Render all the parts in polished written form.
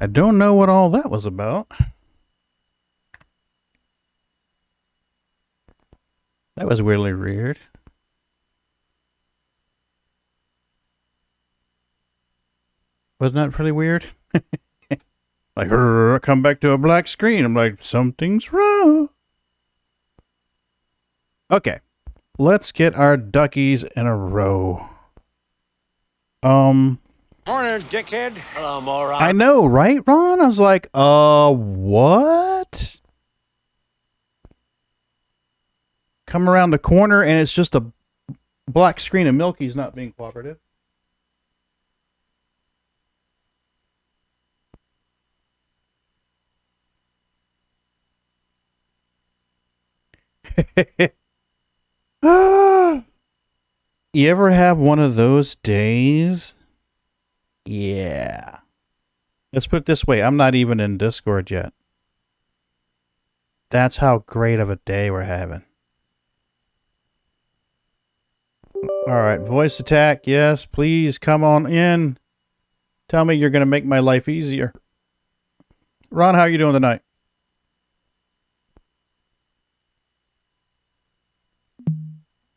I don't know what all that was about. That was really weird. Wasn't that pretty weird? Like, come back to a black screen. I'm like, something's wrong. Okay, let's get our duckies in a row. Morning, dickhead. Hello, moron. I know, right, Ron? I was like, what? Come around the corner and it's just a black screen and Milky's not being cooperative. You ever have one of those days? Yeah. Let's put it this way. I'm not even in Discord yet. That's how great of a day we're having. All right. Voice attack. Yes, please come on in. Tell me you're going to make my life easier. Ron, how are you doing tonight?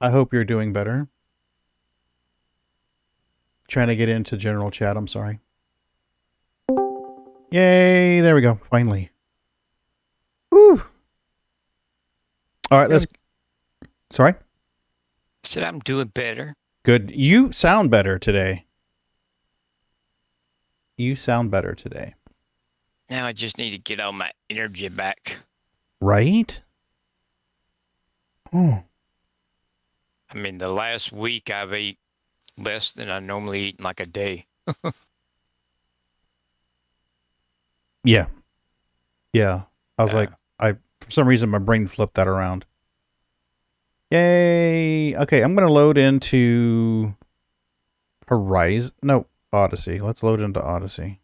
I hope you're doing better. Trying to get into general chat. I'm sorry. Yay. There we go. Finally. Whew. All right. Let's. Sorry? Said I'm doing better. Good. You sound better today. You sound better today. Now I just need to get all my energy back. Right? Oh. I mean, the last week I've ate less than I normally eat in like a day. Yeah. Yeah. I was like, for some reason, my brain flipped that around. Yay. Okay, I'm going to load into Horizon. No, Odyssey. Let's load into Odyssey.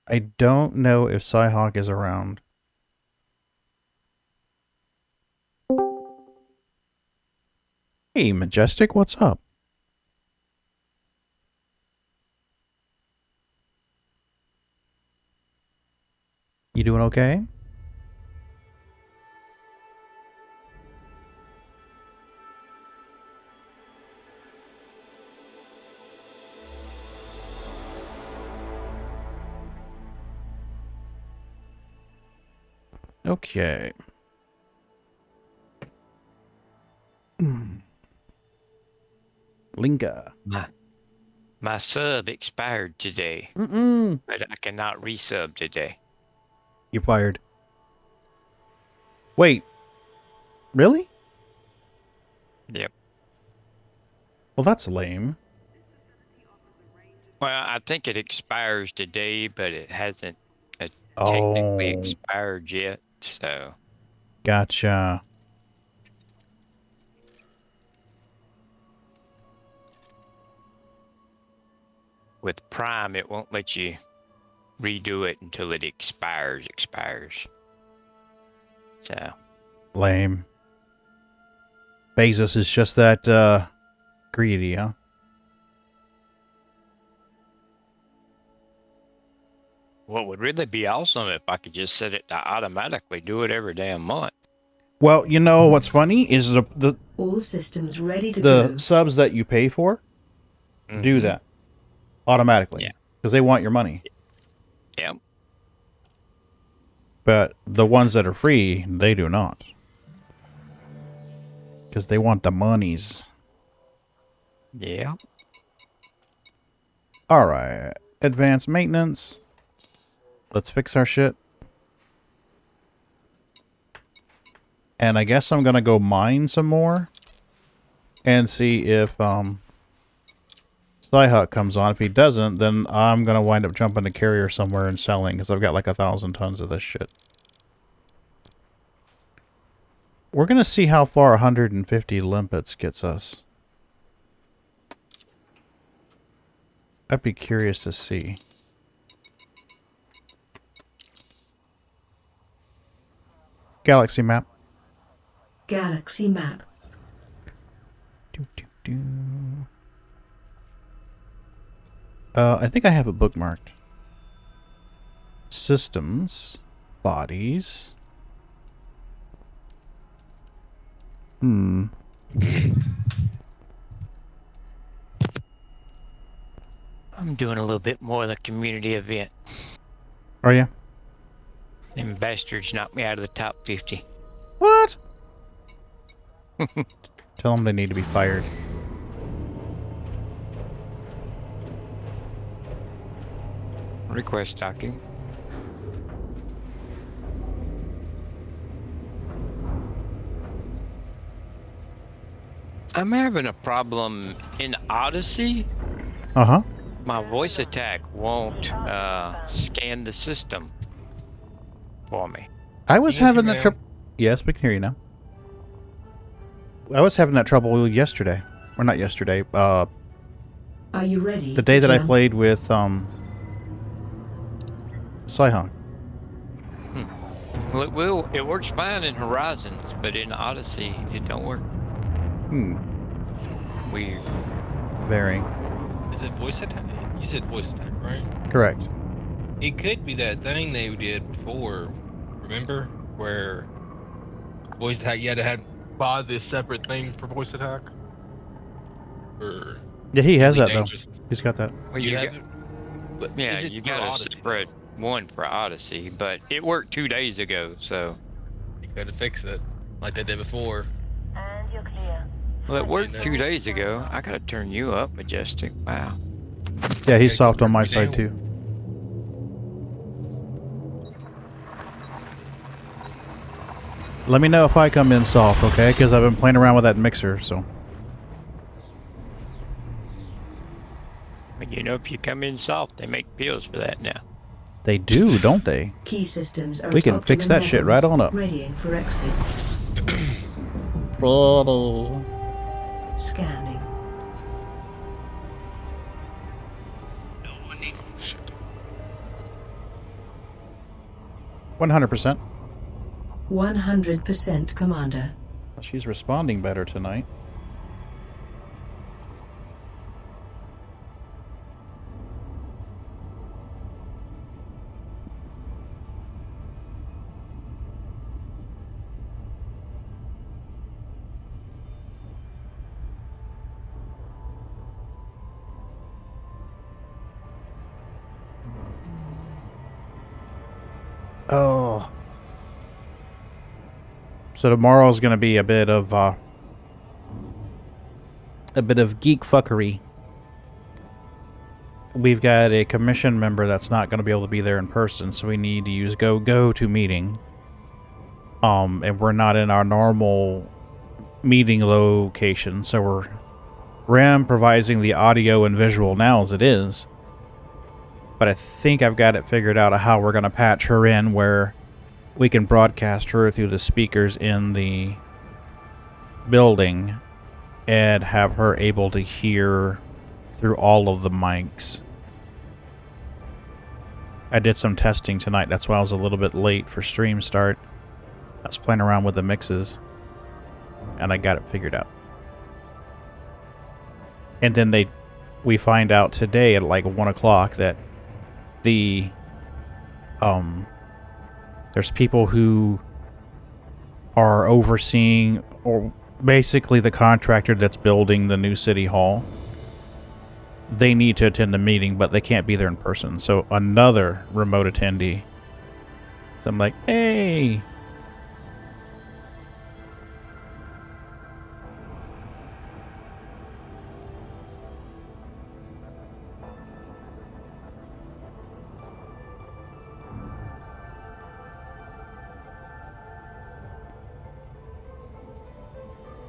I don't know if Cyhawk is around. Hey, Majestic, what's up? You doing okay? Okay. Linga. My sub expired today. But I cannot resub today. You're fired. Wait. Really? Yep. Well, that's lame. Well, I think it expires today, but it hasn't technically expired yet, so. Gotcha. With Prime, it won't let you redo it until it expires. So. Lame. Bezos is just that, greedy, huh? What would really be awesome if I could just set it to automatically do it every damn month. Well, you know what's funny is the all systems ready to go. The subs that you pay for do that automatically because they want your money. Yep. But the ones that are free, they do not. Because they want the monies. Yeah. All right. Advanced maintenance. Let's fix our shit. And I guess I'm going to go mine some more. And see if Scyhawk comes on. If he doesn't, then I'm going to wind up jumping the carrier somewhere and selling. Because I've got like 1,000 tons of this shit. We're going to see how far 150 limpets gets us. I'd be curious to see. Galaxy map. Galaxy map. I think I have it bookmarked. Systems. Bodies. Hmm. I'm doing a little bit more of the community event. Are you? Them bastards knocked me out of the top 50. What? Tell them they need to be fired. Request talking. I'm having a problem in Odyssey. Uh-huh. My voice attack won't scan the system for me. I was You guys having hear me that now? trouble. Yes, we can hear you now. I was having that trouble yesterday. Or not yesterday. Are you ready? The day to that I jump? played with Sihong. Well, it works fine in Horizons, but in Odyssey, it don't work. Hmm. Weird. Very. Is it voice attack? You said voice attack, right? Correct. It could be that thing they did before. Remember? Where voice attack, you had to buy this separate thing for voice attack? Or Yeah, he has really that, though. dangerous. He's got that. Well, You you have got, it? But yeah, is it you for got a Odyssey, separate one for Odyssey, but it worked 2 days ago, so. You gotta fix it like they did before. And you're clear. Well, it worked know. 2 days ago. I gotta turn you up, Majestic. Wow. Yeah, he's Yeah, soft go on my turn me side, down. too. Let me know if I come in soft, okay? Because I've been playing around with that mixer, so. But you know, if you come in soft, they make pills for that now. They do, don't they? Key systems are We at can fix that optimum shit right levels, on up. readying for exit. Scanning. No, I need shit. 100%. 100% Commander. She's responding better tonight. Oh. So tomorrow's going to be a bit of geek fuckery. We've got a commission member that's not going to be able to be there in person, so we need to use go to meeting. And we're not in our normal meeting location, so we're improvising the audio and visual now as it is. But I think I've got it figured out how we're going to patch her in where we can broadcast her through the speakers in the building and have her able to hear through all of the mics. I did some testing tonight. That's why I was a little bit late for stream start. I was playing around with the mixes, and I got it figured out. And then we find out today at like 1 o'clock that there's people who are overseeing, or basically the contractor that's building the new city hall. They need to attend the meeting, but they can't be there in person. So another remote attendee. So I'm like, hey.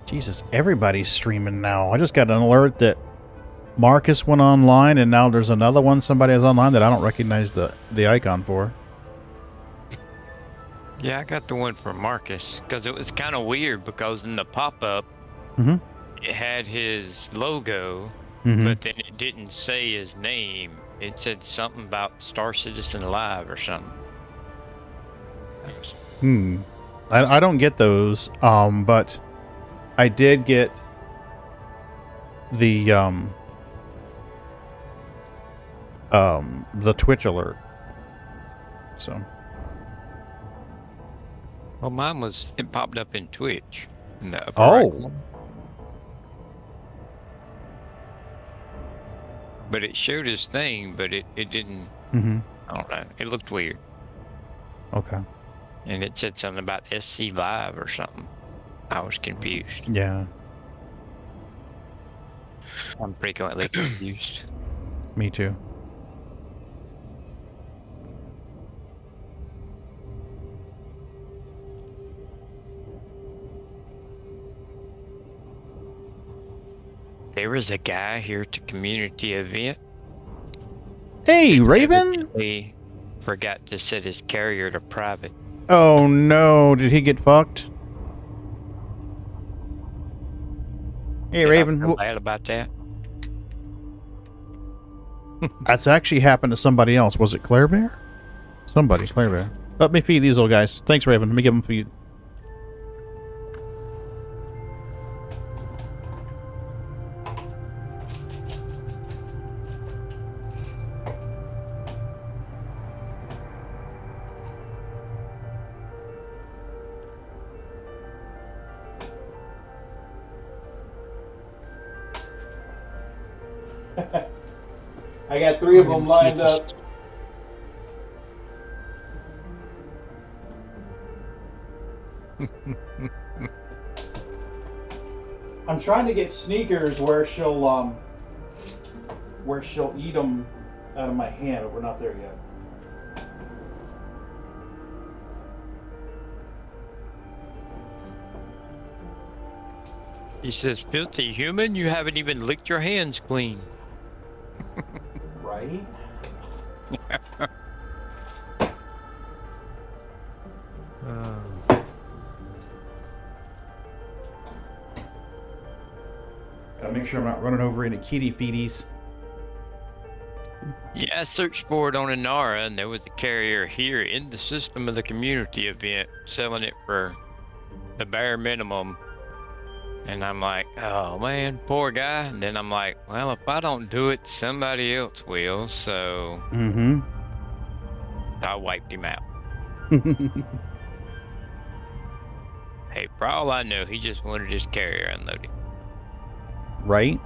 Jesus, everybody's streaming now. I just got an alert that Marcus went online, and now there's another one somebody is online that I don't recognize the icon for. Yeah, I got the one for Marcus, because it was kind of weird, because in the pop-up, Mm-hmm. it had his logo, Mm-hmm. but then it didn't say his name. It said something about Star Citizen Live or something. I don't get those, but I did get the the Twitch alert. So. Well, mine was, it popped up in Twitch in the upper Oh. right corner. But it showed his thing, but it didn't, Mm-hmm. I don't know. It looked weird. Okay. And it said something about SC Live or something. I was confused. Yeah. I'm frequently confused. Me too. There was a guy here at the community event. Hey, that Raven! evidently forgot to set his carrier to private. Oh no, did he get fucked? Hey, Did Raven. I feel bad about that? That's actually happened to somebody else. Was it Claire Bear? Somebody, Claire Bear. Let me feed these little guys. Thanks, Raven. Let me give them feed. I got 3 of them lined up. I'm trying to get Sneakers where she'll eat them out of my hand, but we're not there yet. He says, filthy human, you haven't even licked your hands clean. Right? Gotta make sure I'm not running over any kitty feeties. Yeah, I searched for it on Inara, and there was a carrier here in the system of the community event selling it for the bare minimum. And I'm like, oh man, poor guy. And then I'm like, well, if I don't do it, somebody else will. So Mm-hmm. I wiped him out. Hey, for all I know, he just wanted his carrier unloaded. Right?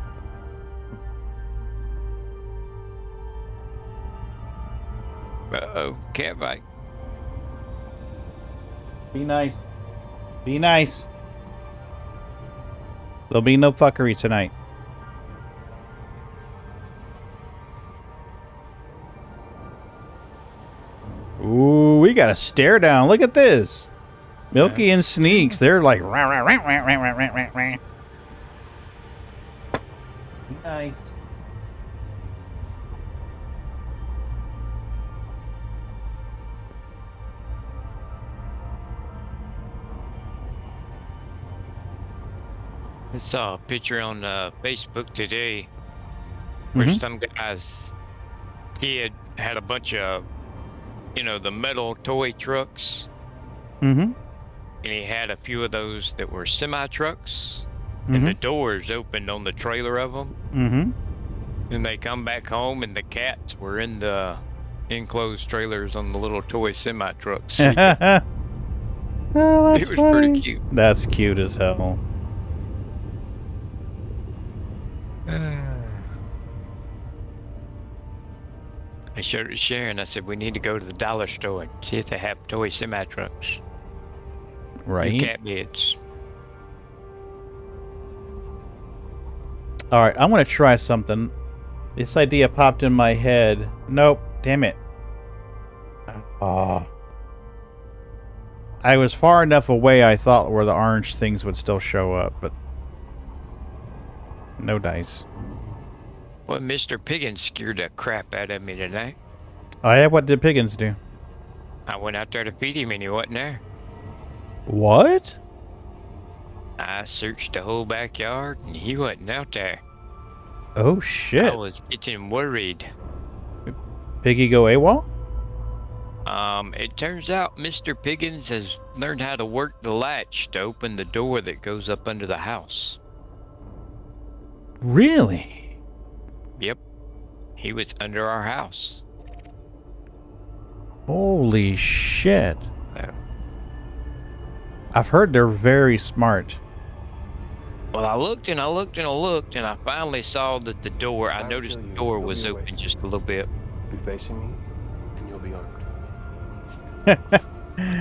Uh-oh, cat bite. Be nice. Be nice. There'll be no fuckery tonight. Ooh, we got a stare down. Look at this. Milky and Sneaks, they're like rah, rah, rah, rah, rah, rah, rah, rah, rah. Be nice. I saw a picture on Facebook today where some guys, he had a bunch of, you know, the metal toy trucks. Mm-hmm. And he had a few of those that were semi-trucks. And the doors opened on the trailer of them. Mm-hmm. And they come back home and the cats were in the enclosed trailers on the little toy semi-trucks. Oh, that's It was funny. pretty cute. That's cute as hell. I showed it to Sharon. I said, we need to go to the dollar store and see if they have toy semi-trucks. Right. And cat beds. All right, I want to try something. This idea popped in my head. Nope. Damn it. I was far enough away I thought where the orange things would still show up, but no dice. Well, Mr. Piggins scared the crap out of me tonight. Oh yeah, what did Piggins do? I went out there to feed him and he wasn't there. What? I searched the whole backyard and he wasn't out there. Oh shit. I was getting worried. Piggy go AWOL? It turns out Mr. Piggins has learned how to work the latch to open the door that goes up under the house. Really? Yep. he was under our house. Holy shit. So, I've heard they're very smart. well, I looked and I looked and I looked, and I finally saw that the door, I I'll noticed kill the you. door You'll was be awake. open just a little bit. Be facing me, and you'll be armed.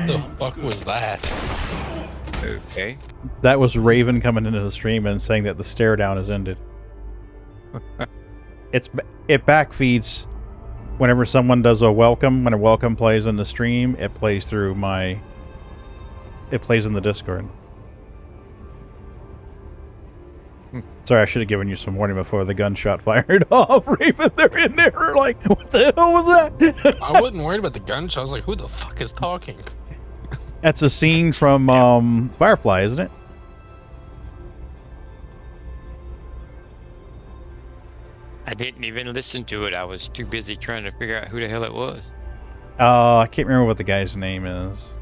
The fuck was that? Okay. That was Raven coming into the stream and saying that the stare down has ended. It backfeeds whenever someone does a welcome. When a welcome plays in the stream, it plays through my. It plays in the Discord. Sorry, I should have given you some warning before the gunshot fired off. Raven, they're in there. Like, what the hell was that? I wasn't worried about the gunshot. I was like, who the fuck is talking? That's a scene from Firefly, isn't it? I didn't even listen to it. I was too busy trying to figure out who the hell it was. I can't remember what the guy's name is.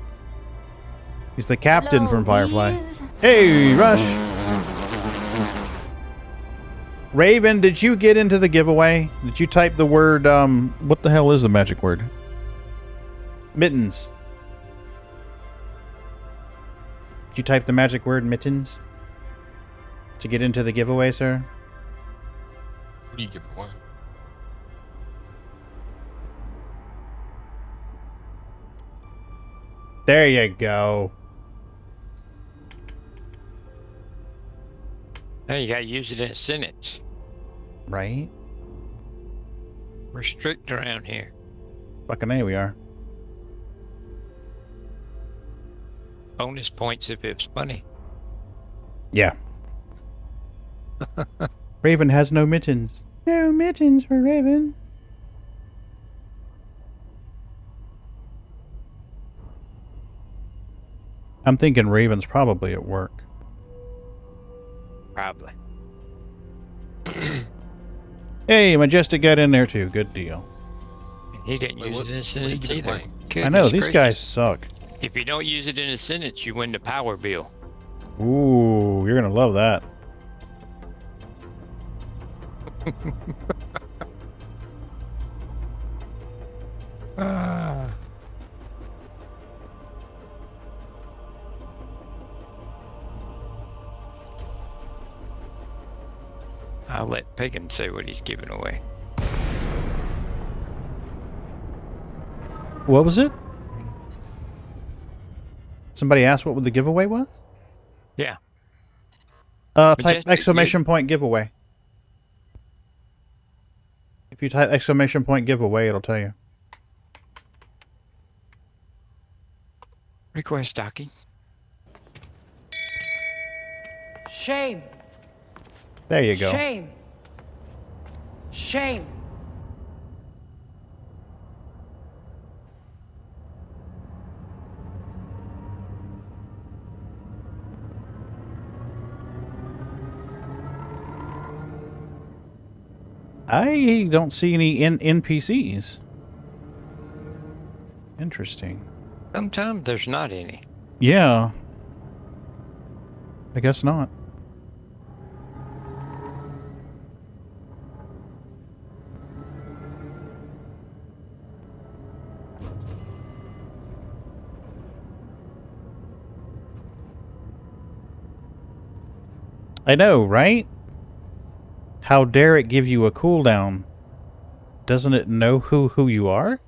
He's the captain from Firefly. Hey, Rush! Raven, did you get into the giveaway? Did you type the word, what the hell is the magic word? Mittens. Did you type the magic word mittens? To get into the giveaway, sir? What do you give away? There you go. Hey, you gotta use it in a sentence. Right? We're strict around here. Fucking A, we are. Bonus points if it's funny. Yeah. Raven has no mittens. No mittens for Raven. I'm thinking Raven's probably at work. Probably. Hey, Majestic got in there too. Good deal. And he didn't Wait, use what- it in a what are you sentence gonna either. play? I know, Goodness these gracious. guys suck. If you don't use it in a sentence, you win the power bill. Ooh, you're gonna love that. I'll let Pagan say what he's giving away. What was it? Somebody asked what the giveaway was? Yeah. Type Majestic, exclamation point giveaway. If you type exclamation point giveaway, it'll tell you. Request docking. Shame. There you go. Shame. Shame. I don't see any NPCs. Interesting. Sometimes there's not any. Yeah. I guess not. I know, right? How dare it give you a cooldown? Doesn't it know who you are?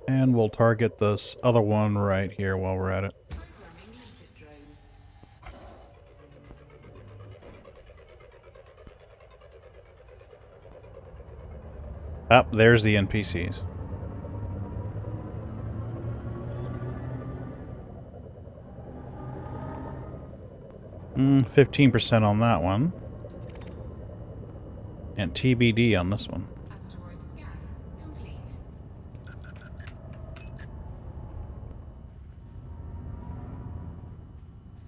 And we'll target this other one right here while we're at it. Up, there's the NPCs. Mm, 15% on that one. And TBD on this one. Asteroid scan complete.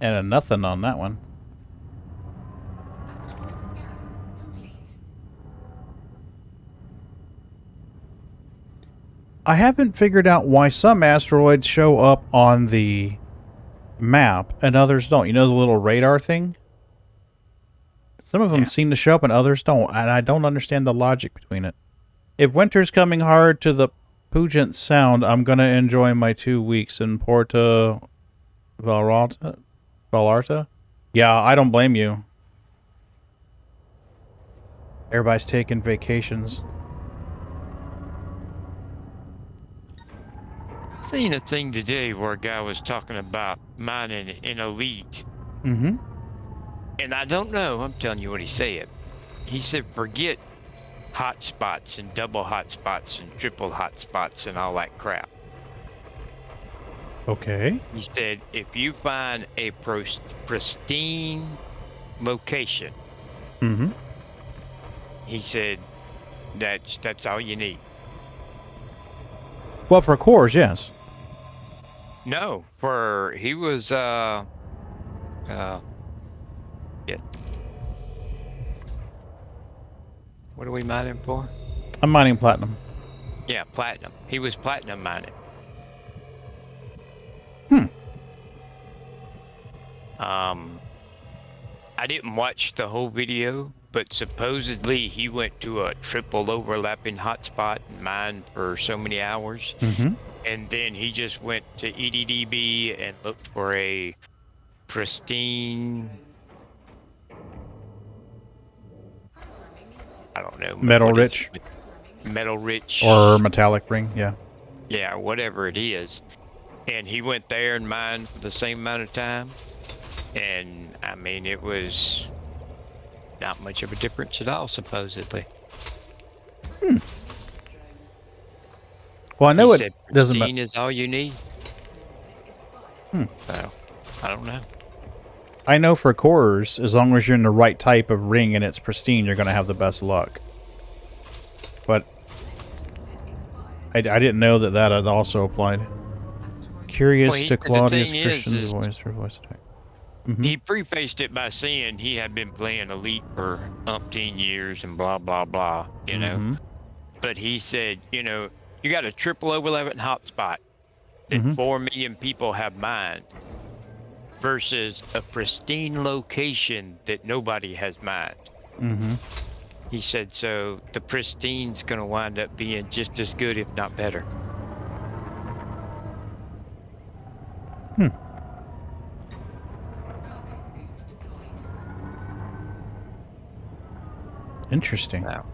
And a nothing on that one. Asteroid scan complete. I haven't figured out why some asteroids show up on the map and others don't. You know the little radar thing? Some of them Yeah. seem to show up and others don't, and I don't understand the logic between it. If winter's coming hard to the Puget Sound, I'm going to enjoy my 2 weeks in Porto Vallarta. Yeah, I don't blame you. Everybody's taking vacations. Seen a thing today where a guy was talking about mining in elite. Mm-hmm. And I don't know, I'm telling you what he said. He said, forget hotspots and double hotspots and triple hotspots and all that crap. Okay. He said, if you find a pristine location, Mm-hmm. he said, that's all you need. Well, for cores, yes. No, he was yeah. What are we mining for? I'm mining platinum. Yeah, platinum. He was platinum mining. I didn't watch the whole video, but supposedly he went to a triple overlapping hotspot and mined for so many hours. Mm-hmm. And then he just went to EDDB and looked for a pristine, I don't know, Metal what is rich. it? Metal rich Or metallic ring, yeah. yeah, whatever it is. And he went there and mined for the same amount of time. And I mean, it was not much of a difference at all, supposedly. Well, I know He it said doesn't pristine is all you need. Hmm. So, I don't know. I know for cores, as long as you're in the right type of ring and it's pristine, you're going to have the best luck. But I didn't know that had also applied. Curious Well, he to said the Claudius thing Christian's is voice for voice attack. he prefaced it by saying he had been playing Elite for umpteen years and blah, blah, blah, you know. But he said, you know, you got a triple overlapping hotspot that 4 million people have mined versus a pristine location that nobody has mined. He said, so the pristine's going to wind up being just as good, if not better. Cargo scoop deployed. Interesting. Now,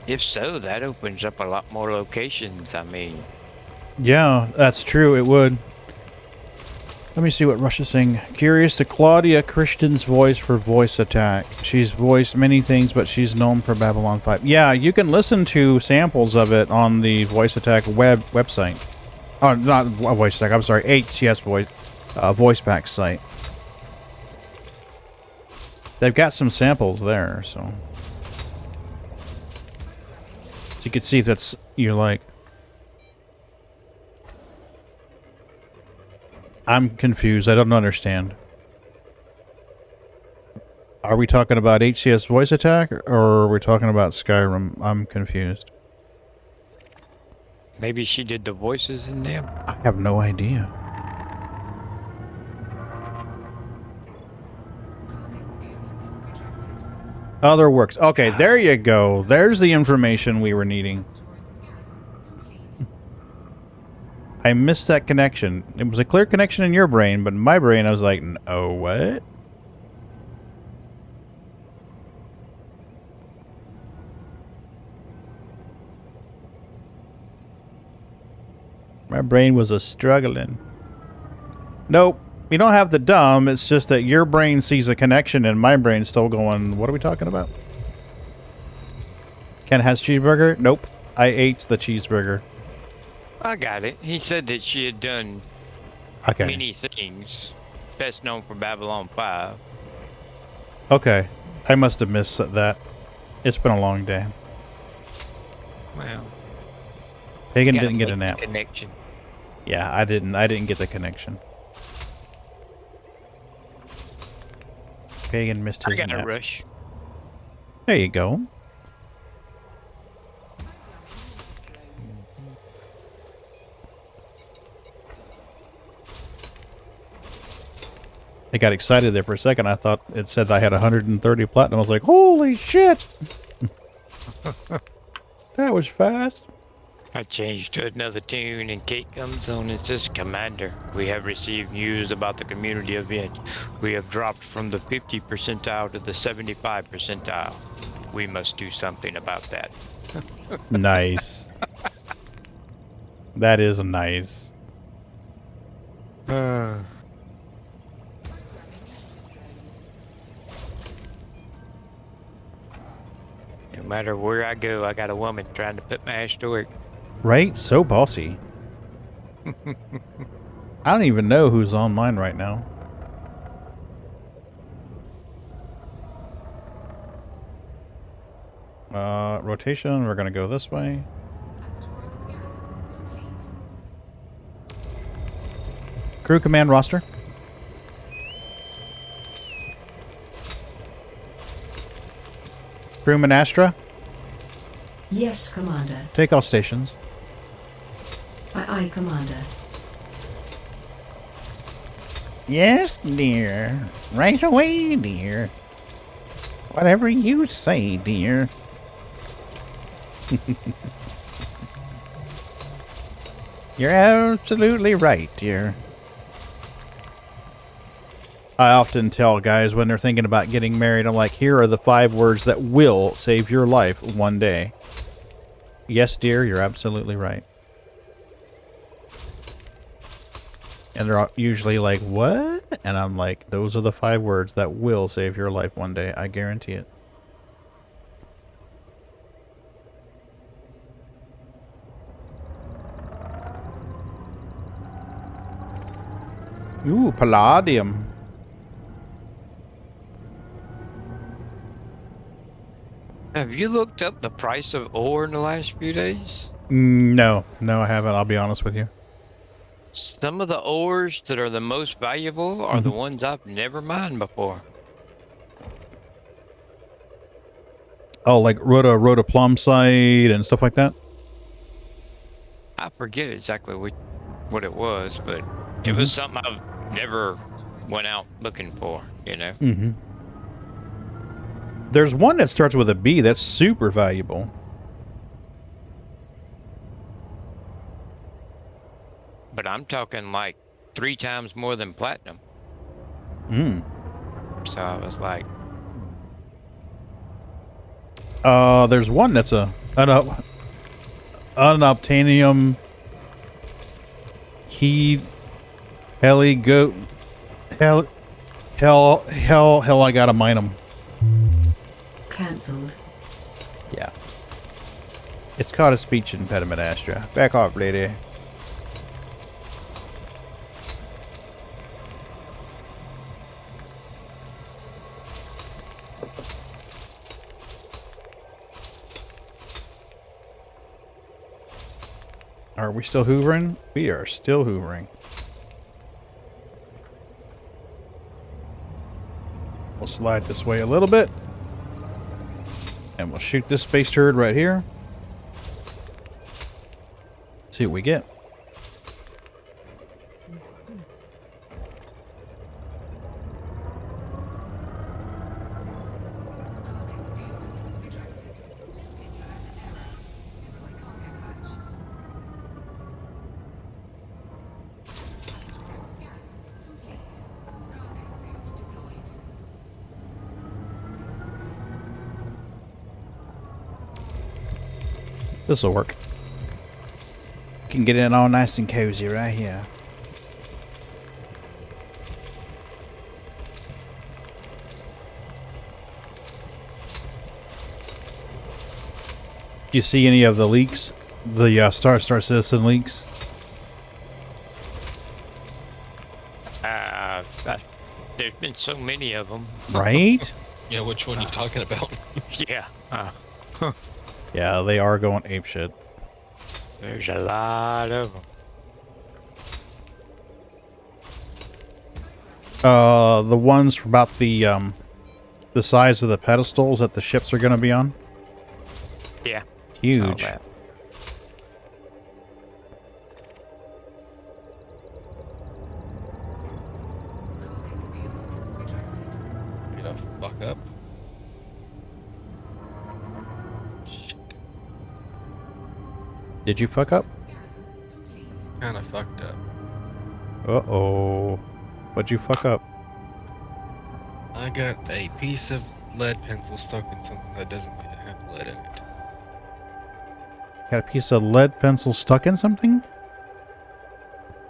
if so, that opens up a lot more locations. I mean, Yeah, that's true. It would. Let me see what Russia's saying. Curious to Claudia Christian's voice for voice attack. She's voiced many things, but she's known for Babylon 5. Yeah, you can listen to samples of it on the voice attack website. Oh, not voice attack. I'm sorry, HCS voice pack site. They've got some samples there, so you can see if that's you're like. I'm confused. I don't understand. Are we talking about HCS voice attack or are we talking about Skyrim? I'm confused. maybe she did the voices in them. I have no idea. Cargo scoop retracted. Other works. Okay, there you go. There's the information we were needing. Asteroid scan complete. I missed that connection. It was a clear connection in your brain, but in my brain I was like, oh, what? My brain was a struggling. Nope. You don't have the dumb. It's just that your brain sees a connection and my brain's still going, what are we talking about? Ken has cheeseburger? Nope. I ate the cheeseburger. I got it. He said that she had done Okay. many things, best known for Babylon 5. Okay. I must have missed that. It's been a long day. Well, Pagan gotta didn't get a make the nap. connection. Yeah, I didn't get the connection. Pagan missed I his got a nap. rush. There you go. I got excited there for a second. I thought it said I had 130 platinum. I was like, holy shit! That was fast. I changed to another tune and Kate comes on and says, Commander, we have received news about the community event. We have dropped from the 50 percentile to the 75 percentile. We must do something about that. Nice. That is nice. No matter where I go, I got a woman trying to put my ass to work. Right? So bossy. I don't even know who's on mine right now. Rotation, we're gonna go this way. Asteroid scan complete. Crew command roster. Crewman Astra, Yes, Commander. take all stations. Aye, aye, Commander. Yes, dear. Right away, dear. Whatever you say, dear. You're absolutely right, dear. I often tell guys when they're thinking about getting married, I'm like, here are the 5 words that will save your life one day. Yes, dear, you're absolutely right. And they're usually like, what? And I'm like, those are the 5 words that will save your life one day. I guarantee it. Ooh, palladium. Have you looked up the price of ore in the last few days? No, I haven't. I'll be honest with you. Some of the ores that are the most valuable are the ones I've never mined before. Oh, like rhodoplumsite and stuff like that? I forget exactly what it was, but it was something I've never went out looking for, you know? Mm-hmm. There's one that starts with a B that's super valuable. But I'm talking like 3 times more than platinum. Mm. So I was like, There's one that's an unobtainium hell, I gotta mine them. Cancelled. Yeah. It's called a speech impediment, Astra. Back off, lady. Are we still hoovering? We are still hoovering. We'll slide this way a little bit. And we'll shoot this space turd right here. See what we get. Cargo scope retracted. Error. Deploy cargo hatch. Asteroid scan complete. Cargo scope deployed. This'll work. Can get in all nice and cozy right here. Do you see any of the leaks? The Star Citizen leaks? there's been so many of them. Right? Yeah, which one you talking about? Yeah. Yeah, they are going apeshit. There's a lot of them. The ones about the size of the pedestals that the ships are going to be on. Yeah. Huge. Saw that. Cargo scope Did you fuck up? Scan complete. Kind of fucked up. Uh-oh. What'd you fuck up? I got a piece of lead pencil stuck in something that doesn't need to have lead in it. Got a piece of lead pencil stuck in something? Is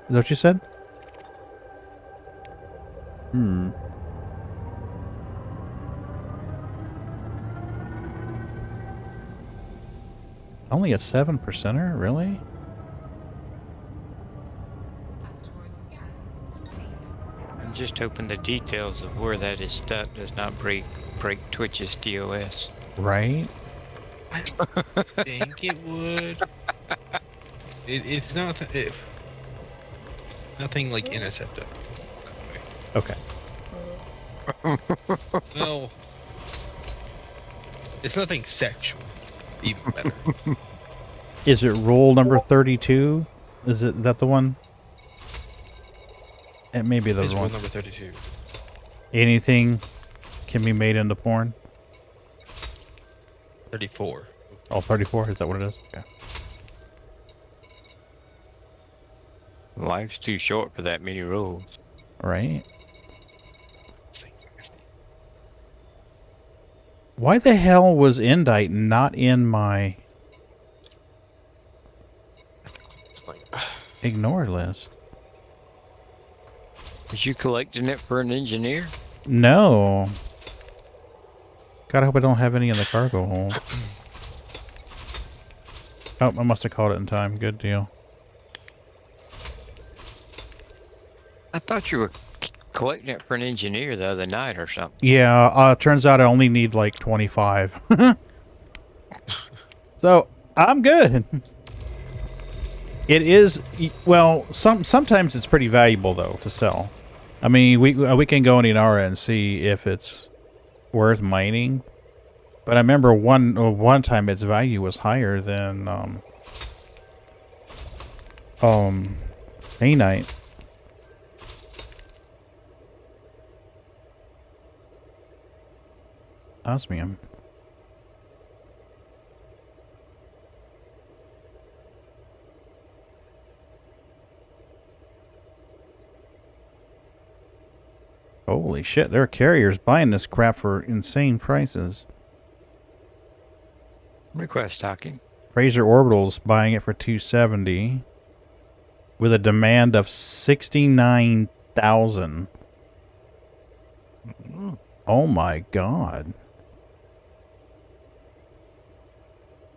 that what you said? Hmm. Only a 7%er? Really? Asteroid scan complete. I'm just hoping the details of where that is stuck does not break Twitch's DOS. Right? I think it would. It's not. Nothing like intercepted. Okay. Well, it's nothing sexual. Even better. Is it rule number 32? Is it that the one? It may be the It's rule one. number 32. Anything can be made into porn? 34. Oh, 34? Is that what it is? Okay. Life's too short for that many rules. Right. This thing's nasty. Why the hell was Indite not in my This thing. ignore list? Was you collecting it for an engineer? No. God, I hope I don't have any in the cargo hold. Oh, I must have caught it in time. Good deal. I thought you were collecting it for an engineer the other night or something. Yeah, turns out I only need like 25. So, I'm good. It is, well, sometimes it's pretty valuable, though, to sell. I mean, we can go in Inara and see if it's worth mining. But I remember one time its value was higher than, Anite. Osmium. Holy shit, there are carriers buying this crap for insane prices. Request talking. Fraser Orbital's buying it for 270 with a demand of 69,000. Oh my god.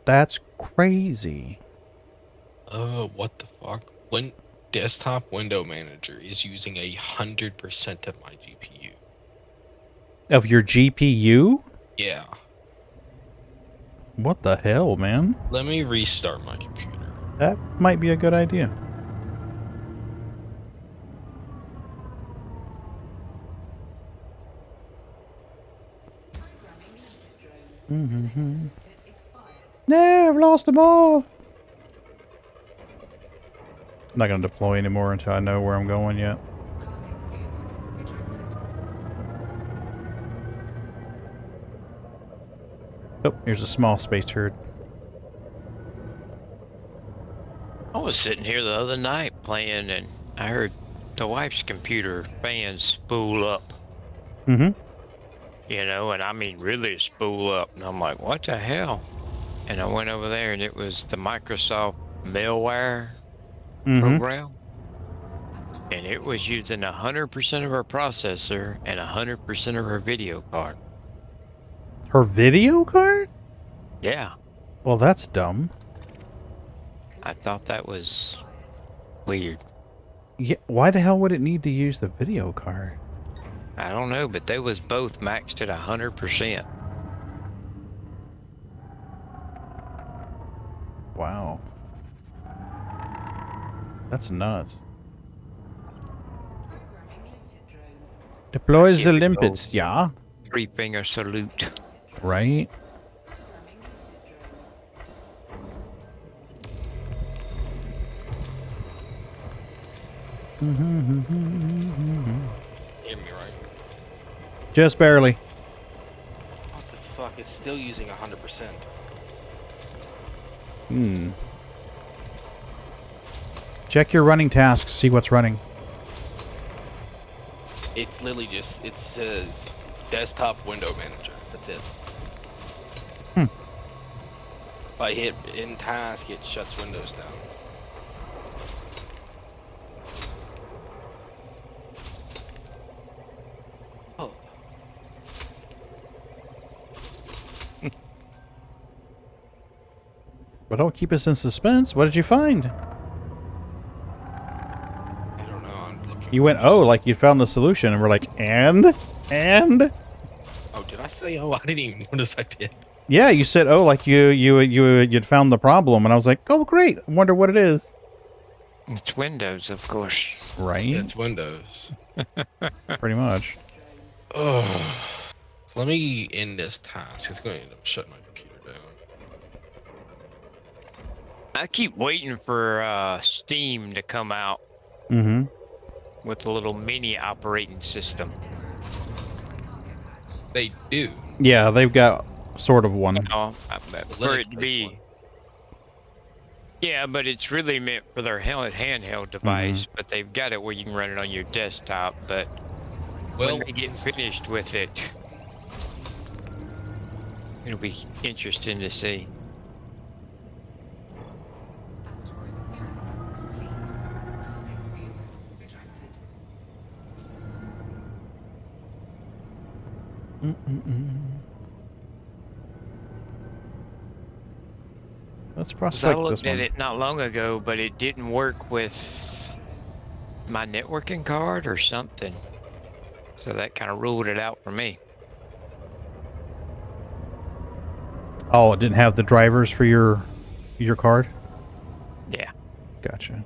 That's crazy. What the fuck? When desktop window manager is using 100% of my GPU. Of your GPU? Yeah. What the hell, man? Let me restart my computer. That might be a good idea. Programming lead drone. Certificate expired. No, I've lost them all. I'm not going to deploy anymore until I know where I'm going yet. Cargo scope retracted. Oh, here's a small space turd. I was sitting here the other night playing and I heard the wife's computer fan spool up. Mm-hmm. You know, and I mean really spool up. And I'm like, what the hell? And I went over there and it was the Microsoft malware program. And it was using 100% of her processor and 100% of her video card. Her video card? Yeah, Well, that's dumb. I thought that was weird. Yeah, why the hell would it need to use the video card? I don't know, but they was both maxed at 100%. Wow. That's nuts. Programming limpet drone. Deploys the Typical. limpets, yeah. 3-finger salute. Right? Programming limpet drone. Hear me right? Just barely. What the fuck? It's still using 100%. Hmm. Check your running tasks. See what's running. It's literally just, it says desktop window manager. That's it. Hmm. If I hit in task, it shuts Windows down. Oh. But don't keep us in suspense. What did you find? I don't know. I'm looking. You went, oh, like you found the solution, and we're like, and? Oh, did I say? Oh, I didn't even notice I did. Yeah, you said, oh, like you'd found the problem, and I was like, oh, great. I wonder what it is. It's Windows, of course. Right? Yeah, it's Windows. Pretty much. Oh, let me end this task. It's going to end up shutting my computer down. I keep waiting for Steam to come out Mm-hmm. with a little mini operating system. They do. Yeah, they've got sort of one. Oh, The for it to Linux-based be. one. Yeah, but it's really meant for their handheld device. But they've got it where you can run it on your desktop. But Well, when they get finished with it, it'll be interesting to see. Asteroid scan complete. Cargo scoop retracted. Let's 'Cause I prospect this looked at one. it not long ago, but it didn't work with my networking card or something. So that kind of ruled it out for me. Oh, it didn't have the drivers for your card? Yeah. Gotcha.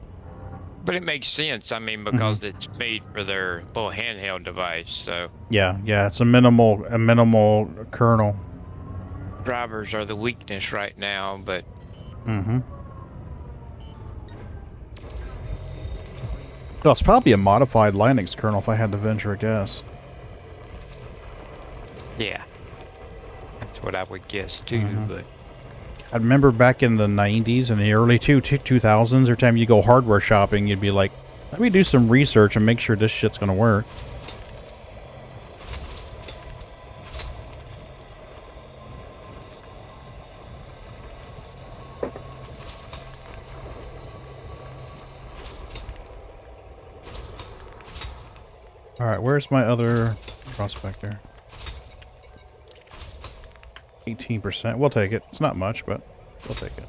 But it makes sense. I mean, because it's made for their little handheld device. So Yeah, it's a minimal kernel. drivers are the weakness right now, but Mm-hmm. Well, it's probably a modified Linux kernel if I had to venture a guess. yeah. That's what I would guess too, but I remember back in the 90s and the early 2000s, every time you go hardware shopping, you'd be like, let me do some research and make sure this shit's going to work. Alright, where's my other prospector? 18%. We'll take it. It's not much, but we'll take it.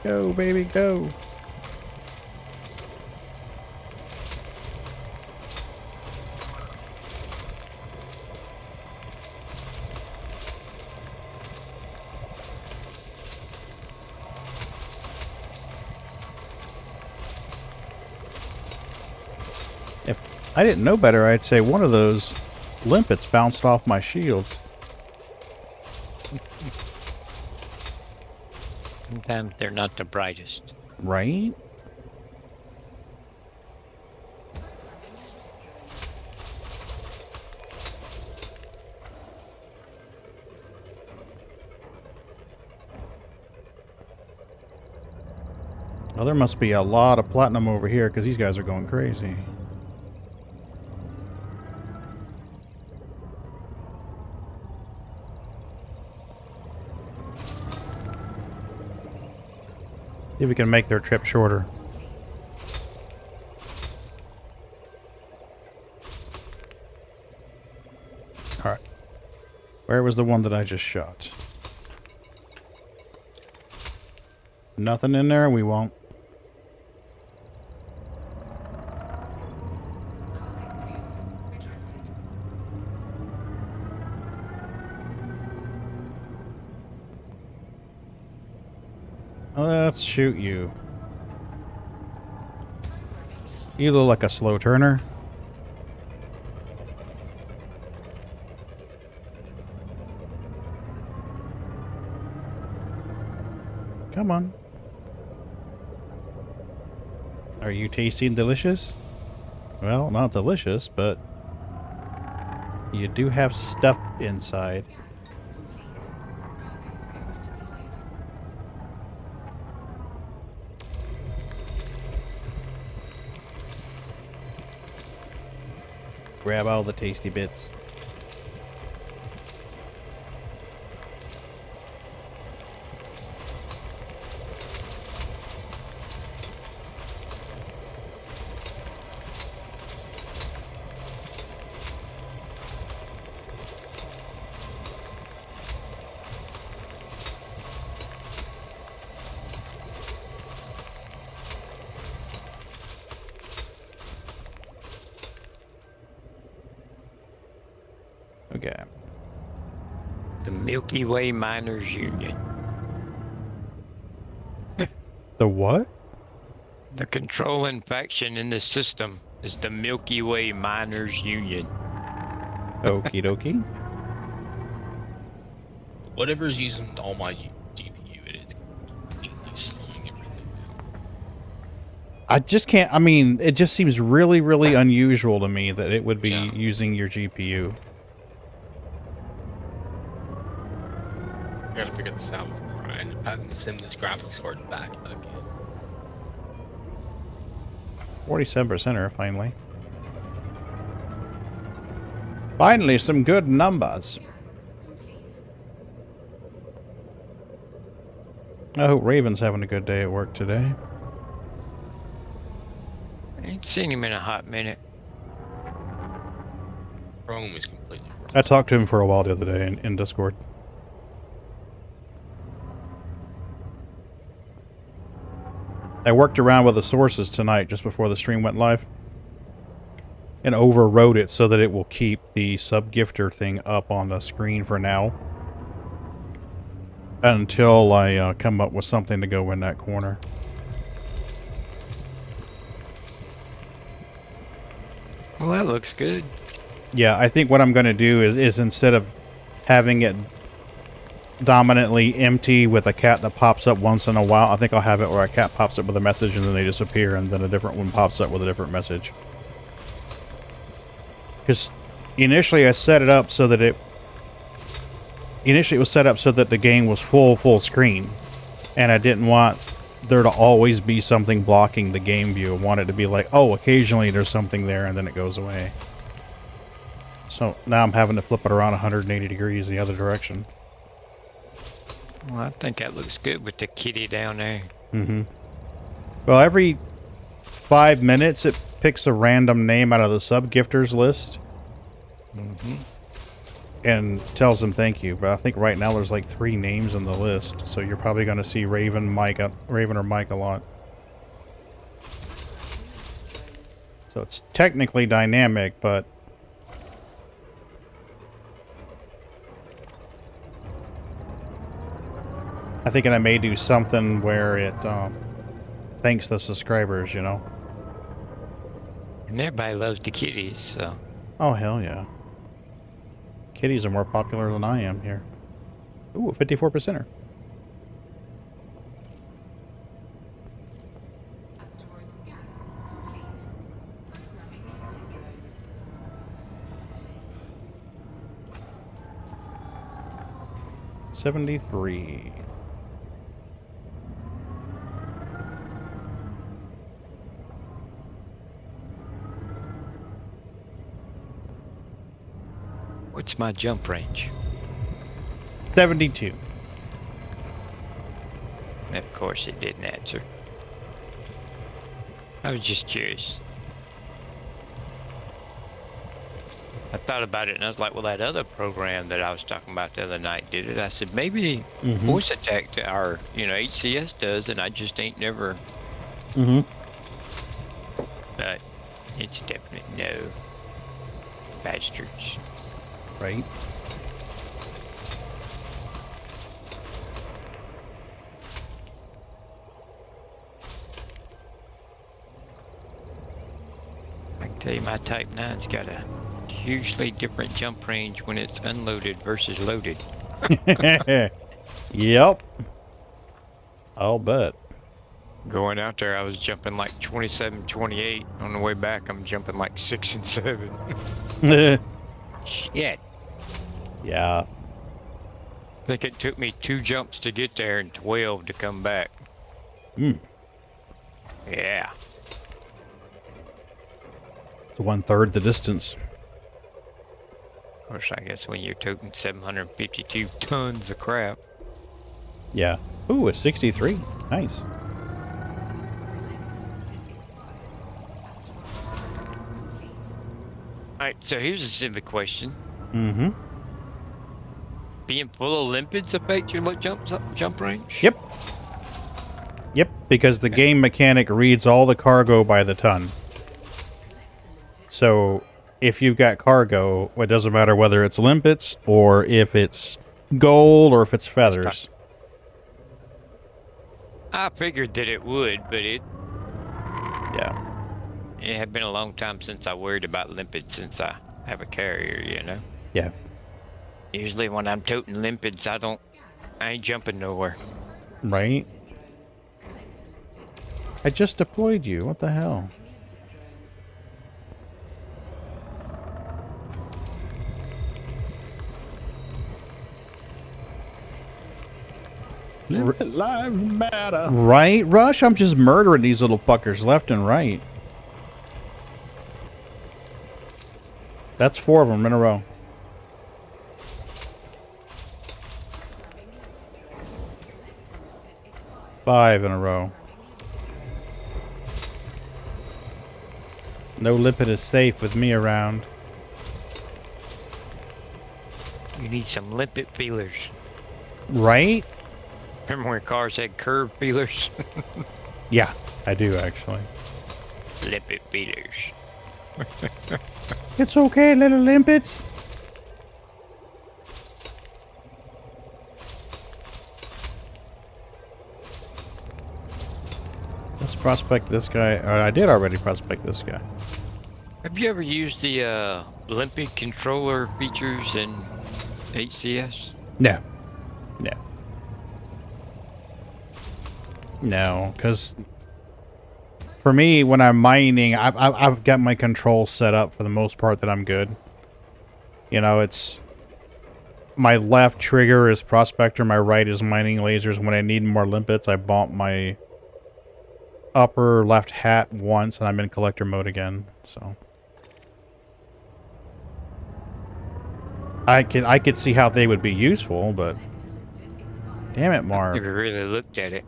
Go, baby, go. If I didn't know better, I'd say one of those limpets bounced off my shields. sometimes they're not the brightest. Right? Well, there must be a lot of platinum over here because these guys are going crazy. See if we can make their trip shorter. Alright. Where was the one that I just shot? Nothing in there? We won't. Cargo scoop retracted. Let's shoot you. You look like a slow turner. Come on. Are you tasting delicious? Well, not delicious, but you do have stuff inside. Scan complete. Cargo scope deployed. Grab all the tasty bits. Okay. The Milky Way Miners Union. The what? The controlling faction in the system is the Milky Way Miners Union. Okie dokie. Whatever's using all my GPU, it is completely slowing everything down. I just can't. I mean, it just seems really, really unusual to me that it would be Yeah. using your GPU. I gotta figure this out before I end up having to send this graphics card back again. 47%er, finally. Finally, some good numbers. Complete. I hope Raven's having a good day at work today. I ain't seen him in a hot minute. Chrome is completely. I talked to him for a while the other day in Discord. I worked around with the sources tonight just before the stream went live. And overwrote it so that it will keep the sub-gifter thing up on the screen for now. Until I come up with something to go in that corner. Well, that looks good. Yeah, I think what I'm going to do is instead of having it dominantly empty with a cat that pops up once in a while, I think I'll have it where a cat pops up with a message and then they disappear, and then a different one pops up with a different message. Because initially I set it up so that Initially it was set up so that the game was full screen. And I didn't want there to always be something blocking the game view. I want it to be like, oh, occasionally there's something there and then it goes away. So now I'm having to flip it around 180 degrees the other direction. Well, I think that looks good with the kitty down there. Mm-hmm. Well, every 5 minutes it picks a random name out of the sub-gifters list. Mm-hmm. And tells them thank you. But I think right now there's like 3 names in the list. So you're probably going to see Raven or Mike a lot. So it's technically dynamic, but I think I may do something where it thanks the subscribers, you know? And everybody loves the kitties, so. Oh, hell yeah. Kitties are more popular than I am here. Ooh, 54%er. Asteroid scan complete. Programming in retro. 73. What's my jump range? 72. Of course it didn't answer. I was just curious. I thought about it and I was like, well, that other program that I was talking about the other night did it. I said, maybe voice attack to our, HCS does, and I just ain't never. Mm-hmm. But it's a definite no. Bastards. Right. say my Type 9's got a hugely different jump range when it's unloaded versus loaded. Yep. I'll bet. Going out there, I was jumping like 27, 28. On the way back, I'm jumping like 6 and 7. Shit. Yeah. I think it took me 2 jumps to get there and 12 to come back. Hmm. Yeah. It's 1/3 the distance. Of course, I guess when you're toting 752 tons of crap. Yeah. Ooh, a 63. Nice. Alright, so here's a silly question. Mm-hmm. Being full of limpids affect your jump range? Yep. Yep, because the game mechanic reads all the cargo by the ton. So, if you've got cargo, it doesn't matter whether it's limpets, or if it's gold, or if it's feathers. I figured that it would, but it Yeah. had been a long time since I worried about limpids since I have a carrier, you know? Yeah. Usually when I'm toting limpids, I ain't jumping nowhere. Right? I just deployed you. What the hell? Lives matter. Right, Rush? I'm just murdering these little fuckers left and right. That's 4 of them in a row. Five in a row. No limpet is safe with me around. You need some limpet feelers. Right? Remember when cars had curved feelers? Yeah, I do actually. Limpet feelers. It's okay, little limpets. Let's prospect this guy. I did already prospect this guy. Have you ever used the limpet controller features in HCS? No. No. No, because for me, when I'm mining, I've got my controls set up for the most part that I'm good. You know, it's my left trigger is prospector, my right is mining lasers. When I need more limpets, I bump my upper left hat once, and I'm in collector mode again. So I could see how they would be useful, but damn it, Marv. Never really looked at it.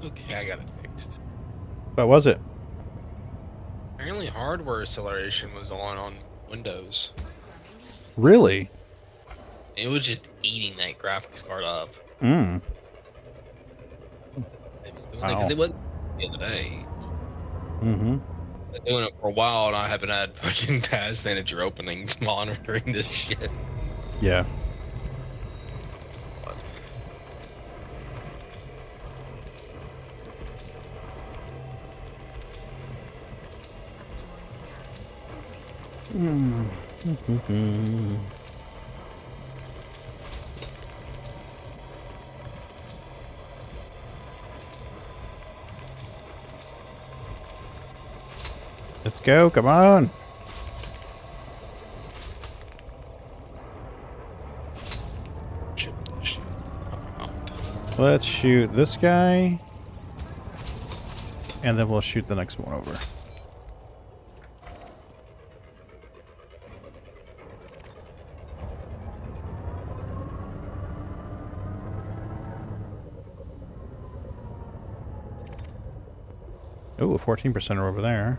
Okay, I got it fixed. What was it? Apparently hardware acceleration was on Windows. Really? It was just eating that graphics card up. Mm. It was doing it because it wasn't the other day. Mm-hmm. Been doing it for a while, and I haven't had fucking Task Manager openings monitoring this shit. Yeah. Let's go, come on. Chip this shit out. Let's shoot this guy. And then we'll shoot the next one over. Oh, 14% are over there.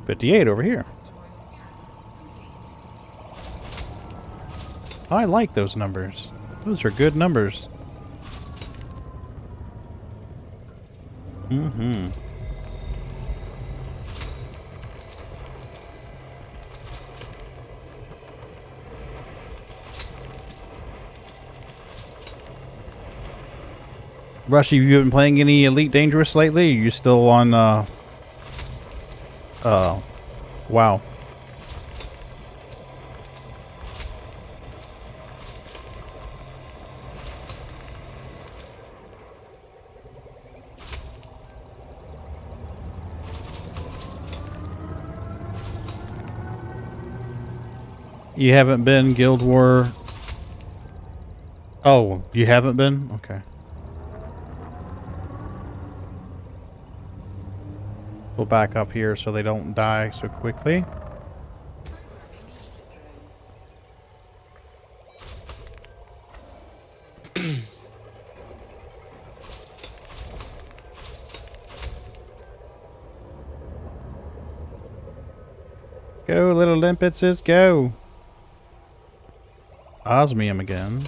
58 over here. I like those numbers. Those are good numbers. Mm-hmm. Rushy, have you been playing any Elite Dangerous lately? Are you still on, wow. You haven't been Guild War... Oh, you haven't been? Okay. We'll back up here so they don't die so quickly. Go, little limpetses, go! Osmium again.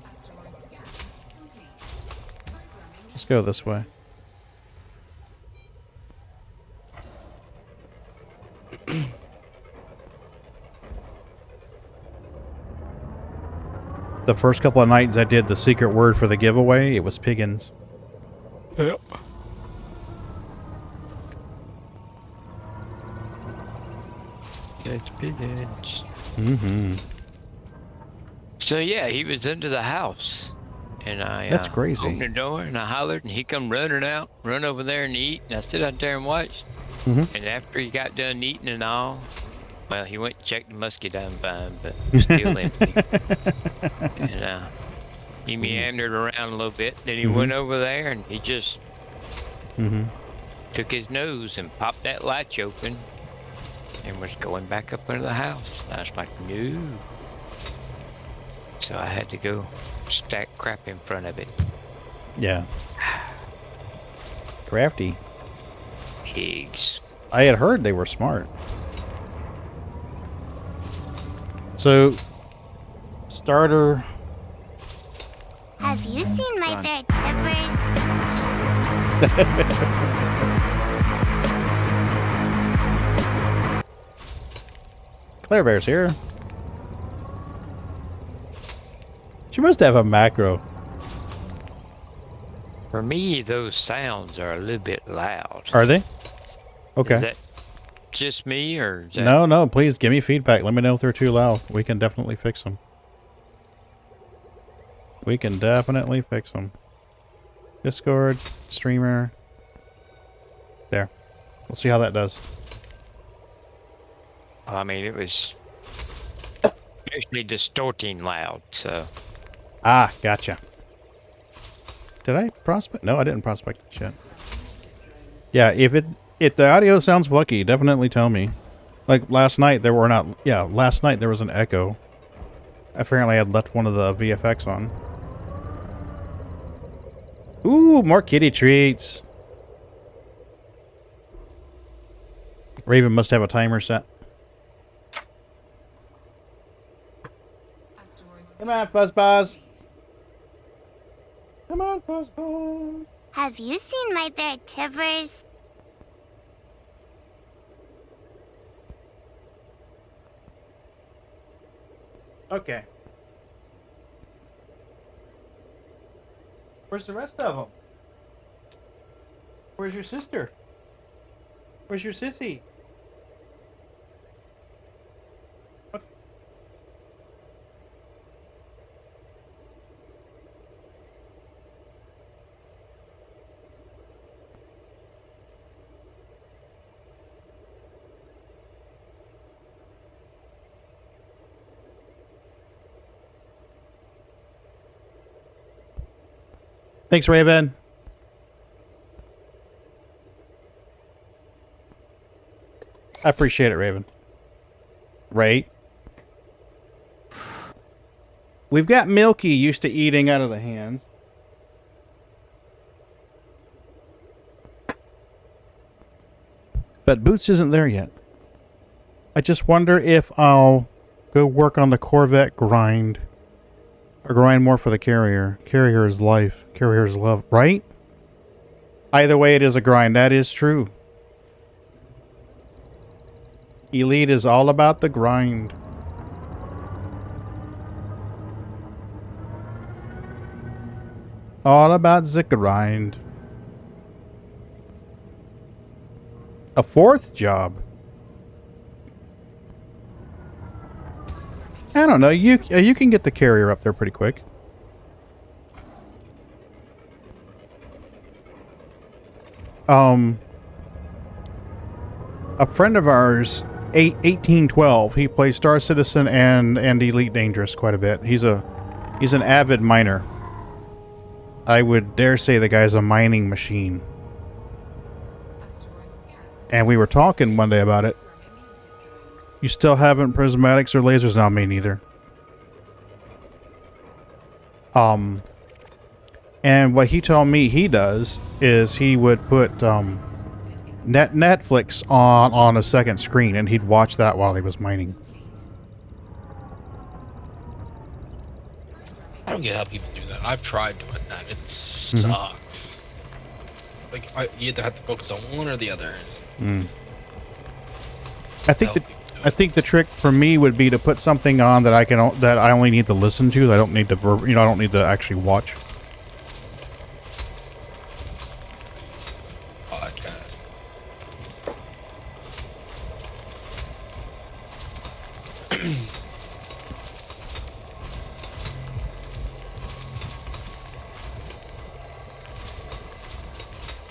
Asteroid scan complete. Programming Let's go this way. The first couple of nights I did the secret word for the giveaway, it was Piggins. Yep. That's pigeons. Mm-hmm. So yeah, he was into the house, and I That's crazy. opened the door and I hollered, and he come running out, run over there and eat, and I stood out there and watched. Mm-hmm. And after he got done eating and all, well, he went and checked the muscadine vine, but still empty. And he meandered around a little bit. Then he went over there and he just Mm-hmm. took his nose and popped that latch open and was going back up into the house. I was like, no. So I had to go stack crap in front of it. Yeah. Crafty. Pigs. I had heard they were smart. So, starter. Have you seen my bear Tibbers? Claire Bear's here. She must have a macro. For me, those sounds are a little bit loud. Are they? Okay. Is that just me, or is that... No, no, please give me feedback. Let me know if they're too loud. We can definitely fix them. We can definitely fix them. Discord, streamer. There. We'll see how that does. I mean, it was actually distorting loud, so... Ah, gotcha. Did I prospect? No, I didn't prospect it yet. Yeah, if the audio sounds funky, definitely tell me. Like last night there were not. Yeah, last night there was an echo. Apparently, I had left one of the VFX on. Ooh, more kitty treats. Raven must have a timer set. asteroid Come on, Fuzzbuzz. Come on, Fuzzbuzz. Have you seen my bear Tibbers? Okay. Where's the rest of them? Where's your sister? Where's your sissy? What? Thanks, Raven. I appreciate it, Raven. Right? We've got Milky used to eating out of the hands. But Boots isn't there yet. I just wonder if I'll go work on the Corvette grind. Or grind more for the carrier. Carrier is life. Carrier is love. Right? Either way, it is a grind. That is true. Elite is all about the grind. All about the grind. A fourth job. I don't know. You can get the carrier up there pretty quick. A friend of ours, 1812, he plays Star Citizen and Elite Dangerous quite a bit. He's an avid miner. I would dare say the guy's a mining machine. And we were talking one day about it. You still haven't prismatics or lasers? No, me neither. And what he told me he does is he would put Netflix on a second screen, and he'd watch that while he was mining. I don't get how people do that. I've tried doing that. It sucks. Like you either have to focus on one or the other. I think the trick for me would be to put something on that I only need to listen to. I don't need to I don't need to actually watch. Podcast.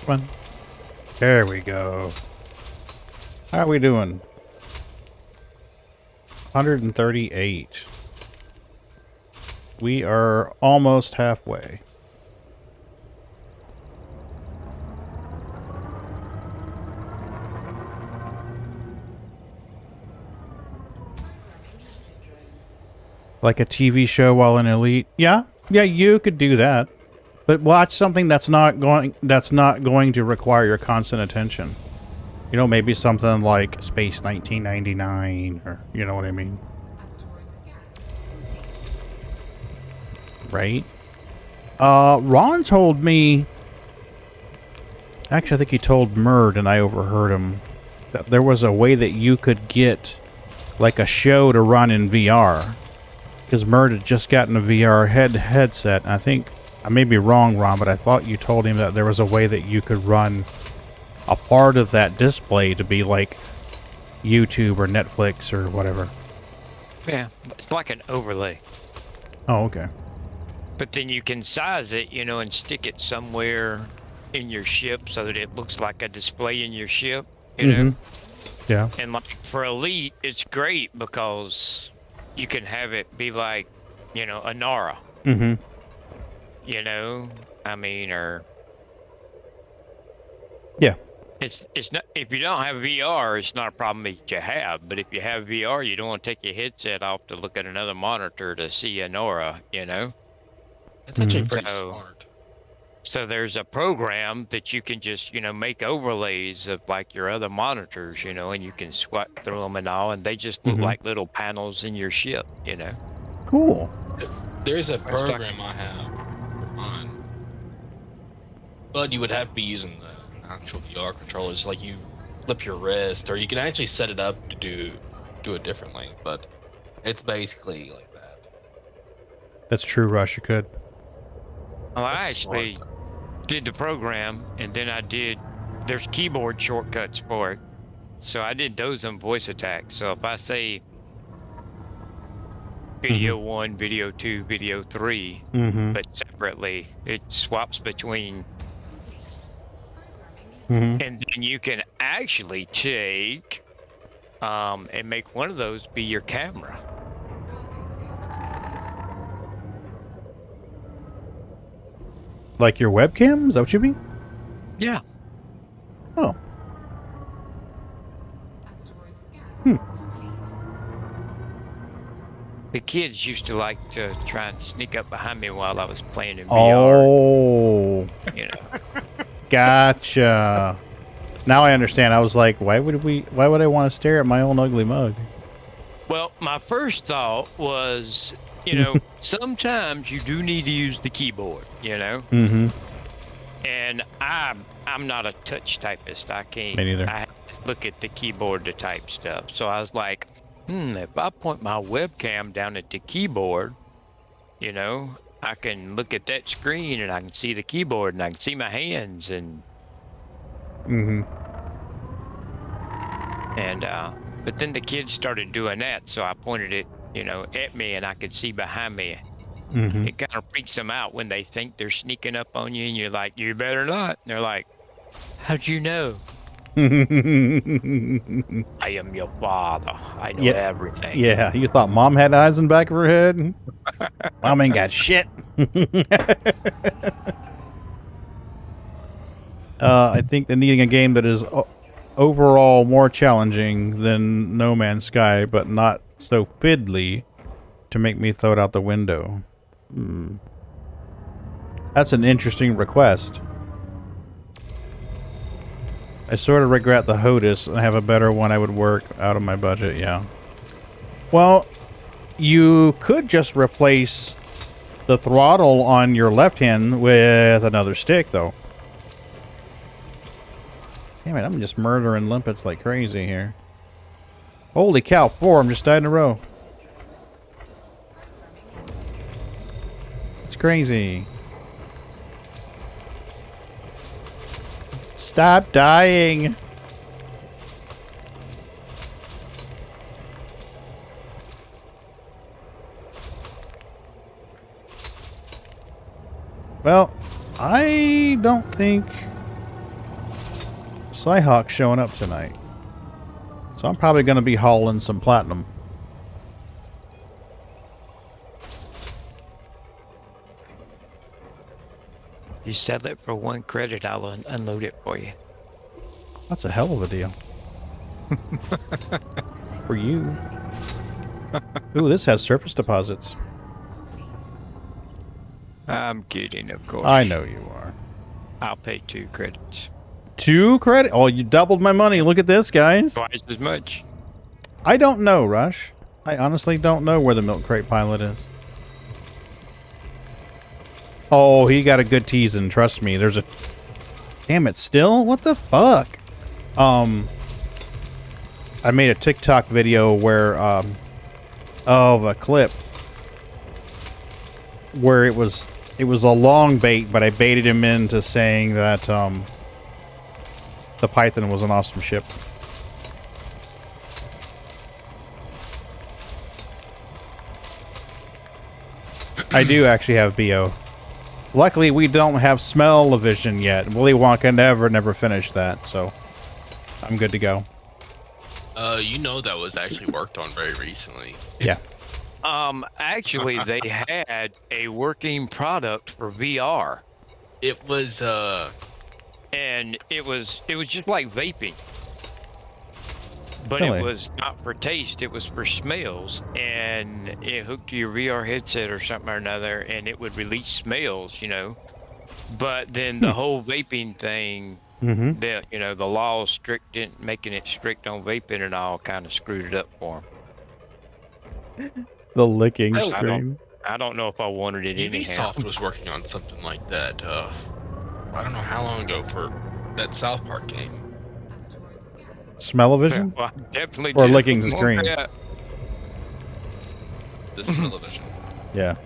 Come on. There we go. How are we doing? 138. We are almost halfway. Like a TV show while in Elite? Yeah, you could do that. But watch something that's not going to require your constant attention. You know, maybe something like Space 1999, or you know what I mean? Right? Ron told me... Actually, I think he told Murd, and I overheard him, that there was a way that you could get, like, a show to run in VR. Because Murd had just gotten a VR headset, and I think... I may be wrong, Ron, but I thought you told him that there was a way that you could run a part of that display to be like YouTube or Netflix or whatever. Yeah, it's like an overlay. Oh, okay. But then you can size it, you know, and stick it somewhere in your ship so that it looks like a display in your ship, you know? Yeah. And like for Elite, it's great because you can have it be like, you know, a Nara. You know, I mean, or yeah, it's not, if you don't have VR, it's not a problem that you have. But if you have VR, you don't want to take your headset off to look at another monitor to see a Nora. You know, It's actually pretty smart. So there's a program that you can just, you know, make overlays of like your other monitors, you know, and you can swipe through them and all, and they just look like little panels in your ship, you know. Cool. There's a program I have for mine, but you would have to be using the actual VR controllers. Like you flip your wrist, or you can actually set it up to do it differently. But it's basically like that. That's true, Rush. You could. Well, I That's actually smart, did the program, and then there's keyboard shortcuts for it. So I did those on voice attack. So if I say video 1, video 2, video 3, but separately, it swaps between. And then you can actually take and make one of those be your camera. Like your webcam? Is that what you mean? Yeah. Oh. The kids used to like to try and sneak up behind me while I was playing in VR. Oh. You know. Gotcha. Now I understand. I was like, why would I want to stare at my own ugly mug? Well, my first thought was, you know, sometimes you do need to use the keyboard, you know? And I I'm not a touch typist. I can't. Me neither. I have to look at the keyboard to type stuff. So I was like, if I point my webcam down at the keyboard, you know, I can look at that screen and I can see the keyboard and I can see my hands and. Mm-hmm. And but then the kids started doing that, so I pointed it, at me and I could see behind me. Mm-hmm. It kind of freaks them out when they think they're sneaking up on you and you're like, you better not. And they're like, how'd you know? I am your father. I know everything. Yeah, you thought Mom had eyes in the back of her head? Mom ain't got shit. I think they're needing a game that is overall more challenging than No Man's Sky, but not so fiddly to make me throw it out the window. That's an interesting request. I sort of regret the HOTUS and have a better one I would work out of my budget, yeah. Well, you could just replace the throttle on your left hand with another stick, though. Damn it, I'm just murdering limpets like crazy here. Holy cow, 4 of them just died in a row. It's crazy. Stop dying. Well, I don't think Cyhawk's showing up tonight. So I'm probably going to be hauling some platinum. You sell it for 1 credit, I'll unload it for you. That's a hell of a deal. For you. Ooh, this has surface deposits. I'm kidding, of course. I know you are. I'll pay 2 credits. 2 credit? Oh, you doubled my money. Look at this, guys. Twice as much. I don't know, Rush. I honestly don't know where the milk crate pilot is. Oh, he got a good teasing. Trust me. There's a... Damn it, still? What the fuck? I made a TikTok video where, of a clip where it was a long bait, but I baited him into saying that, the Python was an awesome ship. I do actually have BO. Luckily, we don't have smell-o-vision yet. Willy Wonka never finished that, so I'm good to go. You know that was actually worked on very recently. Yeah. Actually, they had a working product for VR. It was, And it was just like vaping. But Really? it was not for taste, it was for smells. And it hooked to your VR headset or something or another, and it would release smells, But then the whole vaping thing, Mm-hmm. the law strict, making it strict on vaping and all, kind of screwed it up for them. The licking Oh, screen. I don't know if I wanted it anyhow. Ubisoft was working on something like that. I don't know how long ago for that South Park game. Smell-o-vision? Well, I definitely Or did. licking the screen. Yeah. The television. Yeah.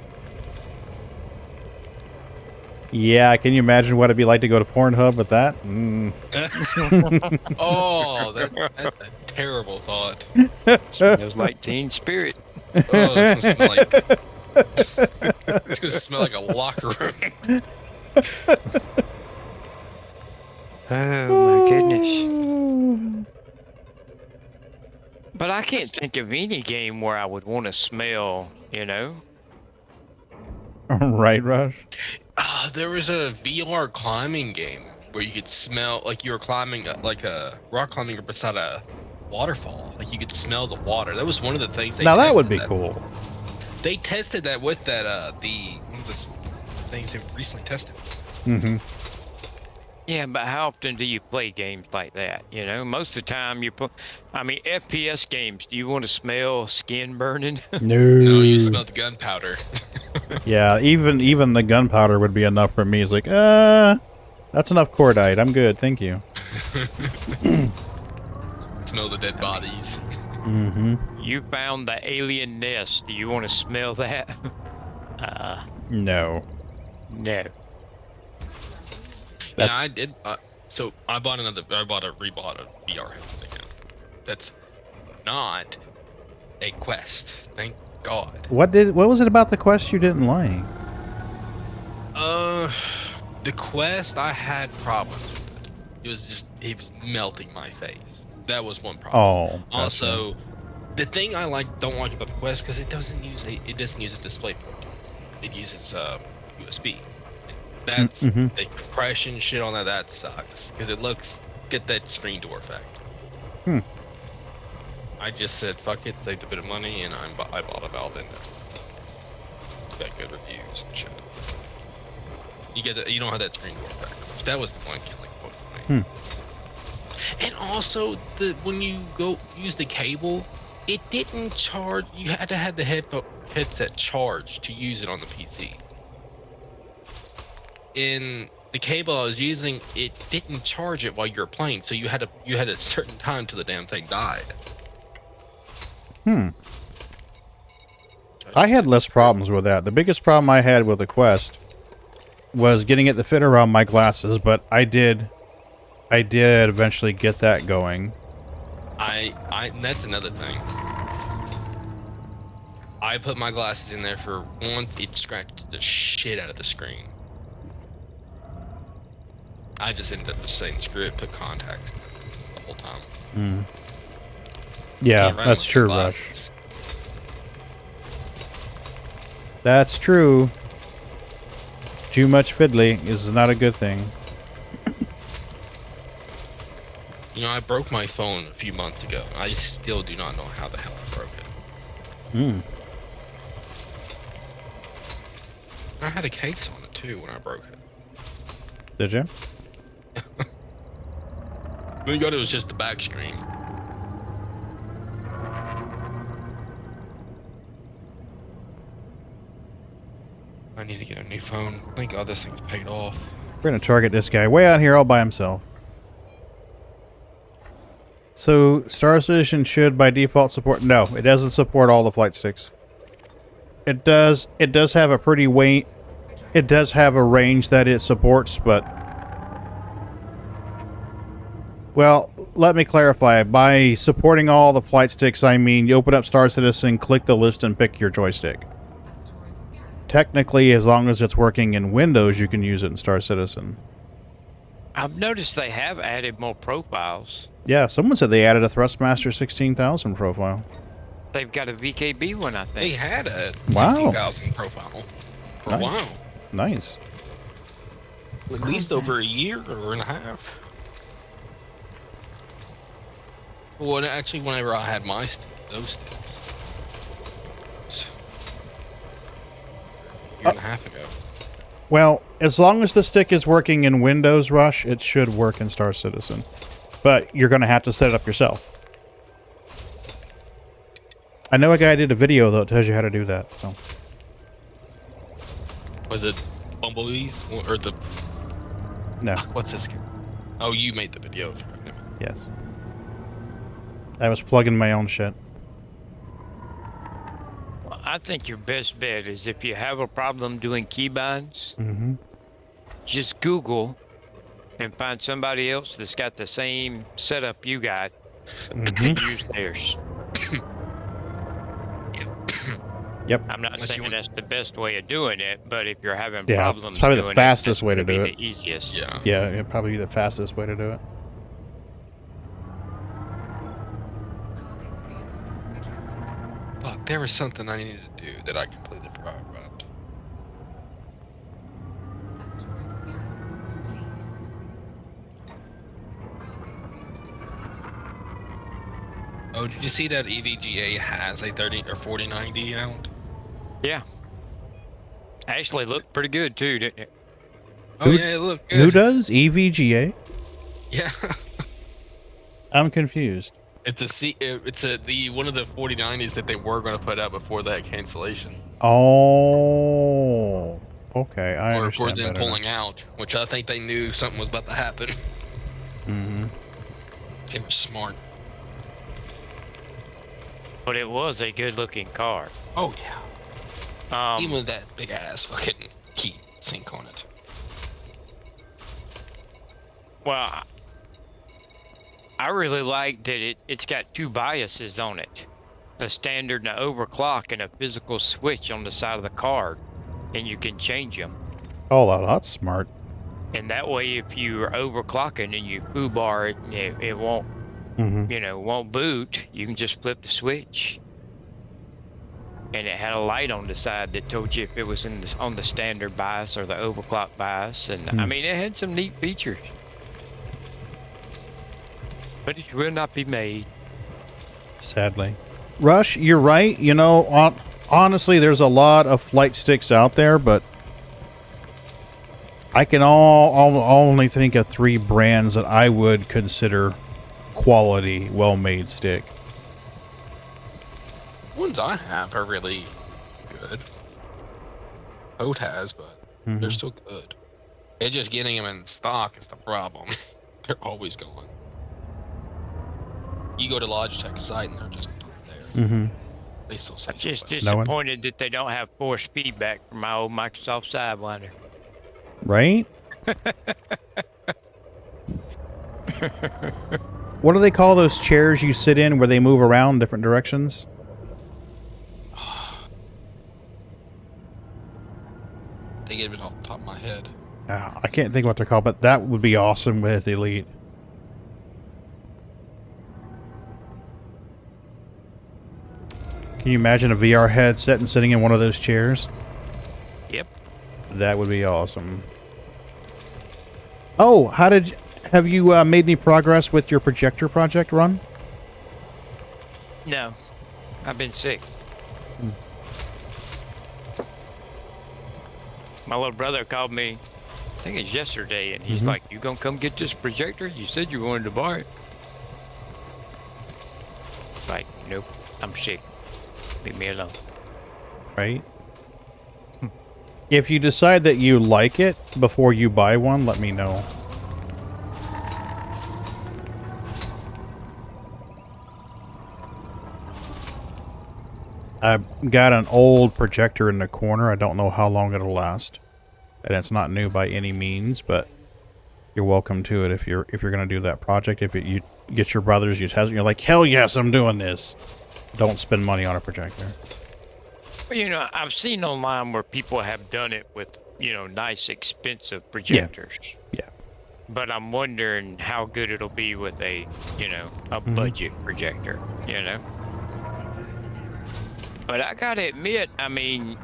Yeah, can you imagine what it'd be like to go to Pornhub with that? Oh, that's a terrible thought. Smells like Teen Spirit. Oh, it's gonna smell like. It's gonna smell like a locker room. Oh my goodness. But I can't think of any game where I would want to smell, Right, Rush? There was a VR climbing game where you could smell like you were climbing like a rock climbing up beside a waterfall. Like you could smell the water. That was one of the things they Now that tested would be cool. They tested that with that one of the things they recently tested. Mm-hmm. Yeah, but how often do you play games like that? Most of the time FPS games, do you want to smell skin burning? No. No, you smell the gunpowder. Yeah, even the gunpowder would be enough for me. It's like, That's enough cordite. I'm good, thank you. Smell the dead bodies. Mm-hmm. You found the alien nest. Do you want to smell that? No. No. That- Yeah, I did. So I bought rebought a VR headset again. That's not a quest. Thank God. What was it about the quest you didn't like? The quest, I had problems with it. It was melting my face. That was one problem. Oh, gotcha. Also, the thing I don't like about the quest, because it doesn't use a display port. It uses USB. That's Mm-hmm. the compression shit on that sucks, because get that screen door effect. Hmm. I just said fuck it, saved a bit of money, and I bought a Valve Index. It's got good reviews and shit. You don't have that screen door effect. That was the one killing point for me. And also, when you go use the cable, it didn't charge. You had to have the headset charged to use it on the PC. In the cable I was using, it didn't charge it while you were playing, so you had a certain time till the damn thing died. I had less problems with that. The biggest problem I had with the Quest was getting it to fit around my glasses, but I did eventually get that going. That's another thing. I put my glasses in there for once, it scratched the shit out of the screen. I just ended up just saying screw it, put contacts in the whole time. Yeah, Can't run that's with true, your Rush. glasses. That's true. Too much fiddly is not a good thing. You know, I broke my phone a few months ago. I still do not know how the hell I broke it. I had a case on it too when I broke it. Did you? Thank God it was just the back screen. I need to get a new phone. Thank God this thing's paid off. We're gonna target this guy way out here all by himself. So, Star Citizen should by default support... No, it doesn't support all the flight sticks. It does have a pretty weight... It does have a range that it supports, but... Well, let me clarify. By supporting all the flight sticks, I mean you open up Star Citizen, click the list, and pick your joystick. Technically, as long as it's working in Windows, you can use it in Star Citizen. I've noticed they have added more profiles. Yeah, someone said they added a Thrustmaster 16,000 profile. They've got a VKB one, I They think. had a Wow. 60,000 profile for a Nice. while. Nice. At least over a year and a half. Well, actually, whenever I had those sticks. A year and a half ago. Well, as long as the stick is working in Windows, Rush, it should work in Star Citizen. But you're going to have to set it up yourself. I know a guy did a video, though, that tells you how to do that. So. Was it Bumblebees? Or the... No. What's this? Oh, you made the video. Yes. I was plugging my own shit. Well, I think your best bet is if you have a problem doing keybinds, just Google and find somebody else that's got the same setup you got and use theirs. Yep. I'm not saying that's the best way of doing it, but if you're having Yeah, problems it's probably the doing fastest it, way to that's gonna do be the easiest. Yeah. Yeah, it'd probably be the fastest way to do it. Cargo scope retracted. Fuck, there was something I needed to do that I completely forgot about. Asteroid scan complete. Cargo scope deployed. Oh, did you see that EVGA has a 30 or 4090 out? Yeah. Actually looked pretty good too, didn't it? Oh yeah, it looked good. Who does? EVGA? Yeah. I'm confused. It's one of the 4090s that they were going to put out before that cancellation. Oh. Okay, I or understand for them better now. pulling out, which I think they knew something was about to happen. Mm-hmm. They were smart. But it was a good-looking car. Oh yeah. Even with that big ass fucking heat sink on it. Well, I really like that it's got two biases on it. A standard and an overclock and a physical switch on the side of the card. And you can change them. Oh, that's smart. And that way, if you're overclocking and you foobar it, and it won't, Mm-hmm. won't boot, you can just flip the switch. And it had a light on the side that told you if it was on the standard bias or the overclock bias. And I mean, it had some neat features. But it will not be made. Sadly. Rush, you're right. You know, honestly, there's a lot of flight sticks out there, but I can only think of 3 brands that I would consider quality, well-made stick. Ones I have are really good. Oat has, but they're still good. It's just getting them in stock is the problem. They're always gone. You go to Logitech's site and they're just there. Mm-hmm. They still say I'm just something. disappointed that they don't have force feedback from my old Microsoft Sidewinder. Right? What do they call those chairs you sit in where they move around different directions? They get it off the top of my head. I can't think what they're called, but that would be awesome with Elite. Can you imagine a VR headset and sitting in one of those chairs? Yep. That would be awesome. Oh, have you made any progress with your projector project run? No. I've been sick. My little brother called me, I think it's yesterday, and he's like, "You gonna come get this projector? You said you wanted to buy it." Like, nope, I'm sick. Leave me alone. Right? If you decide that you like it before you buy one, let me know. I've got an old projector in the corner. I don't know how long it'll last. And it's not new by any means, but you're welcome to it if you're going to do that project. If you get your brothers, you're like, hell yes, I'm doing this. Don't spend money on a projector. Well, I've seen online where people have done it with, nice, expensive projectors. Yeah. But I'm wondering how good it'll be with a budget projector, But I gotta admit, I mean,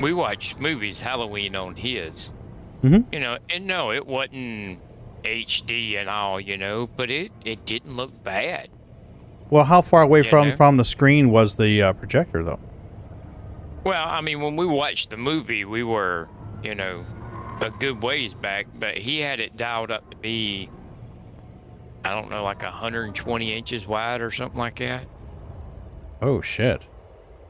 we watched movies Halloween on his, and no, it wasn't HD and all, but it didn't look bad. Well, how far away from the screen was the projector, though? Well, I mean, when we watched the movie, we were, a good ways back, but he had it dialed up to be, I don't know, like 120 inches wide or something like that. Oh, shit.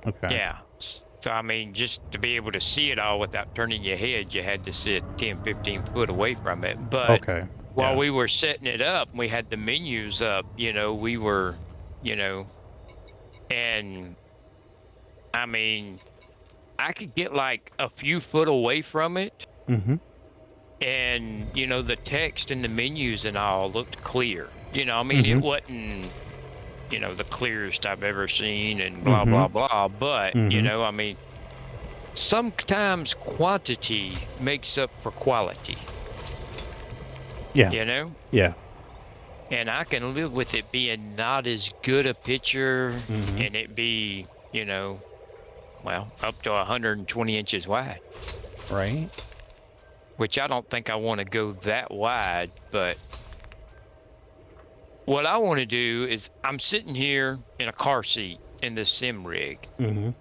Okay. Yeah. So, I mean, just to be able to see it all without turning your head, you had to sit 10, 15 foot away from it. But while we were setting it up, we had the menus up, we were, and I mean, I could get like a few foot away from it. And, the text and the menus and all looked clear. I mean, it wasn't, the clearest I've ever seen and blah, blah, blah. But, I mean, sometimes quantity makes up for quality. Yeah. Yeah. And I can live with it being not as good a picture and it be, up to 120 inches wide. Right. Which I don't think I want to go that wide, but what I want to do is I'm sitting here in a car seat in this sim rig, and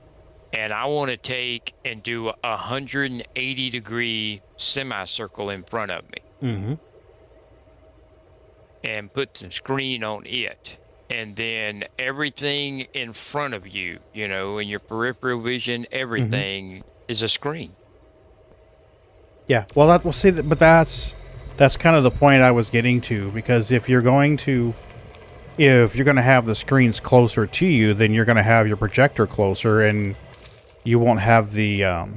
I want to take and do a 180-degree semicircle in front of me, and put some screen on it, and then everything in front of you, in your peripheral vision, everything is a screen. Yeah, well, we'll see, but that's kind of the point I was getting to, because if you're going to have the screens closer to you, then you're going to have your projector closer, and you won't have the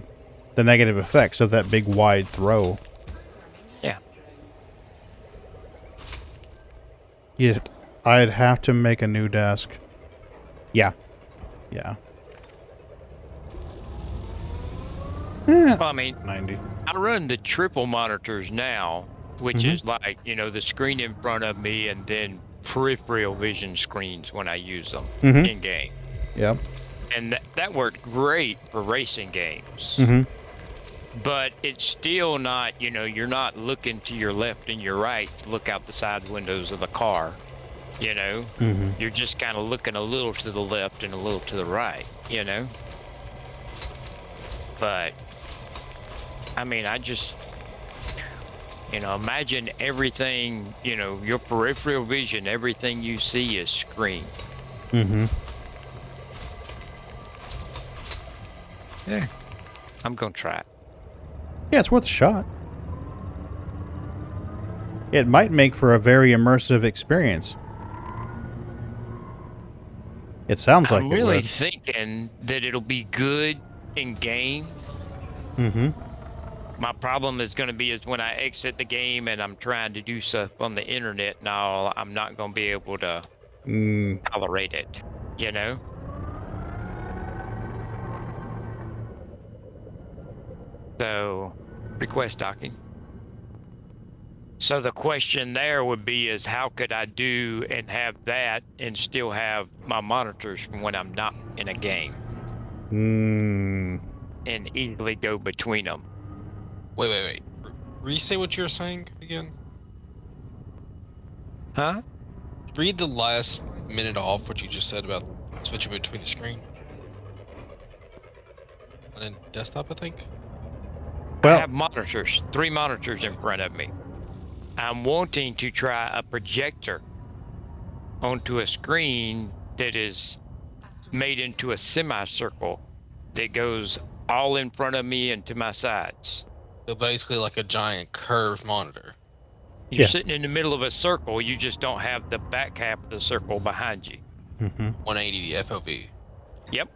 negative effects of that big wide throw. Yeah. Yeah, I'd have to make a new desk. Yeah. Yeah. Well, I mean, 90. I run the triple monitors now, which Mhm. is like, the screen in front of me and then peripheral vision screens when I use them Mhm. in game. Yep. And that worked great for racing games. Mhm. But it's still not, you're not looking to your left and your right to look out the side windows of the car. Mhm. You're just kind of looking a little to the left and a little to the right, But I mean, I just, imagine everything, your peripheral vision, everything you see is screen. Mhm. Yeah. I'm going to try it. Yeah, it's worth a shot. It might make for a very immersive experience. It sounds like I'm it really would. thinking that it'll be good in game. Mhm. My problem is going to be is when I exit the game and I'm trying to do stuff on the internet and all, I'm not going to be able to Mm. tolerate it, So, request docking. So the question there would be is how could I do and have that and still have my monitors from when I'm not in a game Mm. and easily go between them? Wait. Re-say what you were saying again. Huh? Read the last minute off what you just said about switching between the screen and then desktop, I think. I Well, have monitors, 3 monitors in front of me. I'm wanting to try a projector onto a screen that is made into a semicircle that goes all in front of me and to my sides. So basically like a giant curved monitor. You're Yeah. sitting in the middle of a circle, you just don't have the back half of the circle behind you. Mhm. 180 FOV. Yep.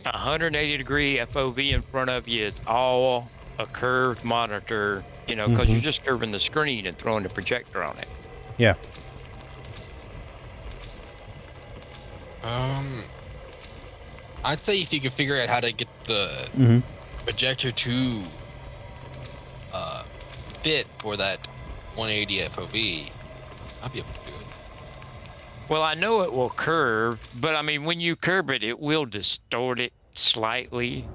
180-degree FOV in front of you is all a curved monitor, because you're Mhm. just curving the screen and throwing the projector on it. Yeah. I'd say if you could figure out how to get the Mhm. projector to fit for that 180 FOV, I'd be able to do it. Well, I know it will curve, but I mean, when you curve it, it will distort it slightly,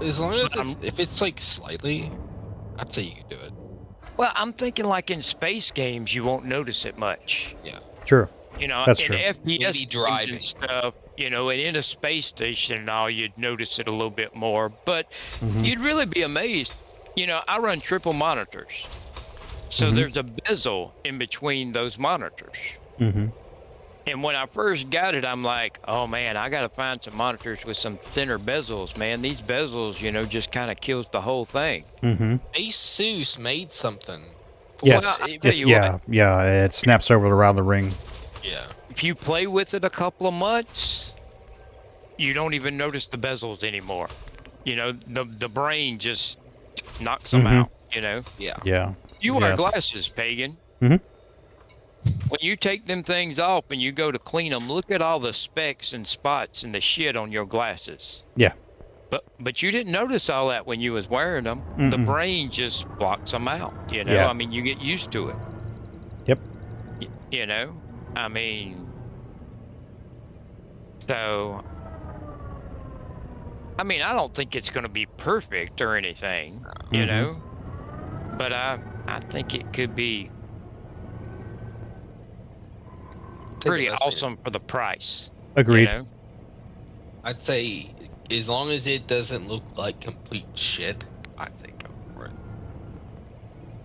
As long as But if it's like slightly, I'd say you could do it. Well, I'm thinking like in space games, you won't notice it much. Yeah. True. That's In true. FPS Maybe games driving. and stuff, and in a space station and all, you'd notice it a little bit more. But Mhm. you'd really be amazed. I run triple monitors. So Mhm. there's a bezel in between those monitors. Mhm. And when I first got it, I'm like, oh man, I got to find some monitors with some thinner bezels, man. These bezels, just kind of kills the whole thing. Mhm. Asus made something for Well, Yes. I'll it. tell Yes. you what, Yeah. Yeah. It snaps over around the ring. Yeah. if you play with it a couple of months, you don't even notice the bezels anymore. The brain just knocks them Mhm. out, Yeah. Yeah. You wear Yeah. glasses, Pagan. Mhm. When you take them things off and you go to clean them, look at all the specks and spots and the shit on your glasses. Yeah. But you didn't notice all that when you was wearing them. The Mm-mm. brain just blocks them out, Yeah. I mean, you get used to it. Yep. I mean, so I mean, I don't think it's going to be perfect or anything, Mhm. but I think it could be I'd say the pretty best way to, awesome for the price, Agreed. I'd say as long as it doesn't look like complete shit, I'd say go for it.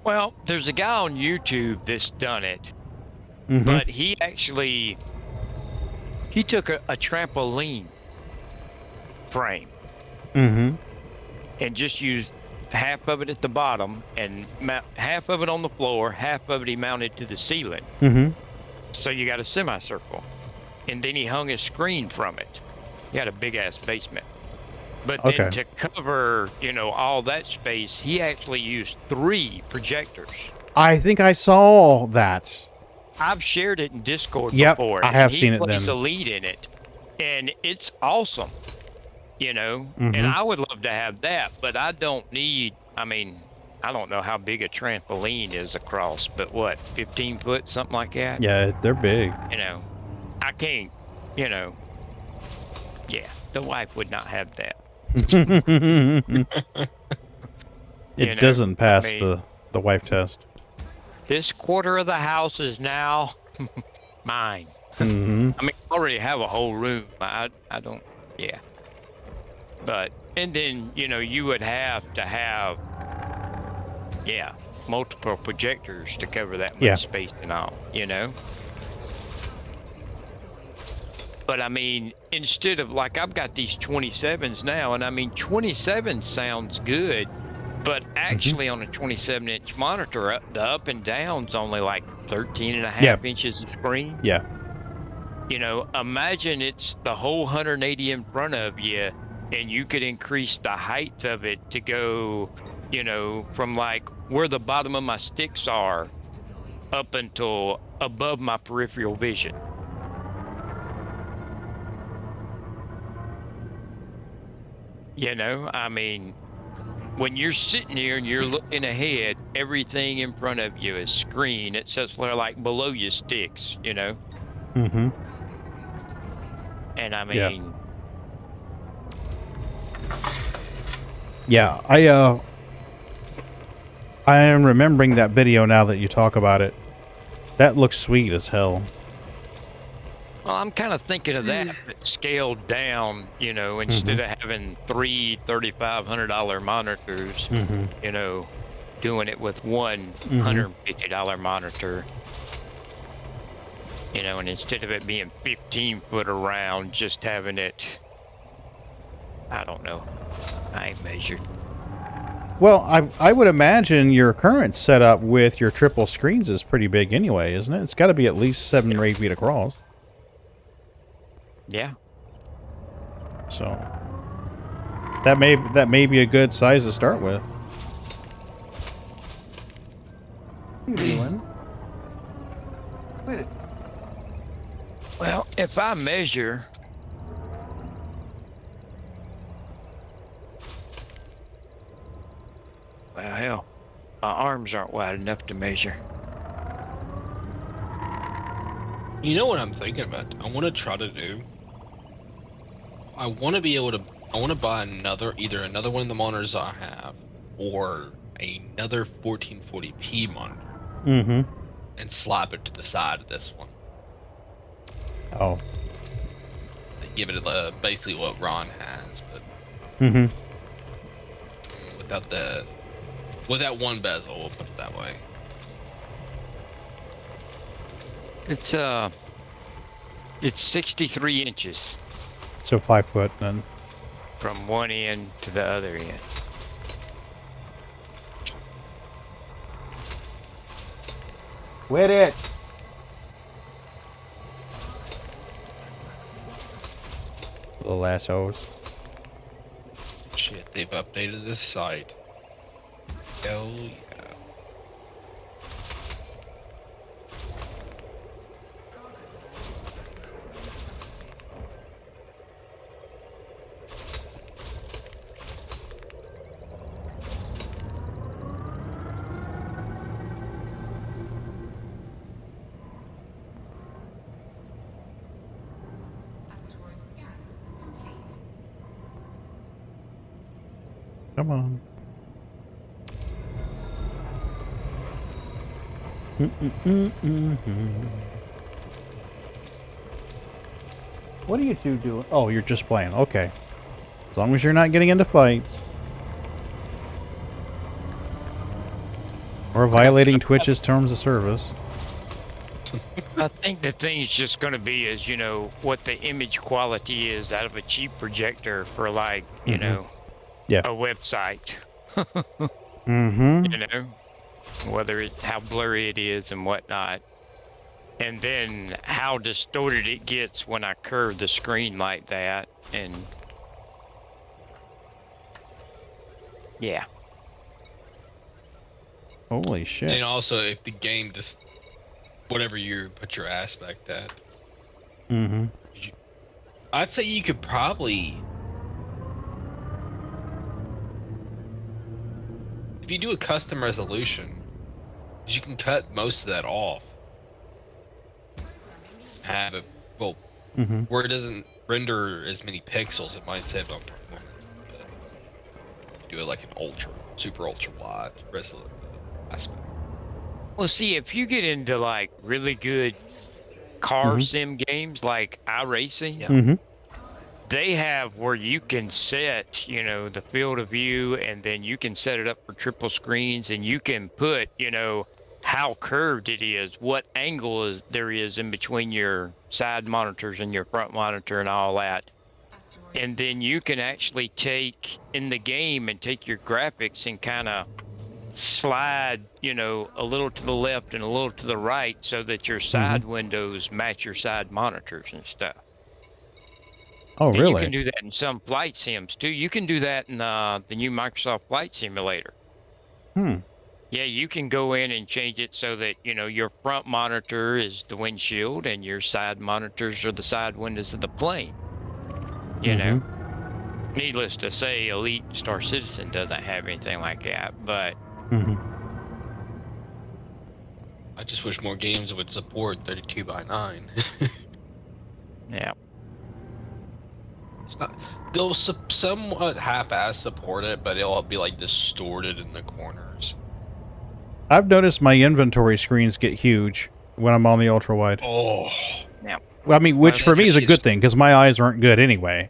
Well, there's a guy on YouTube that's done it, Mhm. but he took a trampoline frame Mhm. and just used half of it at the bottom, and half of it on the floor, half of it he mounted to the ceiling. Mm-hmm. So you got a semicircle. And then he hung his screen from it. He had a big-ass basement. But then Okay. to cover, all that space, he actually used 3 projectors. I think I saw that. I've shared it in Discord Yep, before. I have and seen he it plays then. a lead in it. And it's awesome, And Mhm. I would love to have that, but I don't need, I don't know how big a trampoline is across, but what, 15 foot, something like that? Yeah, they're big. I can't, yeah, the wife would not have that. It doesn't pass the wife test. This quarter of the house is now mine. Mm-hmm. I already have a whole room. I don't, yeah. But, and then, you would have to have, multiple projectors to cover that much space and all, But instead of I've got these 27s now, and 27 sounds good, but actually on a 27-inch monitor, the up and down's only 13 and a half inches of screen. Yeah. Imagine it's the whole 180 in front of you, and you could increase the height of it to go, from where the bottom of my sticks are up until above my peripheral vision. When you're sitting here and you're looking ahead, everything in front of you is screen. It says below your sticks, Mm-hmm. And Yeah, I am remembering that video now that you talk about it. That looks sweet as hell. Well, I'm kind of thinking of that, but scaled down, instead of having 3 $3,500 monitors, doing it with one $150 monitor, and instead of it being 15 foot around, just having it, I don't know, I ain't measured. Well, I would imagine your current setup with your triple screens is pretty big anyway, isn't it? It's got to be at least 7 or 8 feet across. Yeah. So that may be a good size to start with. What are you doing? Quit it. Well, if I measure, well, hell, my arms aren't wide enough to measure. You know what I'm thinking about? I want to try to do. I want to be able to. I want to buy either another one of the monitors I have, or another 1440p monitor, and slap it to the side of this one. Oh. Give it basically what Ron has, but without one bezel. We'll put it that way. It's 63 inches. So 5 foot then. From one end to the other end. Quit it. Little assholes. Shit, they've updated this site. Hell yeah. Asteroid scan complete. Come on. What are you two doing? Oh, you're just playing. Okay. As long as you're not getting into fights. Or violating Twitch's terms of service. I think the thing's just going to be is, what the image quality is out of a cheap projector for a website. Mm-hmm. You know, whether it's how blurry it is and whatnot. And then how distorted it gets when I curve the screen like that. And yeah. Holy shit. And also, if the game just whatever you put your aspect at, Mm-hmm. I'd say you could probably, if you do a custom resolution, you can cut most of that off. Have it, well, Mm-hmm. where it doesn't render as many pixels, it might save on performance. But you do it like an super ultra wide aspect. Well, see, if you get into like really good car Mm-hmm. sim games like iRacing, Yeah. Mm-hmm. they have where you can set, you know, the field of view, and then you can set it up for triple screens, and you can put, you know, how curved it is, what angle there is in between your side monitors and your front monitor and all that. And then you can actually take in the game and take your graphics and kind of slide, you know, a little to the left and a little to the right so that your side windows match your side monitors and stuff. Oh, And you can really? do that in some flight sims too. You can do that in the new Microsoft Flight Simulator. Hmm. Yeah, you can go in and change it so that, you know, your front monitor is the windshield and your side monitors are the side windows of the plane. You know, needless to say, Elite Star Citizen doesn't have anything like that, but Mm-hmm. I just wish more games would support 32:9. yeah. It's not. They'll somewhat half-ass support it, but it'll be like distorted in the corners. I've noticed my inventory screens get huge when I'm on the ultra wide. Oh, Yeah. Well, I mean, which for me is a good just thing because my eyes aren't good anyway.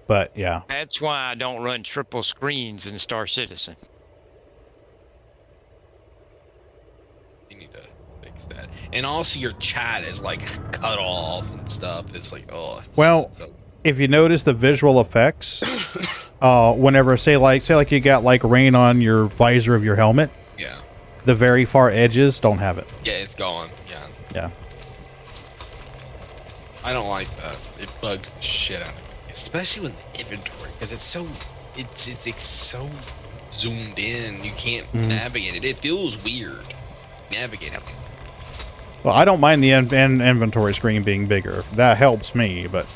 But yeah. That's why I don't run triple screens in Star Citizen. you need to fix that. And also, your chat is like cut off and stuff. It's like, oh. Well, if you notice the visual effects, whenever say like you got like rain on your visor of your helmet, yeah, the very far edges don't have it. yeah, it's gone. Yeah, Yeah. I don't like that. It bugs the shit out of me, especially with the inventory, because it's so zoomed in. You can't navigate it. It feels weird navigating it. Well, I don't mind the inventory screen being bigger. That helps me, but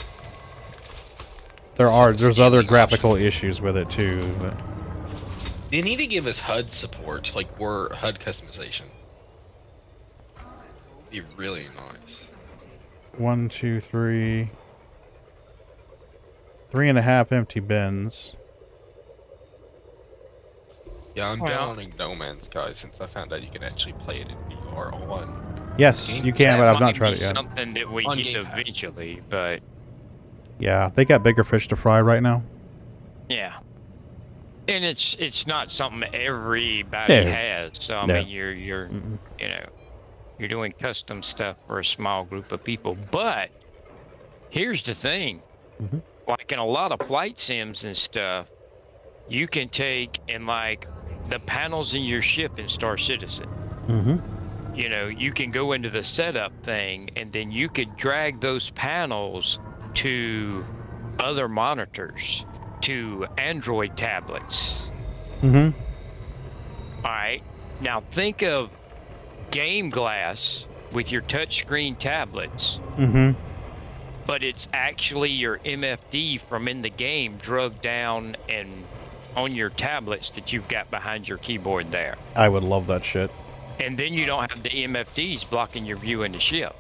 there's other graphical issues with it too. But. They need to give us HUD support, like HUD customization. Be really nice. 1, 2, 3. 3.5 empty bins. Yeah, I'm downloading No Man's Sky since I found out you can actually play it in VR on. Yes, you can, but I've not tried it yet. Something that we On get Game Pass. eventually, but Yeah, they got bigger fish to fry right now. yeah. And it's not something everybody No. has. So I No. mean, you're you know, you're doing custom stuff for a small group of people. But here's the thing, like in a lot of flight sims and stuff, you can take and like the panels in your ship in Star Citizen. You know, you can go into the setup thing, and then you could drag those panels to other monitors, to Android tablets. All right. Now think of Game Glass with your touchscreen tablets. But it's actually your MFD from in the game drugged down and on your tablets that you've got behind your keyboard there. I would love that shit. And then you don't have the MFDs blocking your view in the ship.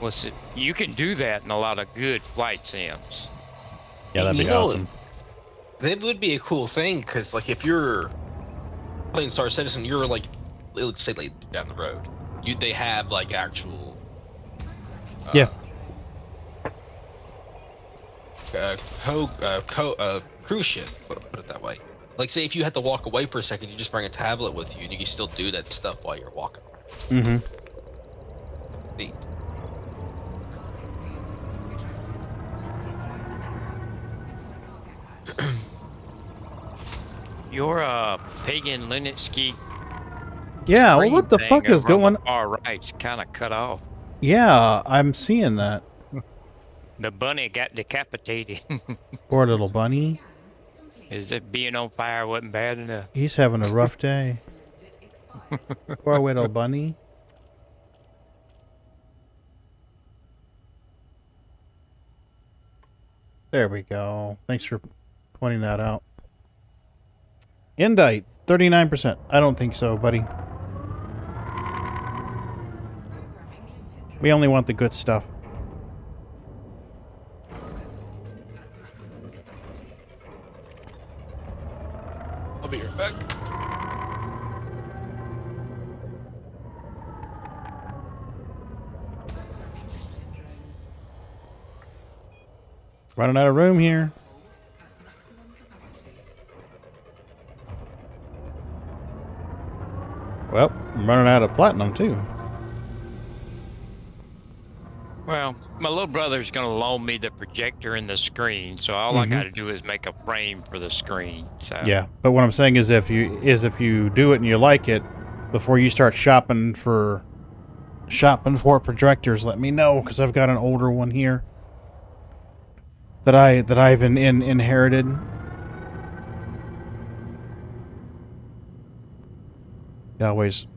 Well, so you can do that in a lot of good flight sims. Yeah, that'd be awesome. That would be a cool thing, because like if you're playing Star Citizen, you're like, let's say like down the road, they have like actual cruise ship, put it that way. Like say if you had to walk away for a second, you just bring a tablet with you and you can still do that stuff while you're walking around. Neat. Your pagan Linitsky Yeah, well, screen what the thing fuck is over on the going? far right's kind of cut off. Yeah, I'm seeing that. The bunny got decapitated. Poor little bunny. Is it being on fire wasn't bad enough? He's having a rough day. Poor little bunny. There we go. Thanks for pointing that out. Indite, 39%. I don't think so, buddy. We only want the good stuff. I'll be right back. Running out of room here. Well, I'm running out of platinum, too. Well, my little brother's gonna loan me the projector and the screen, so all I gotta do is make a frame for the screen. So Yeah, but what I'm saying is if you do it and you like it, before you start shopping for projectors, let me know, because I've got an older one here that I've inherited. You always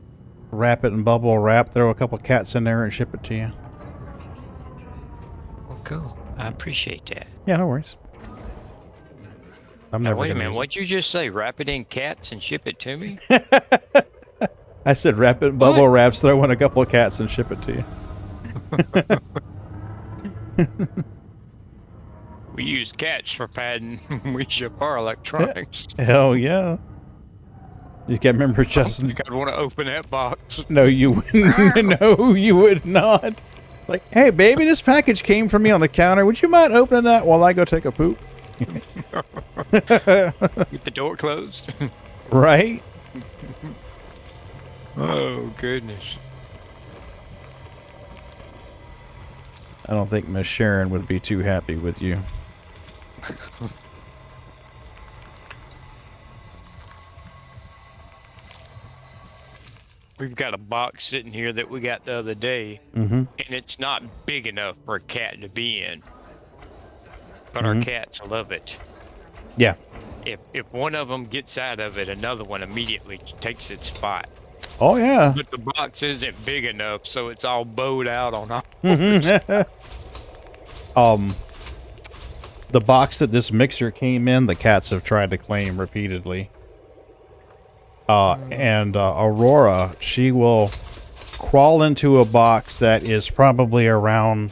wrap it in bubble wrap, throw a couple cats in there, and ship it to you. well, cool. I appreciate that. Yeah, no worries. I'm Now, never wait a gonna minute, use what'd you just say? Wrap it in cats and ship it to me? it. I said wrap it in bubble wraps, throw in a couple of cats, and ship it to you. We use cats for padding. We ship our electronics. Hell yeah. You can't remember I Justin. think I'd want to open that box. No, you wouldn't. No, you would not. Like, hey, baby, this package came from me on the counter. Would you mind opening that while I go take a poop? Get the door closed. Right? Oh, goodness. I don't think Miss Sharon would be too happy with you. We've got a box sitting here that we got the other day, Mm-hmm. and it's not big enough for a cat to be in. But our cats love it. Yeah. If one of them gets out of it, another one immediately takes its spot. Oh, yeah. But the box isn't big enough, so it's all bowed out on all. The box that this mixer came in, the cats have tried to claim repeatedly. And Aurora, she will crawl into a box that is probably around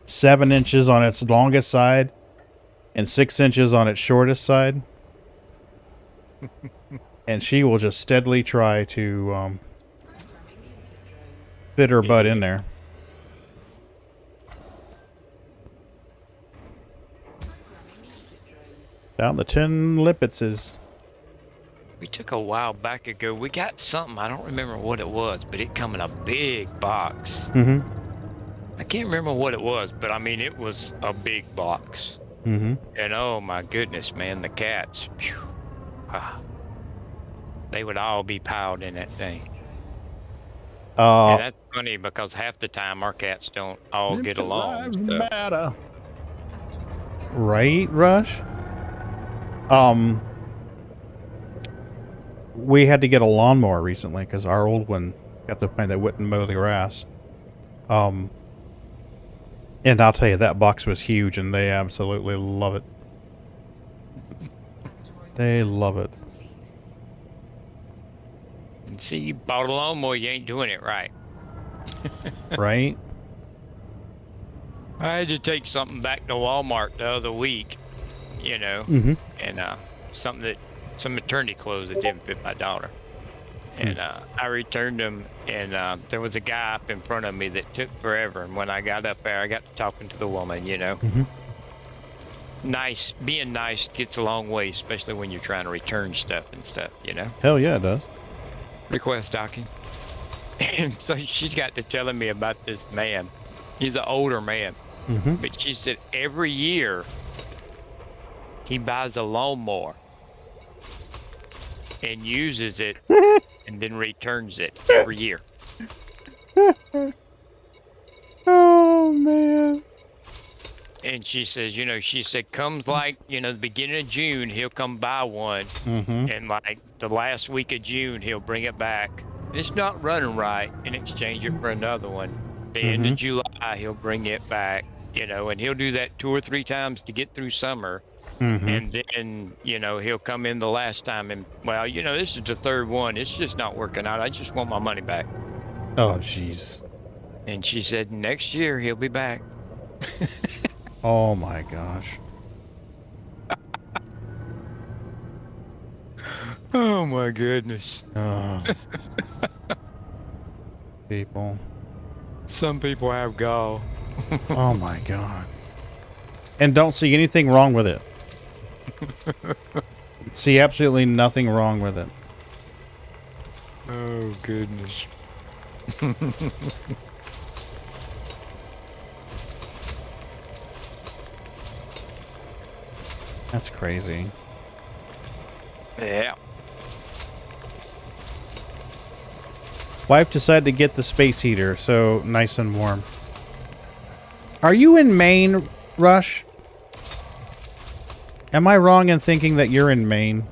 7 inches on its longest side and 6 inches on its shortest side. And she will just steadily try to fit her butt in there. Down the 10 lippetses. We took a while back ago. We got something. I don't remember what it was, but it come in a big box. Mm-hmm. I can't remember what it was, but I mean, it was a big box. Mm-hmm. And oh my goodness, man, the cats. Phew, they would all be piled in that thing. And that's funny because half the time our cats don't all get along. So. Matter. Right, Rush? We had to get a lawnmower recently because our old one got to the point that wouldn't mow the grass. And I'll tell you, that box was huge, and they absolutely love it. They love it. And see, you bought a lawnmower, you ain't doing it right. Right? I had to take something back to Walmart the other week, you know, Mm-hmm. and some maternity clothes that didn't fit my daughter. And I returned them, and there was a guy up in front of me that took forever. And when I got up there, I got to talking to the woman, you know. Mm-hmm. Being nice gets a long way, especially when you're trying to return stuff and stuff, you know. Hell yeah, it does. Request docking. And so she got to telling me about this man. He's an older man. Mm-hmm. But she said every year he buys a lawnmower and uses it and then returns it every year. Oh man. And she says, you know, she said, comes like, you know, the beginning of June, he'll come buy one. Mm-hmm. And like the last week of June, he'll bring it back. It's not running right and exchange it for another one. The end of July, he'll bring it back, you know, and he'll do that 2 or 3 times to get through summer. Mm-hmm. And then, you know, he'll come in the last time and, well, you know, this is the 3rd one. It's just not working out. I just want my money back. Oh jeez. And she said, next year he'll be back. Oh my gosh. Oh my goodness. Oh. People. Some people have gall. Oh my god. And don't see anything wrong with it. See absolutely nothing wrong with it. Oh goodness. That's crazy. Yeah. Wife decided to get the space heater, so nice and warm. Are you in Maine, Rush? Am I wrong in thinking that you're in Maine?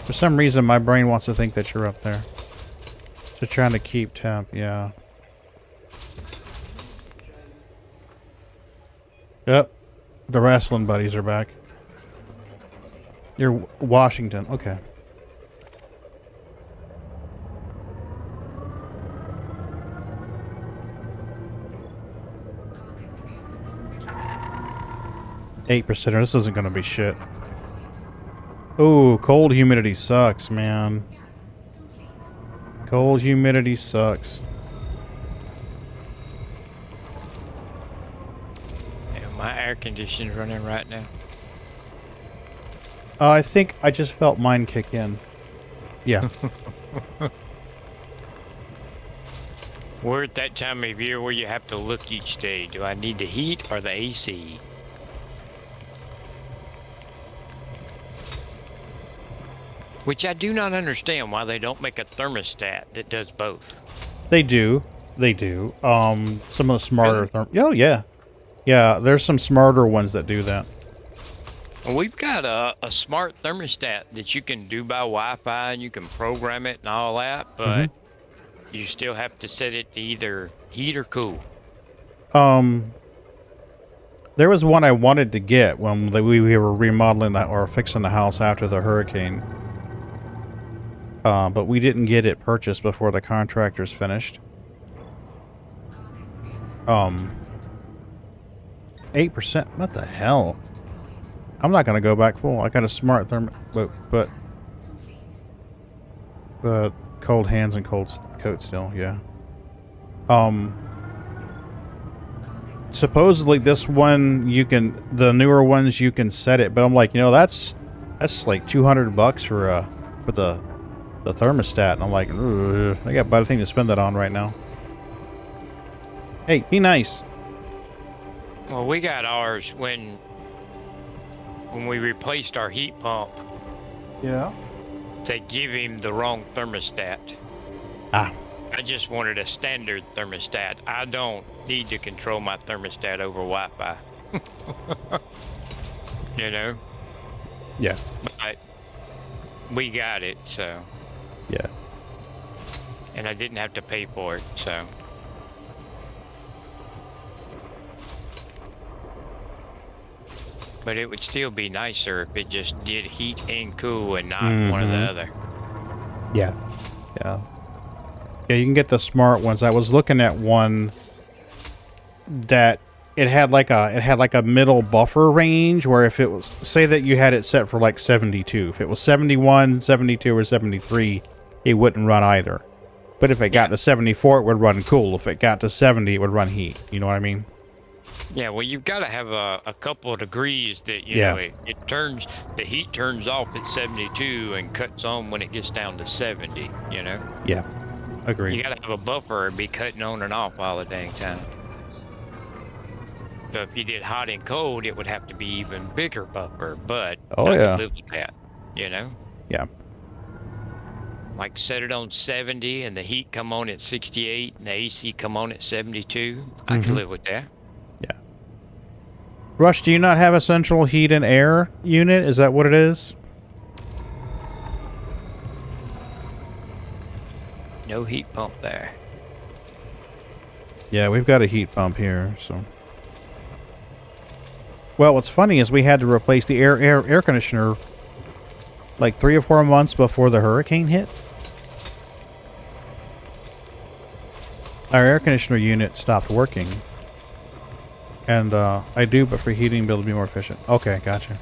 For some reason, my brain wants to think that you're up there. So trying to keep temp, yeah. Yep. The wrestling buddies are back. You're Washington. Okay. Cargo scope. 8%. This isn't going to be shit. Ooh, cold humidity sucks, man. Scan complete. Cold humidity sucks. Yeah, my air conditioner's running right now. I think I just felt mine kick in. Yeah. We're at that time of year where you have to look each day. Do I need the heat or the AC? Which I do not understand why they don't make a thermostat that does both. They do. They do. Some of the smarter oh yeah. Yeah, there's some smarter ones that do that. Well, we've got a smart thermostat that you can do by Wi-Fi and you can program it and all that, but you still have to set it to either heat or cool. There was one I wanted to get when we were remodeling that or fixing the house after the hurricane. But we didn't get it purchased before the contractors finished. Cargo scope. 8%? What the hell? I'm not gonna go back full. I got a smart but cold hands and cold coat still, yeah. Supposedly this one the newer ones you can set it, but I'm like, you know, that's like $200 for the thermostat, and I'm like, I got better thing to spend that on right now. Hey, be nice. Well, we got ours when we replaced our heat pump. Yeah. They give him the wrong thermostat. Ah. I just wanted a standard thermostat. I don't need to control my thermostat over Wi-Fi. You know? Yeah. But we got it, so. Yeah. And I didn't have to pay for it, so. But it would still be nicer if it just did heat and cool and not one or the other. Yeah. Yeah. Yeah, you can get the smart ones. I was looking at one that it had like a middle buffer range where if it was, say that you had it set for like 72, if it was 71, 72, or 73, it wouldn't run either. But if it got to 74, it would run cool. If it got to 70, it would run heat. You know what I mean? Yeah, well, you've got to have a couple of degrees that, you know, the heat turns off at 72 and cuts on when it gets down to 70, you know? Yeah. Agreed. You got to have a buffer and be cutting on and off all the dang time. So if you did hot and cold, it would have to be even bigger buffer, but Oh, I yeah. could live with that, you know? Yeah. Like set it on 70 and the heat come on at 68 and the AC come on at 72. I could live with that. Yeah. Rush, do you not have a central heat and air unit? Is that what it is? No heat pump there. Yeah, we've got a heat pump here, so. Well, what's funny is we had to replace the air conditioner like 3 or 4 months before the hurricane hit. Our air conditioner unit stopped working. And I do, but for heating, be able to be more efficient. Okay, gotcha.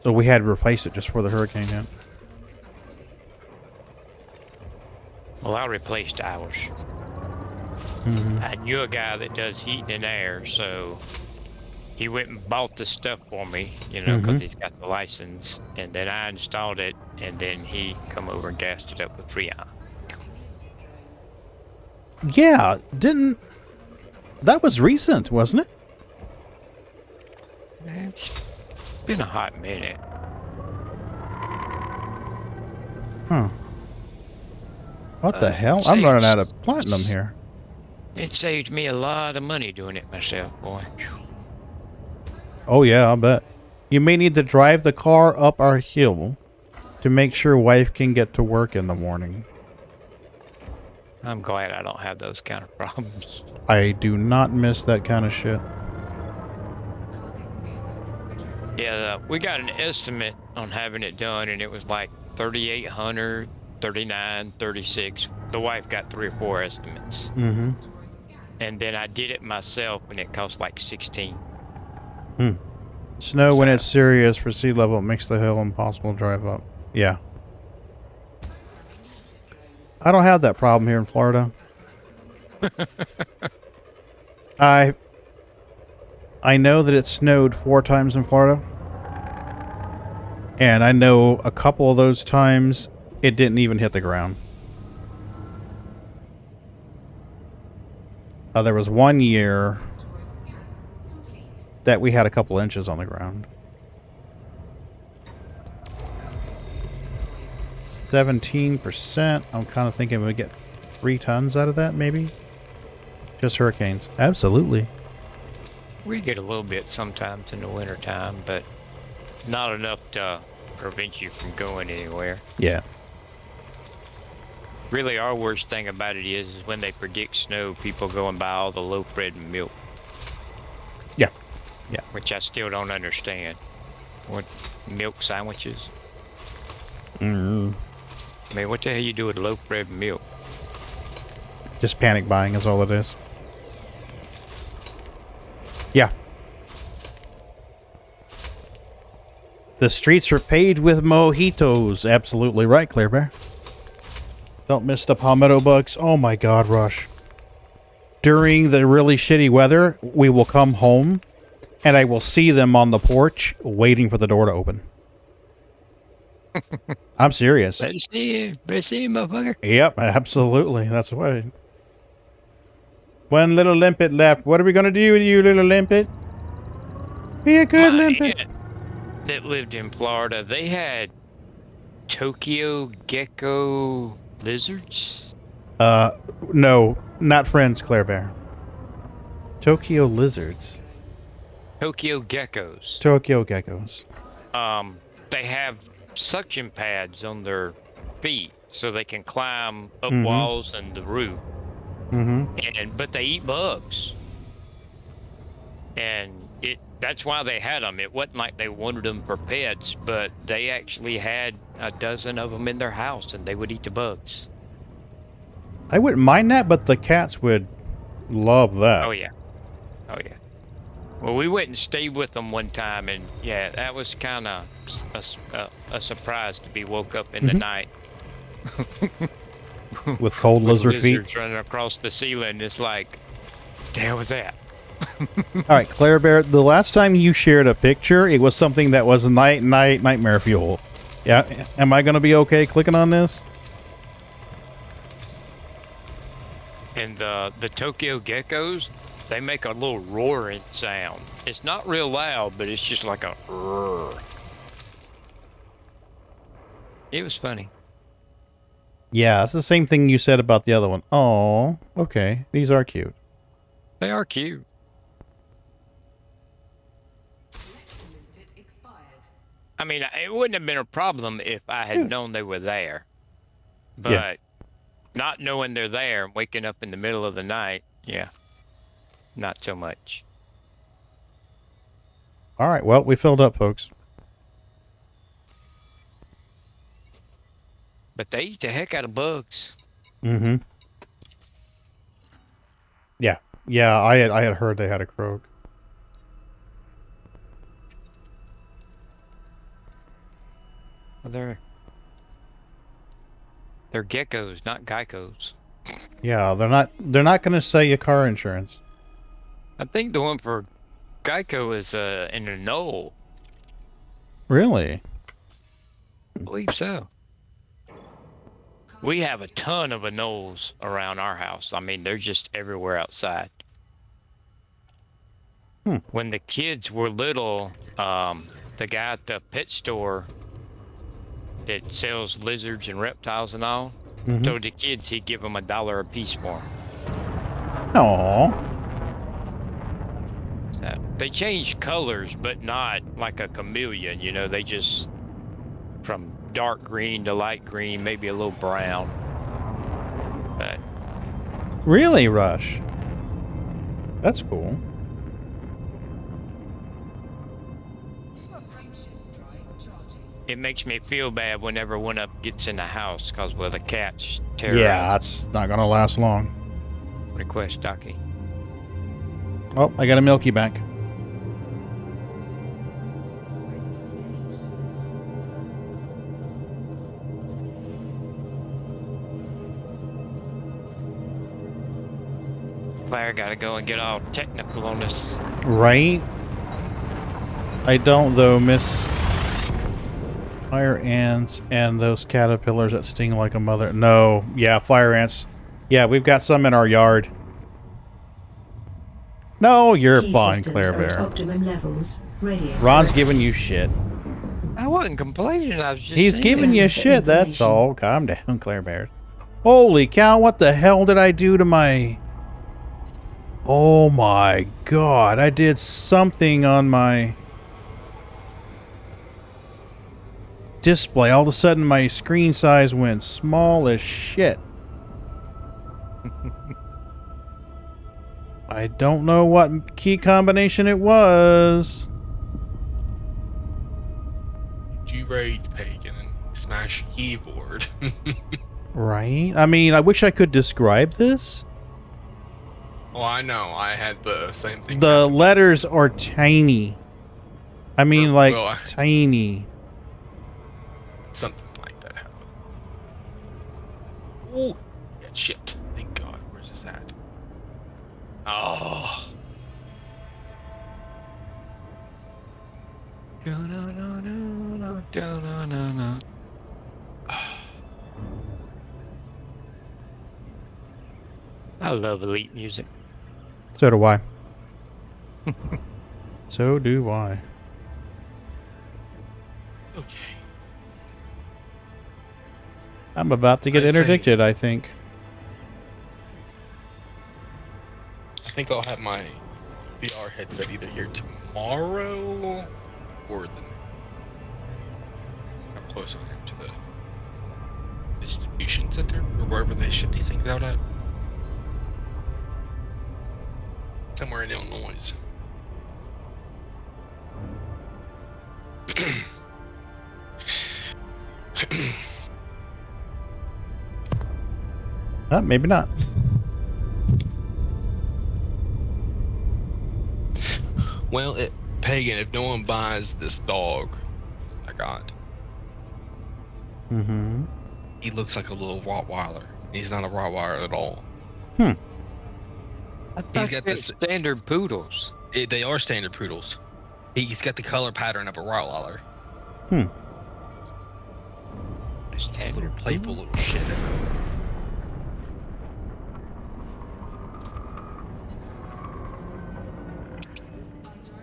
So we had to replace it just before the hurricane hit. Well, I replaced ours. I knew a guy that does heating and air, so he went and bought the stuff for me, you know, because he's got the license. And then I installed it, and then he come over and gassed it up with Freon. Yeah, didn't... That was recent, wasn't it? It's been a hot minute. Huh. What the hell? I'm running out of platinum here. It saved me a lot of money doing it myself, boy. Oh yeah, I'll bet. You may need to drive the car up our hill to make sure wife can get to work in the morning. I'm glad I don't have those kind of problems. I do not miss that kind of shit. Yeah, we got an estimate on having it done, and it was like 3,800, 39, 36. The wife got 3 or 4 estimates. And then I did it myself, and it cost like 16. Snow when it's serious for sea level makes the hill impossible to drive up. Yeah. I don't have that problem here in Florida. I know that it snowed 4 times in Florida. And I know a couple of those times it didn't even hit the ground. There was one year that we had a couple inches on the ground. 17%. I'm kind of thinking we get 3 tons out of that, maybe? Just hurricanes. Absolutely. We get a little bit sometimes in the wintertime, but not enough to prevent you from going anywhere. Yeah. Really, our worst thing about it is when they predict snow, people go and buy all the loaf bread and milk. Yeah. Yeah. Which I still don't understand. What, milk sandwiches? I mean, what the hell you do with loaf bread and milk? Just panic buying is all it is. Yeah. The streets are paved with mojitos. Absolutely right, Clear Bear. Don't miss the palmetto bugs. Oh my god, Rush. During the really shitty weather, we will come home, and I will see them on the porch waiting for the door to open. I'm serious. Better see you, motherfucker. Yep, absolutely. That's why. One little limpet left. What are we going to do with you, little limpet? Be a good limpet. Aunt that lived in Florida, they had Tokyo gecko lizards? No, not friends, Claire Bear. Tokyo lizards. Tokyo geckos. Tokyo geckos. They have suction pads on their feet so they can climb up walls and the roof. But they eat bugs. And that's why they had them. It wasn't like they wanted them for pets, but they actually had a dozen of them in their house, and they would eat the bugs. I wouldn't mind that, but the cats would love that. Oh, yeah. Oh, yeah. Well, we went and stayed with them one time, and, yeah, that was kind of a surprise to be woke up in the night. With cold lizard feet? Lizards running across the ceiling. It's like, the hell was that? All right, Claire Bear, the last time you shared a picture, it was something that was nightmare fuel. Yeah, am I gonna be okay clicking on this? And the Tokyo geckos, they make a little roaring sound. It's not real loud, but it's just like a roar. It was funny. Yeah, it's the same thing you said about the other one. Oh, okay. These are cute. They are cute. Bit expired. I mean, it wouldn't have been a problem if I had known they were there. But Yeah. not knowing they're there and waking up in the middle of the night, yeah, not so much. All right. Well, we filled up, folks. But they eat the heck out of bugs. Mm-hmm. Yeah. Yeah, I had heard they had a croak. They're geckos, not geckos. Yeah, they're not gonna sell you car insurance. I think the one for Geico is in a knoll. Really? I believe so. We have a ton of anoles around our house. I mean, they're just everywhere outside. When the kids were little, the guy at the pet store that sells lizards and reptiles and all, told the kids he'd give them $1 a piece for them. Aww. So they change colors, but not like a chameleon. You know, they just from dark green to light green, maybe a little brown. But Really, Rush? That's cool. it makes me feel bad whenever one up gets in the house, cause well, the cats terrorize. Yeah, that's not gonna last long. Request Ducky. Oh, I got a Milky back. Claire gotta go and get all technical on this. Right? I don't, though, miss fire ants and those caterpillars that sting like a mother. No. Yeah, fire ants. Yeah, we've got some in our yard. No, you're Key fine, systems Claire are at Bear. optimum levels. Ready. Ron's giving you shit. I wasn't complaining, I was just He's saying. giving you shit, that's all. Calm down, Claire Bear. Holy cow, what the hell did I do to my... Oh my god, I did something on my display. All of a sudden my screen size went small as shit. I don't know what key combination it was. You rage pagan and smash your keyboard. Right? I mean, I wish I could describe this. Well, I know. I had the same thing. The happen. letters are tiny. I mean, like, well, tiny. Something like that happened. Ooh, yeah, shit. Thank God. Where's this at? Oh. I love Elite music. So do I. So do I. Okay. I'm about to get I'd say- interdicted, I think. I think I'll have my VR headset either here tomorrow or the. How close I am to the distribution center or wherever they ship these things out at. Somewhere in Illinois. Maybe not. Well, Pagan, if no one buys this dog I got, Mm-hmm. he looks like a little Rottweiler. He's not a Rottweiler at all. I thought He's got they're this- standard poodles. They are standard poodles. He's got the color pattern of a Rottweiler. It's a little playful little shit.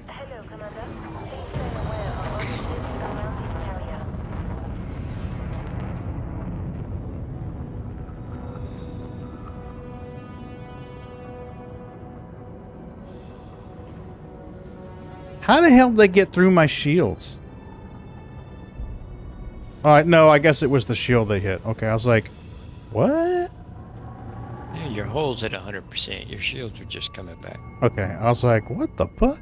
Hello, Commander. Please stay aware of hostages surrounding carrier. How the hell did they get through my shields? No, I guess it was the shield they hit. Okay, I was like, what? Yeah, your hull's at 100%. Your shields are just coming back. Okay, I was like, what the fuck?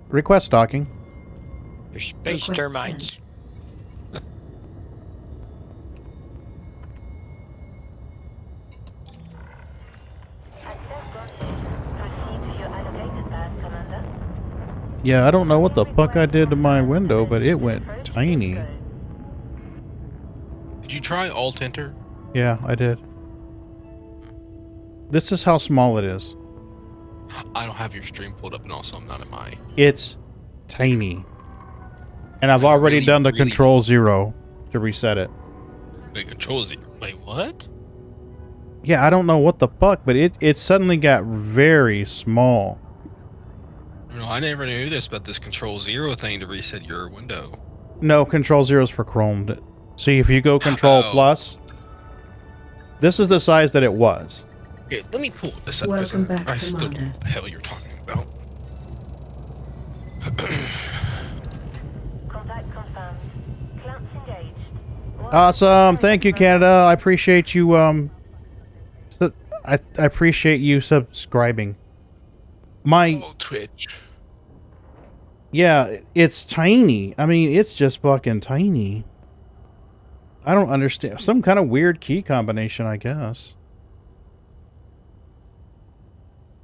Request docking. Your space Request termites. sent. Access granted. Proceed to your allocated path, Commander. Yeah, I don't know what the fuck I did to my window, but it went tiny. Did you try Alt Enter? Yeah, I did. This is how small it is. I don't have your stream pulled up, and also I'm not in my. It's tiny. And I've Like, already really, done the really- Control 0 to reset it. Wait, Control Z. Wait, what? Yeah, I don't know what the fuck, but it suddenly got very small. No, I never knew this about this Control 0 thing to reset your window. No, Control 0 is for Chrome. See, if you go Control Oh. Plus, this is the size that it was. Okay, let me pull this up. 'Cause Welcome back, I still don't know Commander. what the hell you're talking about. Contact confirmed. Clamps engaged. Awesome. Thank you, Canada. I appreciate you, I appreciate you subscribing. My... Oh, Twitch. Yeah, it's tiny. I mean, it's just fucking tiny. I don't understand. Some kind of weird key combination, I guess.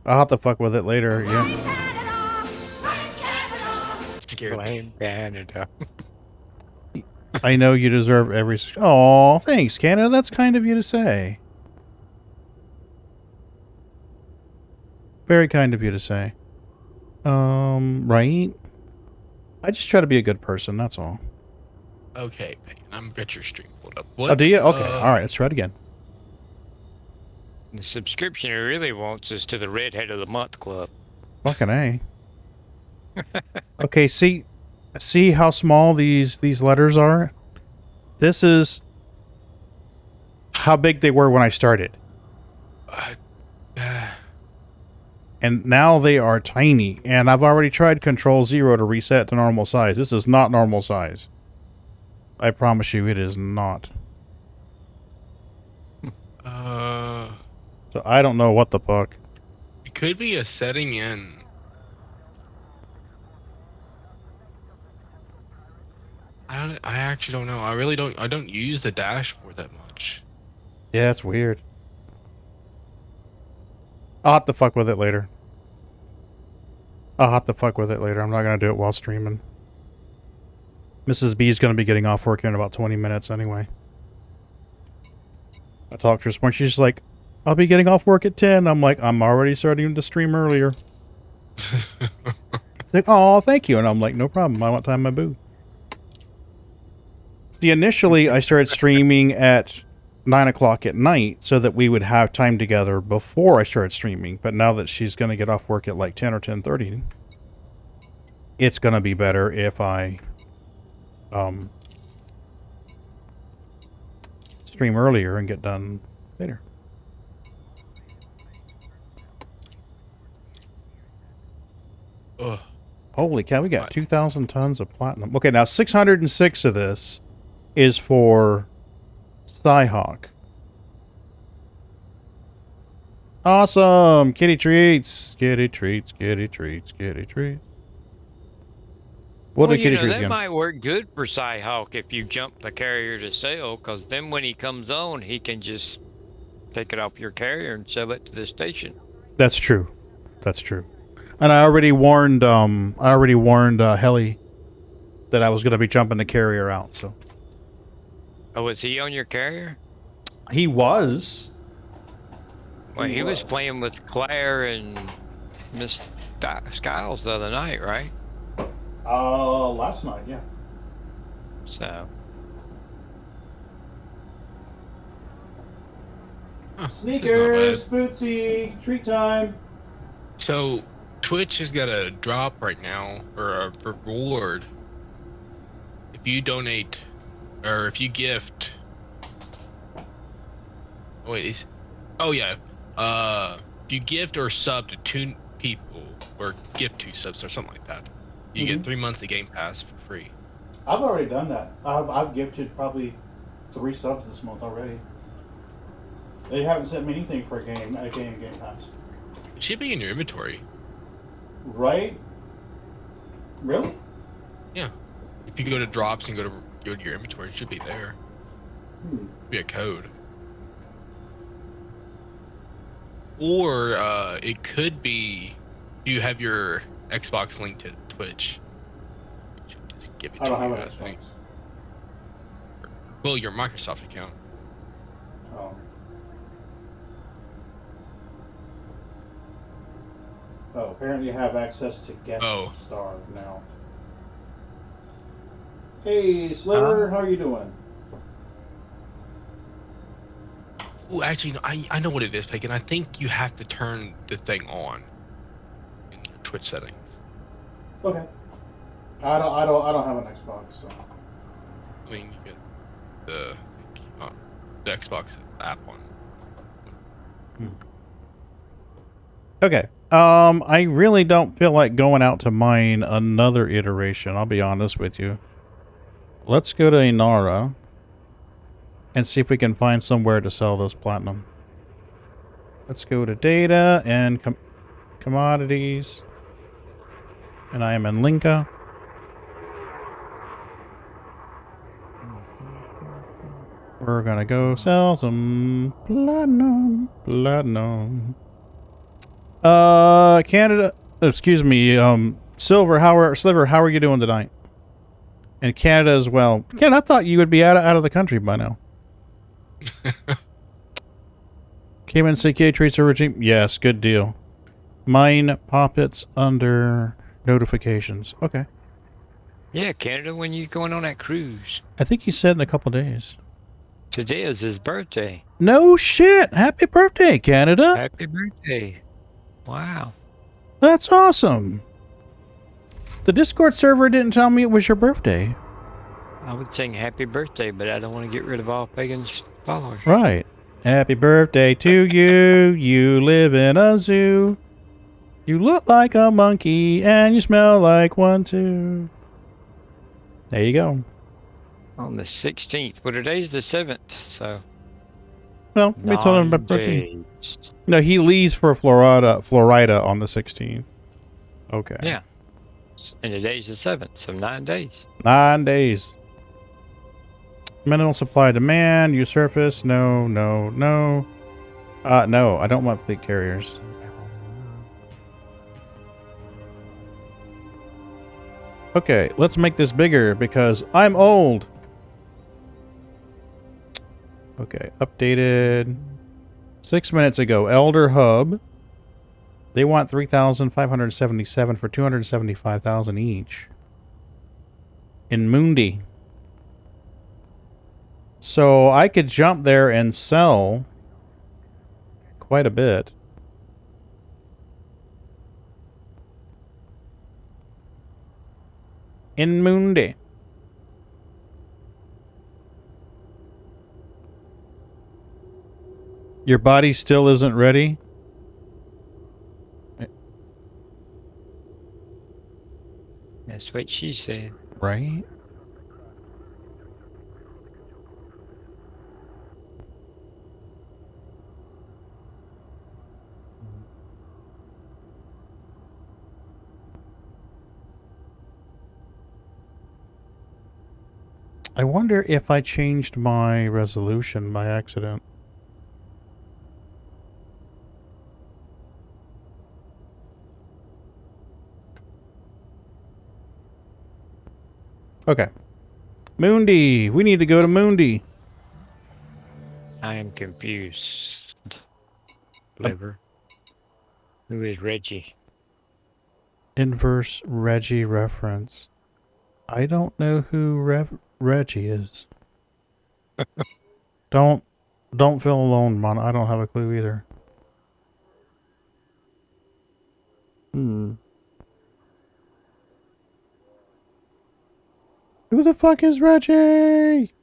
I'll have to fuck with it later, yeah. Scared me. Blame Canada. I know you deserve every... Oh, thanks, Canada. That's kind of you to say. Very kind of you to say. Right? I just try to be a good person, that's all. Okay, Megan, I'm got your stream pulled up. Oh, do you? Okay, alright, let's try it again. The subscription he really wants is to the Redhead of the Month Club. Fucking A. Okay, see how small these letters are? This is how big they were when I started. And now they are tiny. And I've already tried Control 0 to reset to normal size. This is not normal size. I promise you it is not. So I don't know what the fuck. It could be a setting in. I actually don't know. I don't use the dashboard that much. Yeah, it's weird. I'll have to fuck with it later. I'm not gonna do it while streaming. Mrs. B is gonna be getting off work here in about 20 minutes anyway. I talked to her this morning. She's just like, I'll be getting off work at 10. I'm like, I'm already starting to stream earlier. She's like, oh, thank you. And I'm like, no problem. I want time my boo. See, initially, I started streaming at 9 o'clock at night so that we would have time together before I started streaming. But now that she's going to get off work at like 10 or 10:30, it's going to be better if I stream earlier and get done later. Ugh. Holy cow, we got 2,000 tons of platinum. Okay, now 606 of this is for Scyhawk. Awesome! Kitty treats! Kitty treats, kitty treats, kitty treats. What Well, do kitty treats that again? might work good for Scyhawk if you jump the carrier to sell, because then when he comes on, he can just take it off your carrier and sell it to the station. That's true. That's true. And I already warned Heli that I was going to be jumping the carrier out, so. Oh, was he on your carrier? He was. Well, he was playing with Claire and Miss Skiles the other night, right? Last night, yeah. So Huh, this is not Sneakers, bad. Bootsy, treat time. So Twitch has got a drop right now, or a reward. If you donate, or if you gift. Oh wait, oh yeah. If you gift or sub to 2 people, or gift 2 subs or something like that, you get 3 months of Game Pass for free. I've already done that. I've gifted probably 3 subs this month already. They haven't sent me anything for a Game Pass. It should be in your inventory. Right? Really? Yeah. If you go to drops and go to your inventory, it should be there. Be a code. Or it could be, do you have your Xbox linked to Twitch? It should just give it I to don't you. have an I Xbox. think. Well, your Microsoft account. Oh. Oh, apparently I have access to Guest Star now. Hey, Sliver, how are you doing? Oh, actually, no, I know what it is, Pagan. I think you have to turn the thing on in your Twitch settings. Okay. I don't have an Xbox, so. I mean, you get the Xbox app on. Okay. I really don't feel like going out to mine another iteration, I'll be honest with you. Let's go to Inara and see if we can find somewhere to sell this platinum. Let's go to data and commodities. And I am in Linka. We're gonna go sell some platinum. Canada, excuse me, Sliver, how are you doing tonight? And Canada as well. Ken, I thought you would be out of the country by now. Cayman CK Tracer regime. Yes, good deal. Mine poppets under notifications. Okay. yeah, Canada, when you going on that cruise? I think he said in a couple days. Today is his birthday. No shit. Happy birthday, Canada. Happy birthday. Wow. That's awesome. The Discord server didn't tell me it was your birthday. I would sing happy birthday, but I don't want to get rid of all Pagan's followers. Right. Happy birthday to you. You live in a zoo. You look like a monkey and you smell like one too. There you go. On the 16th. Well, today's the 7th, so. Well, let me tell him about 9 birthday. days. No, he leaves for Florida on the 16th. Okay. Yeah. And today's the 7th, so 9 days. 9 days. Mineral supply demand. Use surface. No. No, I don't want fleet carriers. Okay, let's make this bigger because I'm old. Okay, updated 6 minutes ago. Elder Hub. They want 3,577 for 275,000 each. In Mundi. So I could jump there and sell quite a bit. In Mundi. Your body still isn't ready? That's what she said. Right? I wonder if I changed my resolution by accident. Okay. Mundi! We need to go to Mundi. I am confused. Liver. Who is Reggie? Inverse Reggie reference. I don't know who Reggie is. Don't feel alone, Mon. I don't have a clue either. Hmm. Who the fuck is Reggie?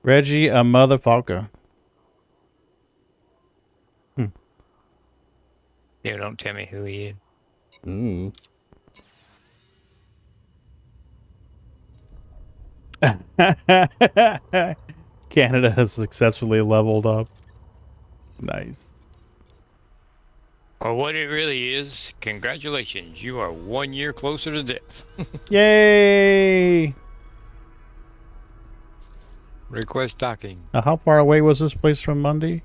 Reggie, a motherfucker. Yeah, don't tell me who he is. Mm. Canada has successfully leveled up. Nice. Or what it really is, congratulations, you are 1 year closer to death. Yay! Request docking. Now, how far away was this place from Monday?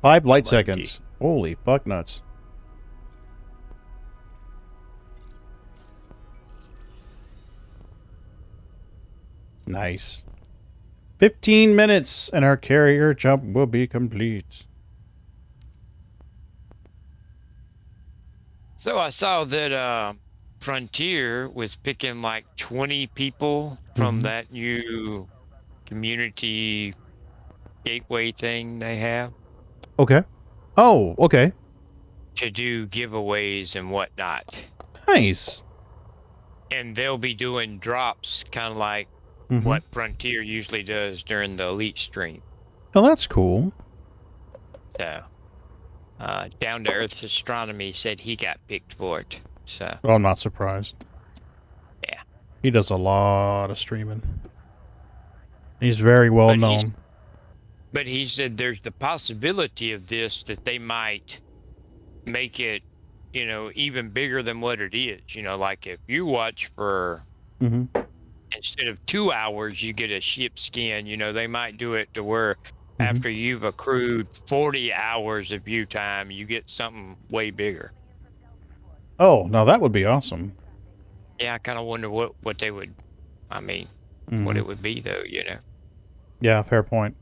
5 light Monday. seconds. Holy fuck nuts. Nice. 15 minutes and our carrier jump will be complete. So I saw that Frontier was picking like 20 people from that new community gateway thing they have Okay. Oh, okay. to do giveaways and whatnot. Nice. And they'll be doing drops kind of like what Frontier usually does during the Elite stream. Oh, that's cool. So, Down to Earth Astronomy said he got picked for it. So, Oh, I'm not surprised. yeah. He does a lot of streaming. He's very well known. But he said there's the possibility of this that they might make it, you know, even bigger than what it is. You know, like if you watch for instead of 2 hours, you get a ship skin. You know, they might do it to where after you've accrued 40 hours of view time, you get something way bigger. Oh, now that would be awesome. Yeah, I kind of wonder what they would, I mean, what it would be though, you know. Yeah, fair point.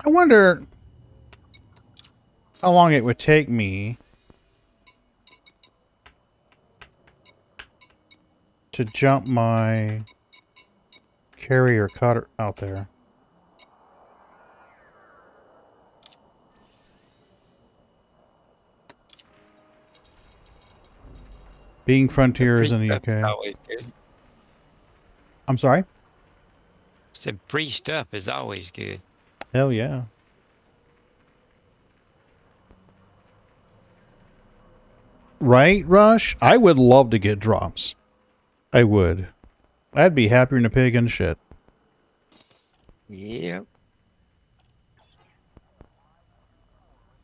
I wonder how long it would take me to jump my carrier cutter out there. Being Frontiers in the UK. Always good. I'm sorry? So free stuff is always good. Hell yeah. Right, Rush? I would love to get drops. I would. I'd be happier than a pig in shit. Yep.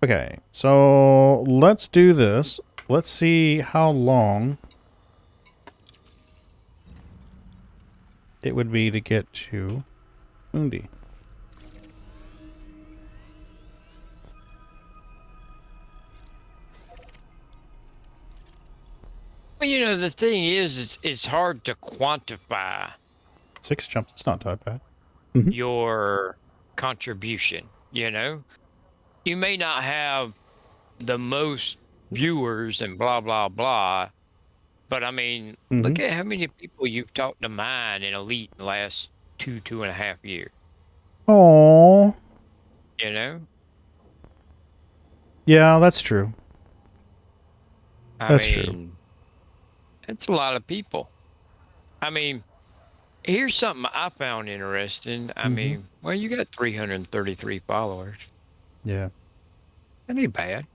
Okay, so let's do this. Let's see how long it would be to get to Undi. Well, you know, the thing is, it's hard to quantify 6 jumps, it's not that bad. your contribution, you know? You may not have the most viewers and blah, blah, blah, but I mean, look at how many people you've talked to mine in Elite in the last 2.5 years. Aww. You know? Yeah, that's true. I mean, it's a lot of people. I mean, here's something I found interesting. I mean, well, you got 333 followers. Yeah. That ain't bad.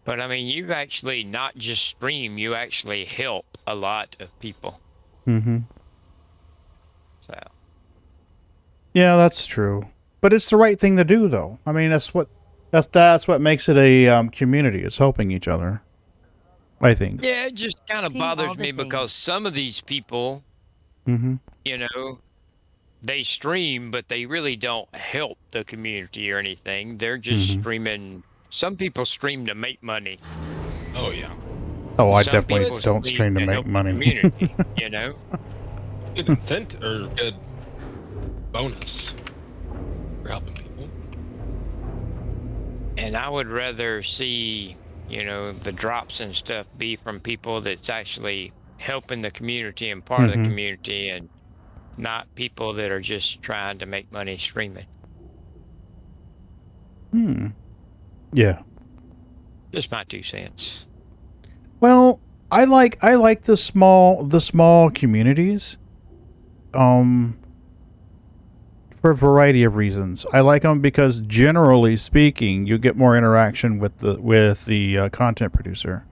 But I mean, you actually not just stream, you actually help a lot of people. So. Yeah, that's true. But it's the right thing to do, though. I mean, that's what makes it a community. It's helping each other. I think. Yeah, it just kind of bothers me because some of these people, you know, they stream, but they really don't help the community or anything. They're just streaming. Some people stream to make money. Oh, yeah. Oh, I Some definitely people don't stream to make help the money. community, you know? Good incentive or good bonus for helping people. And I would rather see you know, the drops and stuff be from people that's actually helping the community and part of the community, and not people that are just trying to make money streaming. Yeah. Just my 2 cents. Well, I like the small communities. For a variety of reasons. I like them because, generally speaking, you get more interaction with the content producer.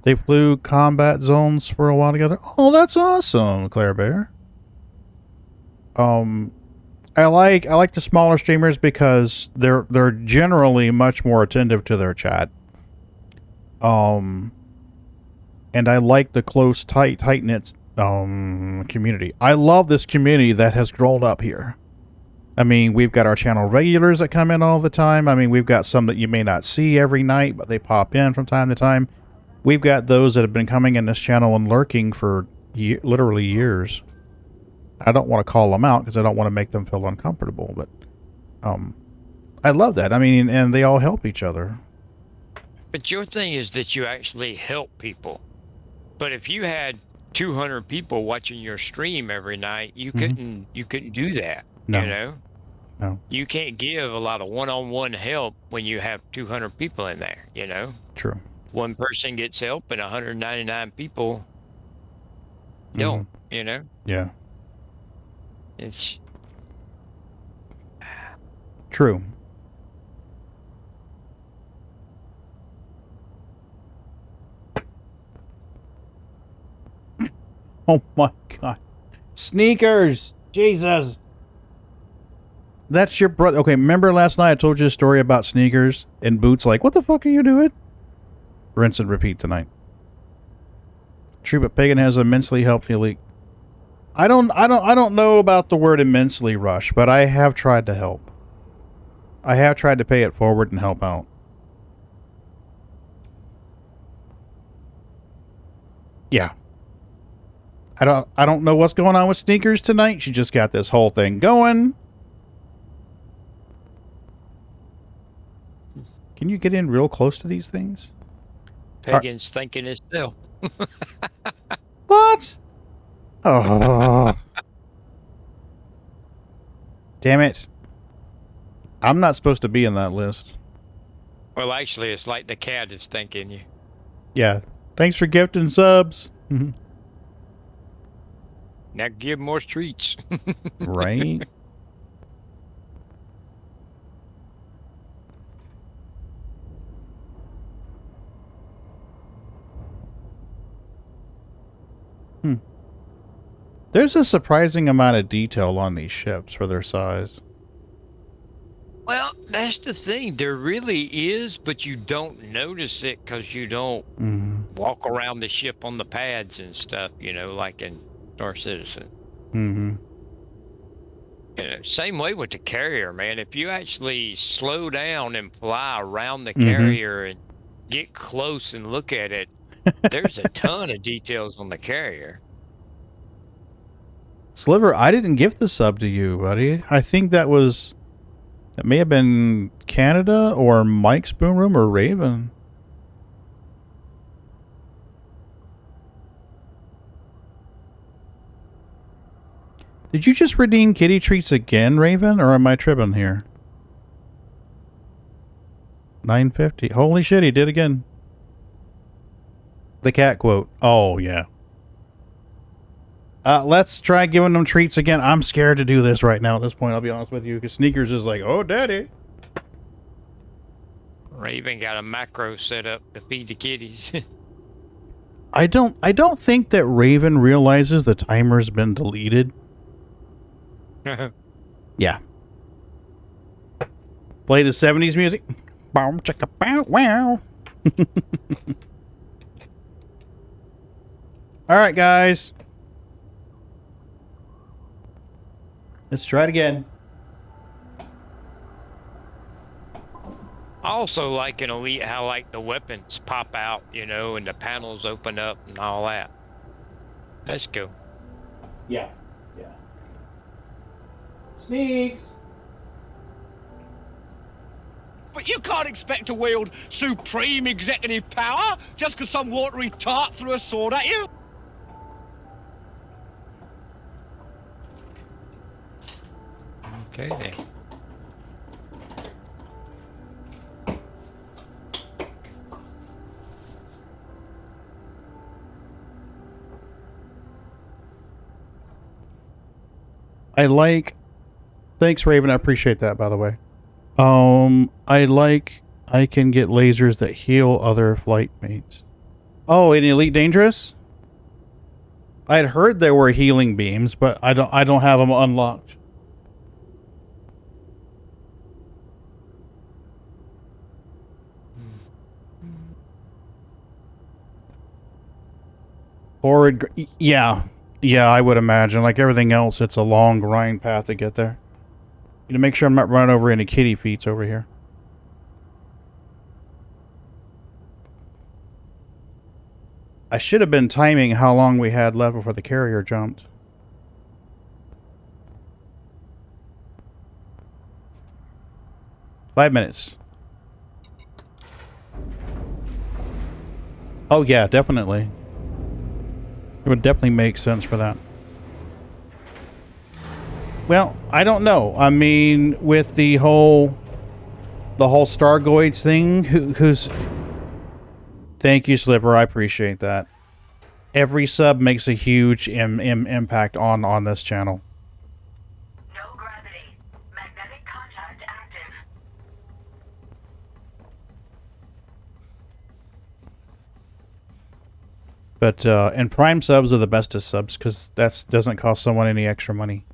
They flew combat zones for a while together. Oh, that's awesome, Claire Bear. I like the smaller streamers because they're generally much more attentive to their chat. And I like the close, tight knit community. I love this community that has grown up here. I mean, we've got our channel regulars that come in all the time. I mean, we've got some that you may not see every night, but they pop in from time to time. We've got those that have been coming in this channel and lurking for literally years. I don't want to call them out because I don't want to make them feel uncomfortable, but I love that. I mean, and they all help each other. But your thing is that you actually help people. But if you had 200 people watching your stream every night, you couldn't do that. No. You know? No. You can't give a lot of one-on-one help when you have 200 people in there, you know? True. One person gets help and 199 people don't, you know? Yeah. It's true. Oh my god. Sneakers! Jesus! That's your brother. Okay, remember last night I told you a story about sneakers and Boots like, what the fuck are you doing? Rinse and repeat tonight. True, but Pagan has immensely helped me leak. I don't know about the word immensely, Rush, but I have tried to help. I have tried to pay it forward and help out. Yeah. I don't know what's going on with sneakers tonight. She just got this whole thing going. Can you get in real close to these things? Pagan's thinking itself. What? Oh. Damn it. I'm not supposed to be in that list. Well, actually, it's like the cat is thanking you. Yeah. Thanks for gifting subs. Now give more treats. Right? There's a surprising amount of detail on these ships for their size. Well, that's the thing. There really is, but you don't notice it because you don't walk around the ship on the pads and stuff, you know, like in Star Citizen. You know, same way with the carrier, man. If you actually slow down and fly around the carrier and get close and look at it, there's a ton of details on the carrier. Sliver, I didn't give the sub to you, buddy. I think that may have been Canada or Mike's Boom Room or Raven. Did you just redeem kitty treats again, Raven, or am I tripping here? 950. Holy shit, he did again. The cat quote. Oh, yeah. Let's try giving them treats again. I'm scared to do this right now at this point, I'll be honest with you, because Sneakers is like, oh, daddy. Raven got a macro set up to feed the kitties. I don't think that Raven realizes the timer's been deleted. Yeah. Play the 70s music. Boom, chicka, bow, wow. All right, guys. Let's try it again. I also like in Elite how like the weapons pop out, you know, and the panels open up and all that. That's cool. Yeah. Yeah. Sneaks. But you can't expect to wield supreme executive power just because some watery tart threw a sword at you. Okay then. Thanks, Raven. I appreciate that, by the way. I can get lasers that heal other flight mates. Oh, in Elite Dangerous? I had heard there were healing beams, but I don't have them unlocked. Horrid. Yeah. Yeah, I would imagine. Like everything else, it's a long grind path to get there. You know, make sure I'm not running over any kitty feets over here. I should have been timing how long we had left before the carrier jumped. "5 minutes. Oh yeah, definitely. It would definitely make sense for that. Well, I don't know. I mean, with the whole Stargoids thing, who's... Thank you, Sliver. I appreciate that. Every sub makes a huge impact on this channel. No gravity. Magnetic contact active. But, and Prime subs are the bestest subs, because that doesn't cost someone any extra money.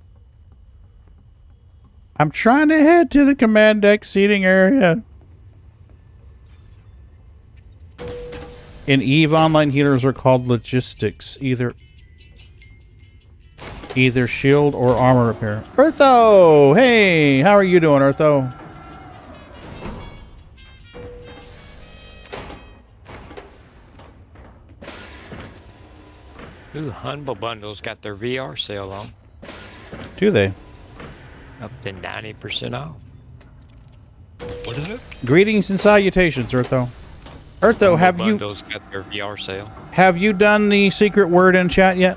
I'm trying to head to the command deck seating area. In EVE, online healers are called logistics. Either shield or armor repair. Eartho! Hey! How are you doing, Eartho? Ooh, Humble Bundle's got their VR sale on. Do they? Up to 90% off. What is it? Greetings and salutations, Eartho. Eartho, Humble Bundle's got their VR sale. have you done the secret word in chat yet?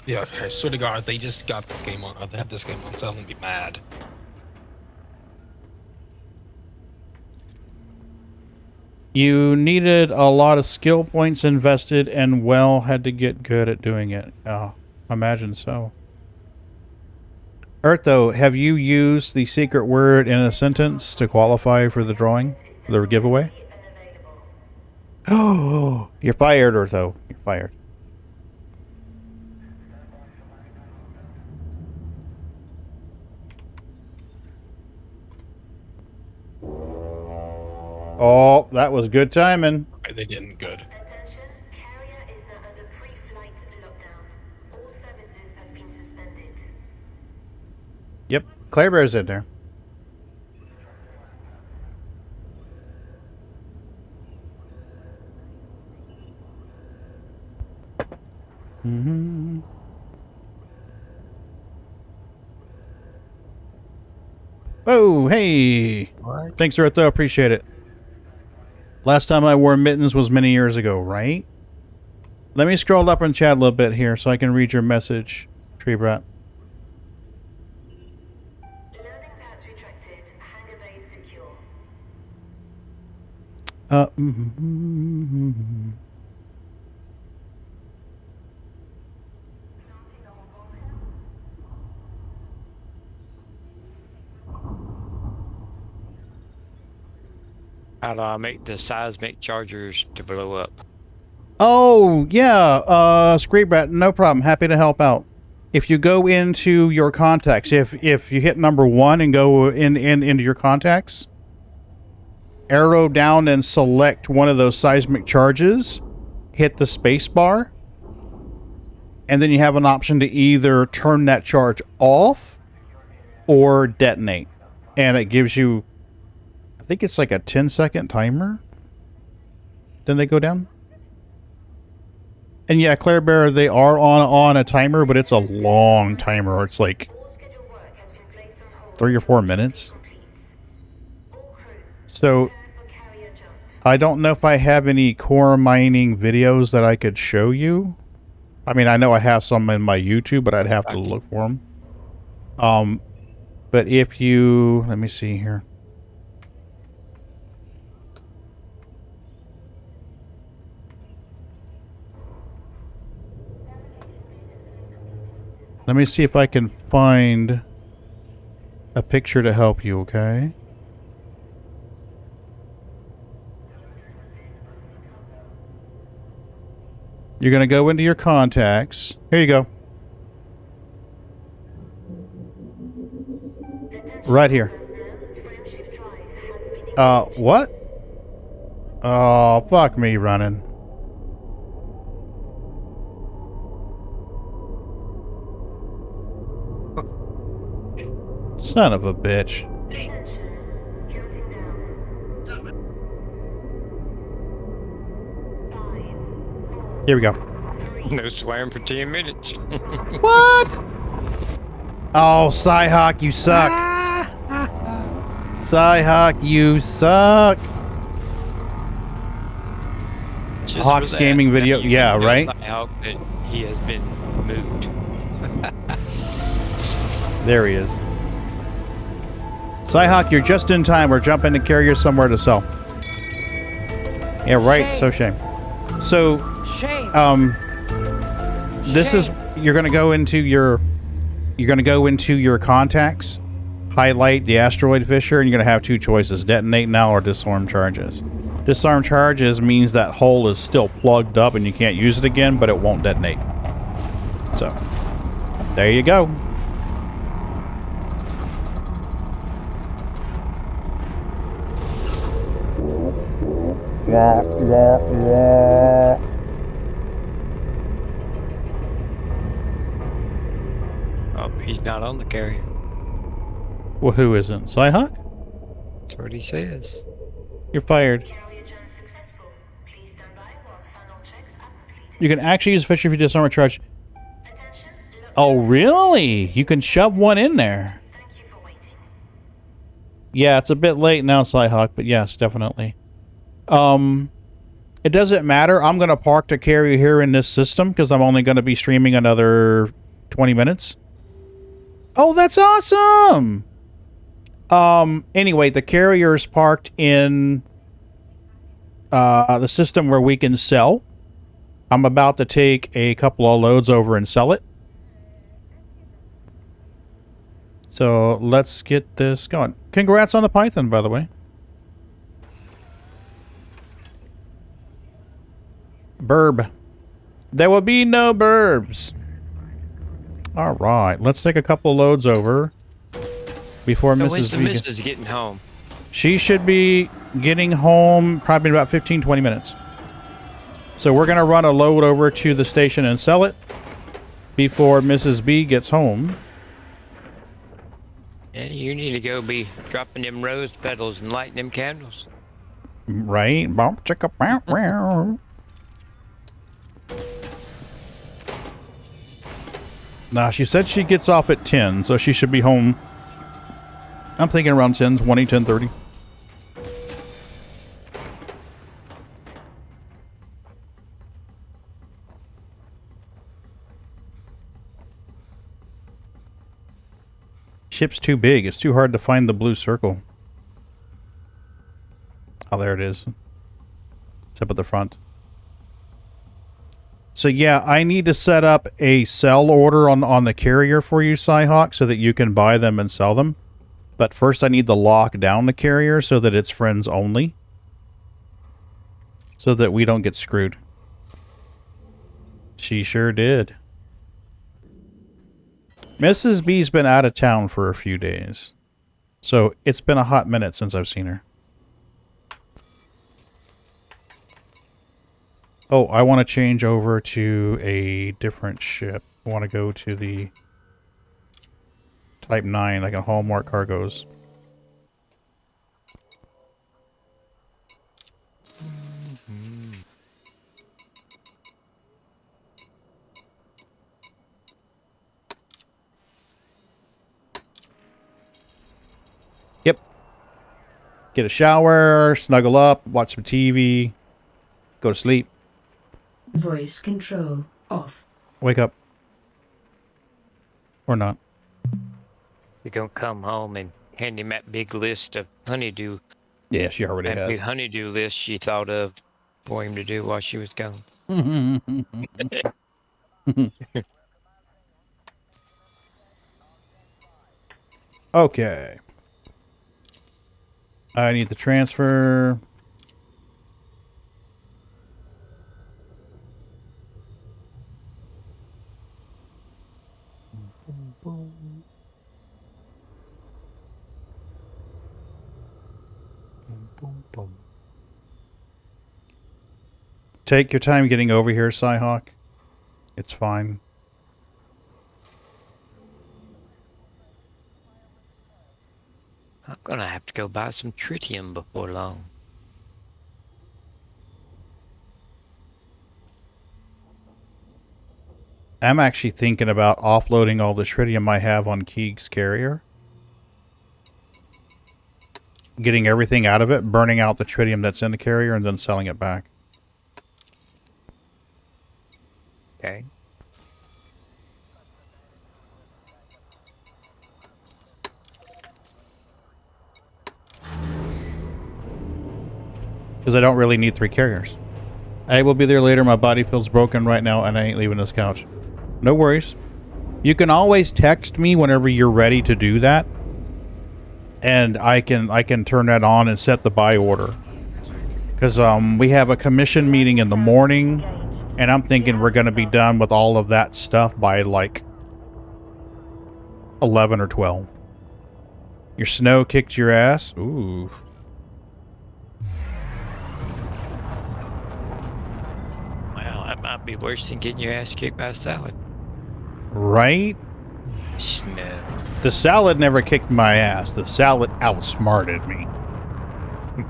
Yeah, I swear to God, they just got this game on. They have this game on, so I'm gonna be mad. You needed a lot of skill points invested and had to get good at doing it. Oh, imagine so. Eartho, have you used the secret word in a sentence to qualify for the drawing? For the giveaway? Oh, you're fired, Eartho. You're fired. Oh, that was good timing. They didn't good. Attention, carrier is now under pre-flight lockdown. All services have been suspended. Yep, Claire Bear's in there. Oh, hey. What? Thanks, Eartho. Appreciate it. Last time I wore mittens was many years ago, right? Let me scroll up and chat a little bit here so I can read your message, Tree Brat. Loading pads retracted. Hangar bay secure. How do I make the seismic chargers to blow up? Oh, yeah, Scrape Brat, no problem. Happy to help out. If you go into your contacts, if you hit number 1 and go into your contacts, arrow down and select one of those seismic charges, hit the space bar, and then you have an option to either turn that charge off or detonate. And it gives you, I think it's like a 10-second timer. Then they go down. And yeah, Claire Bear, they are on a timer, but it's a long timer. It's like All scheduled work has been placed on hold. 3 or 4 minutes. All crew So, I don't know if I have any core mining videos that I could show you. I mean, I know I have some in my YouTube, but I'd have to look for them. But if you... Let me see here. Let me see if I can find a picture to help you, okay? You're going to go into your contacts. Here you go. Right here. What? Oh, fuck me running. Son of a bitch. Here we go. No swearing for 10 minutes. What? Oh, Cyhawk, you suck. Cyhawk, you suck. Just Hawk's for that, gaming video. now you Yeah, can tell right? Hawk that he has been moved. There he is. Cyhawk, you're just in time. We're jumping to carrier somewhere to sell. Yeah, right. Shame. So shame. So, Shame. this is, you're going to go into your contacts, highlight the asteroid fisher, and you're going to have two choices: detonate now or disarm charges. Disarm charges means that hole is still plugged up and you can't use it again, but it won't detonate. So, there you go. Oh, he's not on the carrier. Well, who isn't? Cyhawk? That's what he says. You're fired. You can actually use fisher if you disarm a charge. Oh, really? You can shove one in there. Yeah, it's a bit late now, Cyhawk, but yes, definitely. It doesn't matter. I'm going to park the carrier here in this system because I'm only going to be streaming another 20 minutes. Oh, that's awesome! Anyway, the carrier's parked in the system where we can sell. I'm about to take a couple of loads over and sell it. So let's get this going. Congrats on the Python, by the way. Burb. There will be no burbs. All right, let's take a couple of loads over before So Mrs. when's the V missus getting home? She should be getting home probably in about 15-20 minutes. So we're going to run a load over to the station and sell it before Mrs. B gets home. Yeah, you need to go be dropping them rose petals and lighting them candles. Right? Bump, chicka, bow, wow. Nah, she said she gets off at 10, so she should be home. I'm thinking around 10, 20, 10:30. Ship's too big. It's too hard to find the blue circle. Oh, there it is. It's up at the front. So yeah, I need to set up a sell order on the carrier for you, Cyhawk, so that you can buy them and sell them. But first I need to lock down the carrier so that it's friends only. So that we don't get screwed. She sure did. Mrs. B's been out of town for a few days. So it's been a hot minute since I've seen her. Oh, I want to change over to a different ship. I want to go to the Type 9, like a Hallmark Cargoes. Yep. Get a shower, snuggle up, watch some TV, go to sleep, Voice control off. wake up. Or not. You're gonna come home and hand him that big list of honeydew. Yeah, she already That big has. honeydew list she thought of for him to do while she was gone. Okay. I need the transfer. Take your time getting over here, Cyhawk. It's fine. I'm gonna have to go buy some tritium before long. I'm actually thinking about offloading all the tritium I have on Keeg's carrier. Getting everything out of it, burning out the tritium that's in the carrier, and then selling it back. Okay. Because I don't really need 3 carriers. I will be there later. My body feels broken right now, and I ain't leaving this couch. No worries. You can always text me whenever you're ready to do that. And I can turn that on and set the buy order. Because we have a commission meeting in the morning, and I'm thinking we're going to be done with all of that stuff by like 11 or 12. Your snow kicked your ass? Ooh. Well, that might be worse than getting your ass kicked by a salad. Right? No. The salad never kicked my ass. The salad outsmarted me.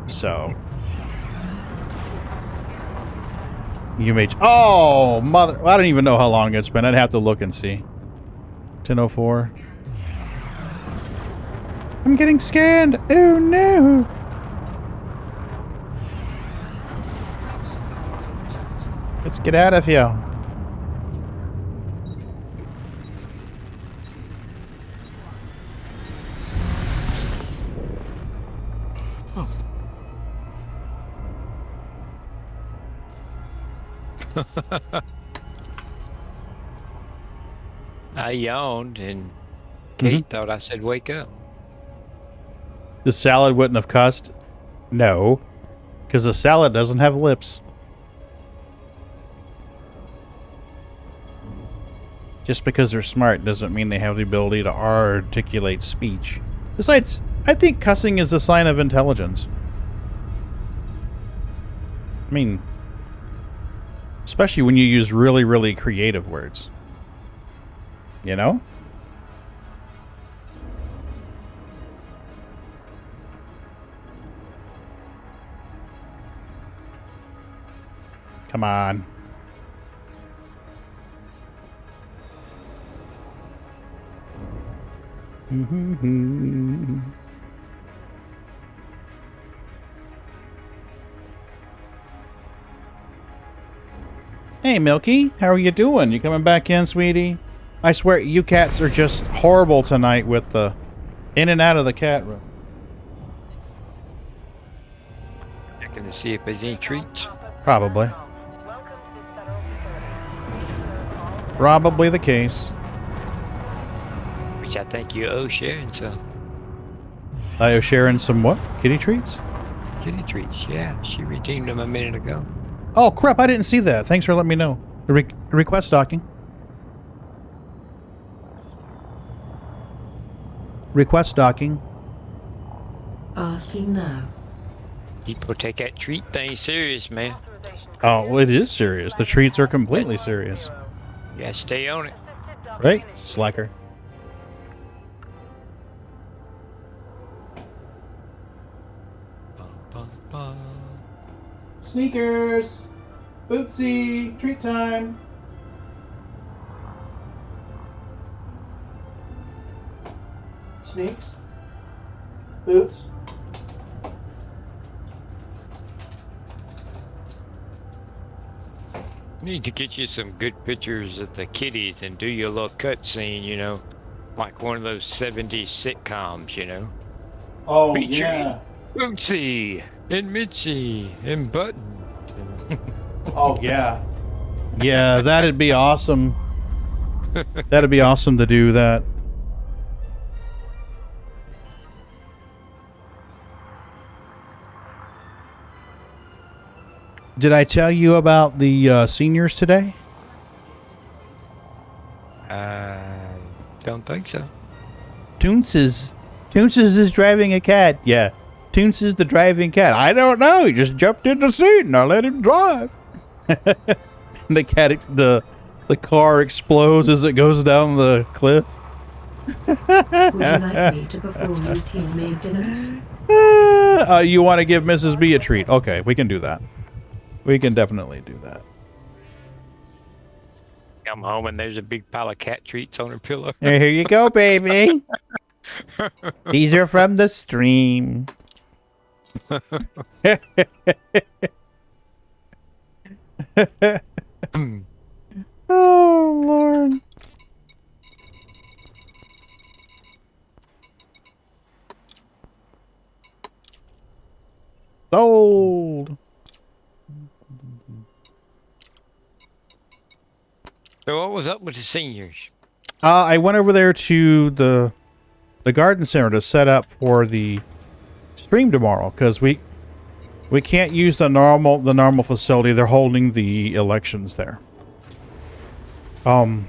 So. You may... Oh, mother... I don't even know how long it's been. I'd have to look and see. 10:04. I'm getting scanned. Oh, no. Let's get out of here. I yawned and Kate thought I said wake up. The salad wouldn't have cussed? No. Because the salad doesn't have lips. Just because they're smart doesn't mean they have the ability to articulate speech. Besides, I think cussing is a sign of intelligence. I mean, especially when you use really, really creative words. You know? Come on. Hey, Milky. How are you doing? You coming back in, sweetie? I swear, you cats are just horrible tonight with the in and out of the cat room. Checking to see if there's any treats. Probably. Probably the case. Which I think you owe Sharon some. I owe Sharon some what? Kitty treats? Kitty treats, yeah. She redeemed them a minute ago. Oh, crap. I didn't see that. Thanks for letting me know. Request docking. Request docking. Asking now. People take that treat thing serious, man. Oh, well, it is serious. The treats are completely serious. You gotta stay on it. Right? Slacker. Sneakers! Bootsy! Treat time! Sneaks? Boots? Need to get you some good pictures of the kitties and do your little cutscene, you know, like one of those 70s sitcoms, you know. Oh Featuring Bootsy and Mitzi and Button. Oh yeah. Yeah, that'd be awesome. That'd be awesome to do that. Did I tell you about the seniors today? Don't think so. Toonces is driving a cat. Yeah, Toons is the driving cat. I don't know. He just jumped in the seat and I let him drive. The cat, the car explodes as it goes down the cliff. Would you like me to perform routine maintenance? You want to give Mrs. B a treat? Okay, we can do that. We can definitely do that. Come home and there's a big pile of cat treats on her pillow. Hey, here you go, baby. These are from the stream. Oh, Lord. Sold. So what was up with the seniors? I went over there to the garden center to set up for the stream tomorrow because we can't use the normal facility. They're holding the elections there. So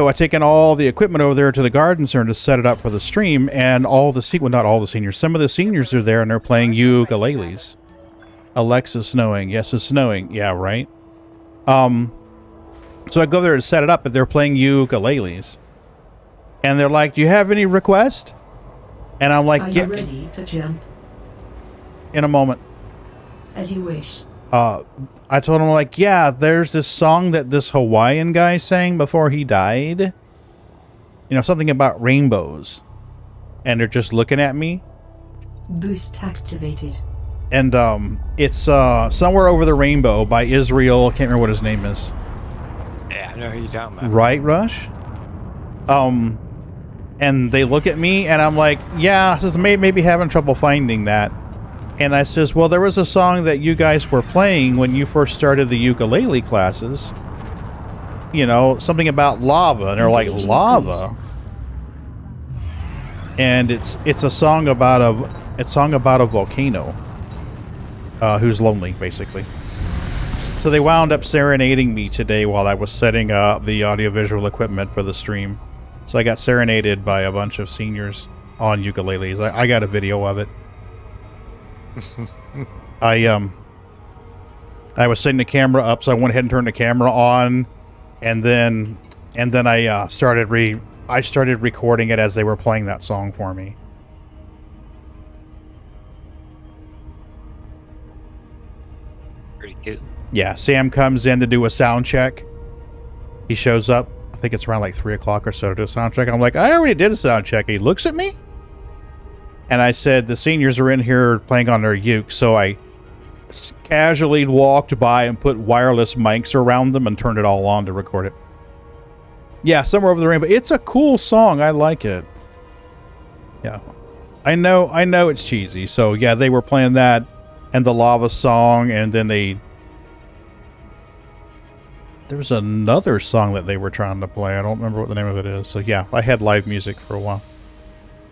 I taken all the equipment over there to the garden center to set it up for the stream, and all the well, not all the seniors. Some of the seniors are there and they're playing ukuleles. Alexa's snowing. Yes, it's snowing. Yeah, right. So I go there to set it up, but they're playing ukuleles. And they're like, "Do you have any request?" And I'm like, Are "Yeah." you ready to jump? In a moment. As you wish. I told him, like, yeah, there's this song that this Hawaiian guy sang before he died. You know, something about rainbows. And they're just looking at me. Boost activated. And, it's, Somewhere Over the Rainbow by Israel. I can't remember what his name is. Yeah, I know who you're talking about. Right, Rush? And they look at me, and I'm like, yeah, I says, maybe having trouble finding that. And I says, well, there was a song that you guys were playing when you first started the ukulele classes. You know, something about lava. And they're like, lava? And it's a song about a volcano. Who's lonely, basically. So they wound up serenading me today while I was setting up the audiovisual equipment for the stream. So I got serenaded by a bunch of seniors on ukuleles. I got a video of it. I was setting the camera up, so I went ahead and turned the camera on, and then I started recording it as they were playing that song for me. Pretty good. Yeah, Sam comes in to do a sound check. He shows up. I think it's around like 3 o'clock or so to do a sound check. I'm like, I already did a sound check. He looks at me. And I said, the seniors are in here playing on their uke, so I casually walked by and put wireless mics around them and turned it all on to record it. Yeah, Somewhere Over the Rainbow. It's a cool song. I like it. Yeah. I know it's cheesy. So, yeah, they were playing that and the lava song, and then there was another song that they were trying to play. I don't remember what the name of it is. So, yeah, I had live music for a while.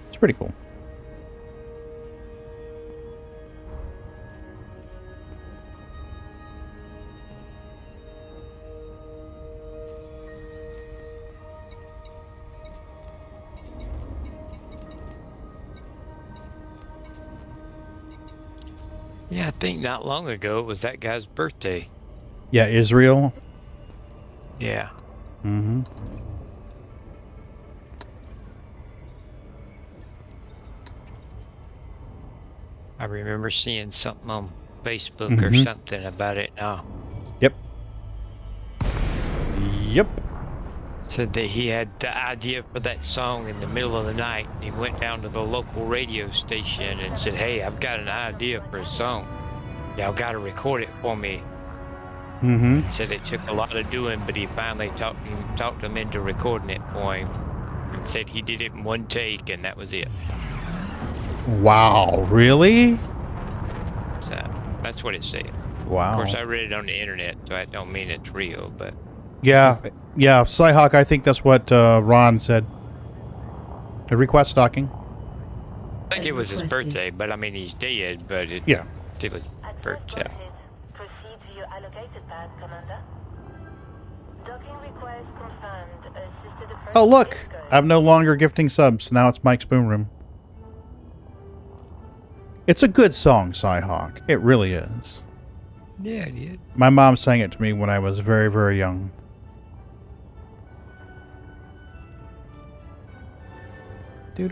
It's pretty cool. Yeah, I think not long ago it was that guy's birthday. Yeah, Israel. Yeah. Mm-hmm. I remember seeing something on Facebook or something about it now. Yep. Yep. Said that he had the idea for that song in the middle of the night. He went down to the local radio station and said, hey, I've got an idea for a song. Y'all got to record it for me. Mm-hmm. Said it took a lot of doing, but he finally talked him into recording it for him. And said he did it in one take, and that was it. Wow, really? So that's what it said. Wow. Of course, I read it on the internet, so I don't mean it's real, but Yeah, yeah, Cyhawk, I think that's what Ron said. A request stalking. I think As it was his requested. birthday. But I mean, he's dead. But it Yeah. still his birthday. Proceed to your allocated path, Commander. Docking request confirmed. Assisted approach Oh, look! is good. I'm no longer gifting subs. Now it's Mike's Boom Room. It's a good song, Cyhawk. It really is. Yeah, it did. My mom sang it to me when I was very, very young. Did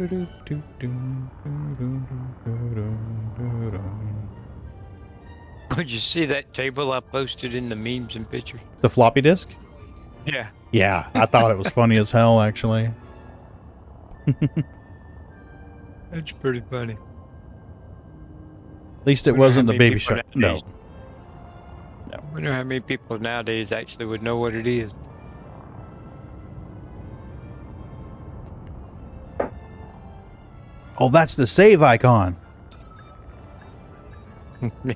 you see that table I posted in the memes and pictures? The floppy disk? Yeah. Yeah, I thought it was funny as hell, actually. That's pretty funny. At least it Wonder wasn't how the many Baby people Shark. No. nowadays- I wonder how many people nowadays actually would know what it is. Oh, that's the save icon.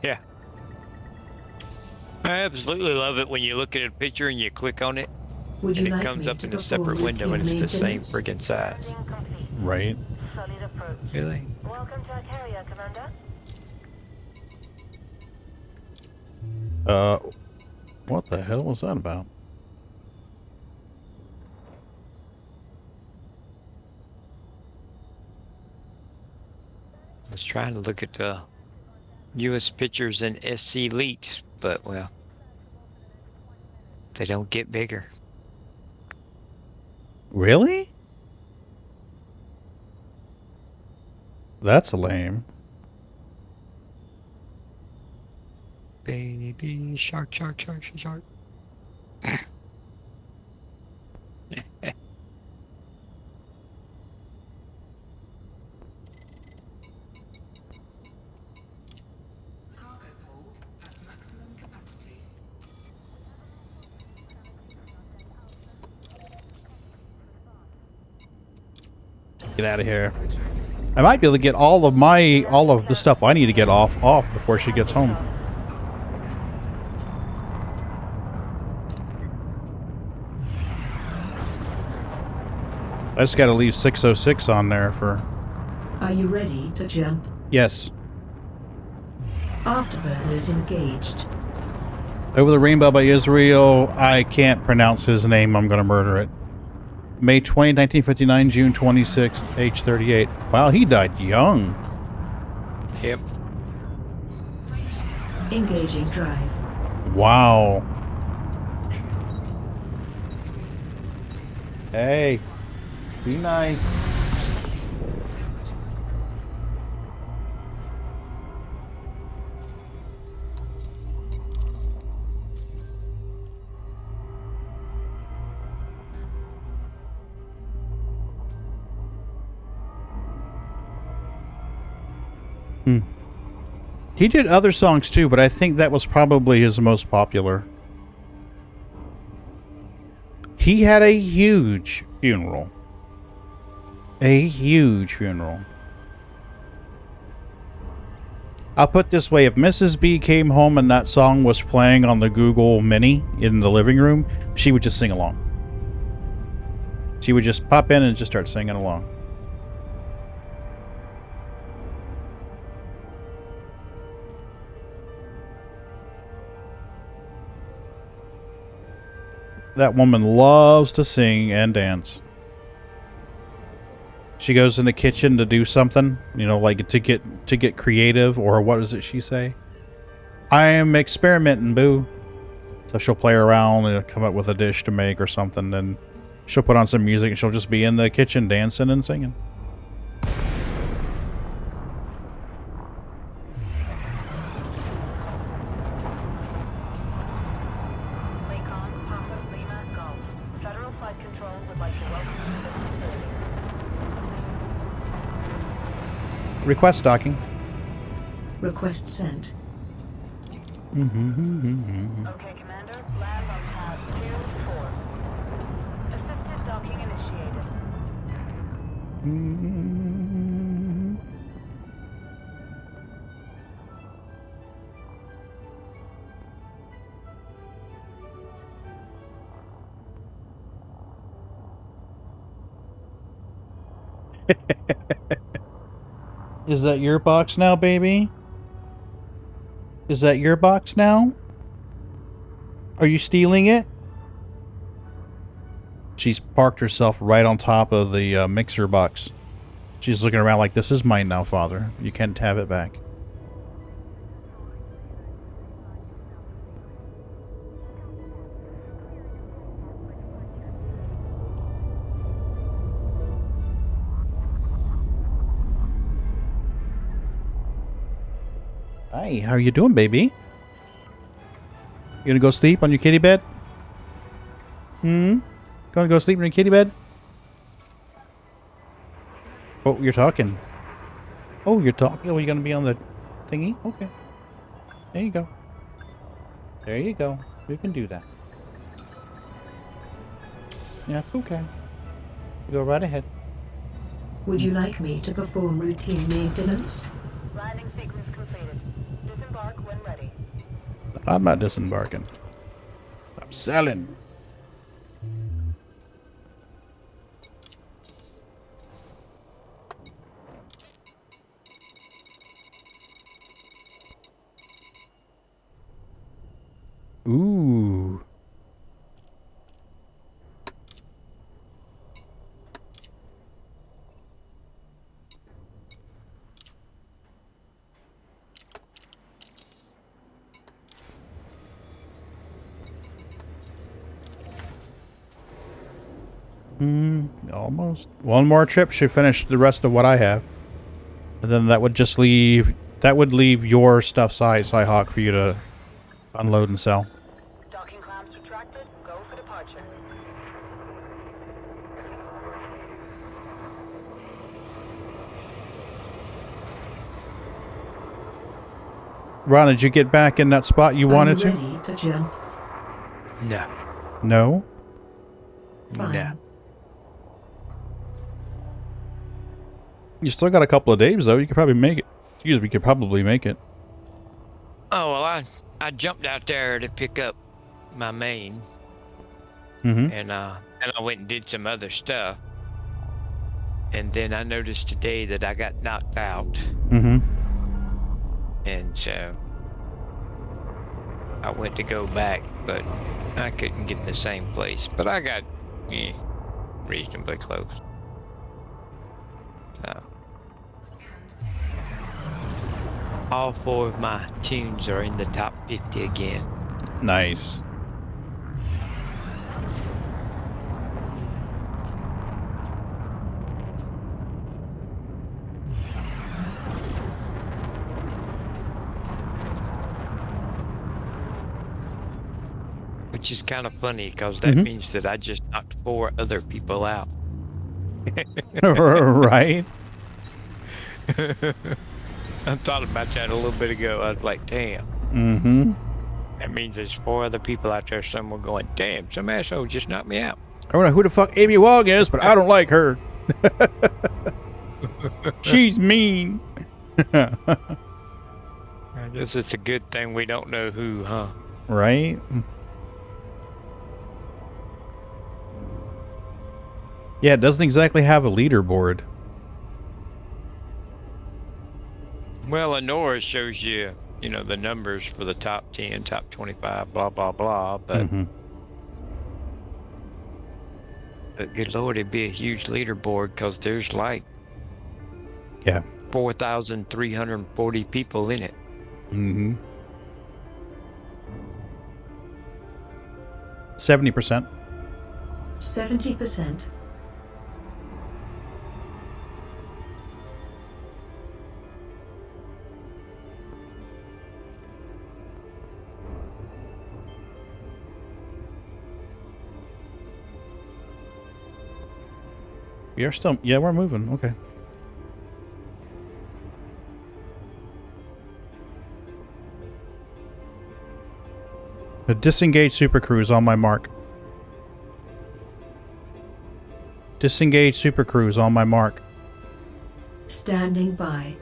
Yeah. I absolutely love it when you look at a picture and you click on it, Would and you it like comes me up to in a perform separate window and routine it's the same maintenance? friggin' size. Complete. Right. Solid approach. Really? Welcome to our carrier, Commander. What the hell was that about? I was trying to look at the newest pictures in SC leaks, but well, they don't get bigger. Really? That's lame. Baby shark, shark, shark, shark. Cargo hold at maximum capacity. Get out of here. I might be able to get all of the stuff I need to get off before she gets home. I just got to leave 606 on there for... Are you ready to jump? Yes. Afterburners engaged. Over the Rainbow by Israel. I can't pronounce his name. I'm going to murder it. May 20, 1959, June 26th, age 38. Wow, he died young. Yep. Engaging drive. Wow. Hey, be nice. He did other songs too, but I think that was probably his most popular. He had a huge funeral. A huge funeral. I'll put it this way, if Mrs. B came home and that song was playing on the Google Mini in the living room, she would just sing along. She would just pop in and just start singing along. That woman loves to sing and dance. She goes in the kitchen to do something, you know, like to get creative, or what does it she say? I am experimenting, boo. So she'll play around and come up with a dish to make or something, and she'll put on some music and she'll just be in the kitchen dancing and singing. Request docking. Request sent. Okay, Commander. Mm. Is that your box now, baby? Is that your box now? Are you stealing it? She's parked herself right on top of the mixer box. She's looking around like, this is mine now, Father. You can't have it back. Hi, how are you doing, baby? You gonna go sleep on your kitty bed? Gonna go sleep in your kitty bed? Oh, you're talking. Oh, you're talking. Oh, you're gonna be on the thingy? Okay. There you go. There you go. You can do that. Yes, okay. Go right ahead. Would you like me to perform routine maintenance? Landing sequence completed. Disembark when ready. I'm not disembarking. I'm selling. Ooh. Almost. One more trip should finish the rest of what I have. And then that would just leave... That would leave your stuff Sci-Hawk for you to unload and sell. Docking clamps retracted. Go for departure. Ron, did you get back in that spot you wanted Are you to? ready to jump? No. No? Fine. No. You still got a couple of days, though. You could probably make it. Excuse me, you could probably make it. Oh, well, I jumped out there to pick up my main, Mm-hmm. and I went and did some other stuff. And then I noticed today that I got knocked out, Mm-hmm. and so I went to go back, but I couldn't get in the same place. But I got reasonably close. So all 4 of my tunes are in the top 50 again. Nice. Which is kind of funny, because that means that I just knocked 4 other people out. Right? I thought about that a little bit ago. I was like, damn. Mm-hmm. That means there's 4 other people out there somewhere going, damn, some asshole just knocked me out. I don't know who the fuck Amy Wong is, but I don't like her. She's mean. I guess it's a good thing we don't know who, huh? Right? Yeah, it doesn't exactly have a leaderboard. Well, Honora shows you, you know, the numbers for the top 10, top 25, blah, blah, blah. But, but good Lord, it'd be a huge leaderboard, because there's like 4,340 people in it. 70%. 70%. We are still... Yeah, we're moving. Okay. The disengaged super crew is on my mark. Disengaged super crew is on my mark. Standing by.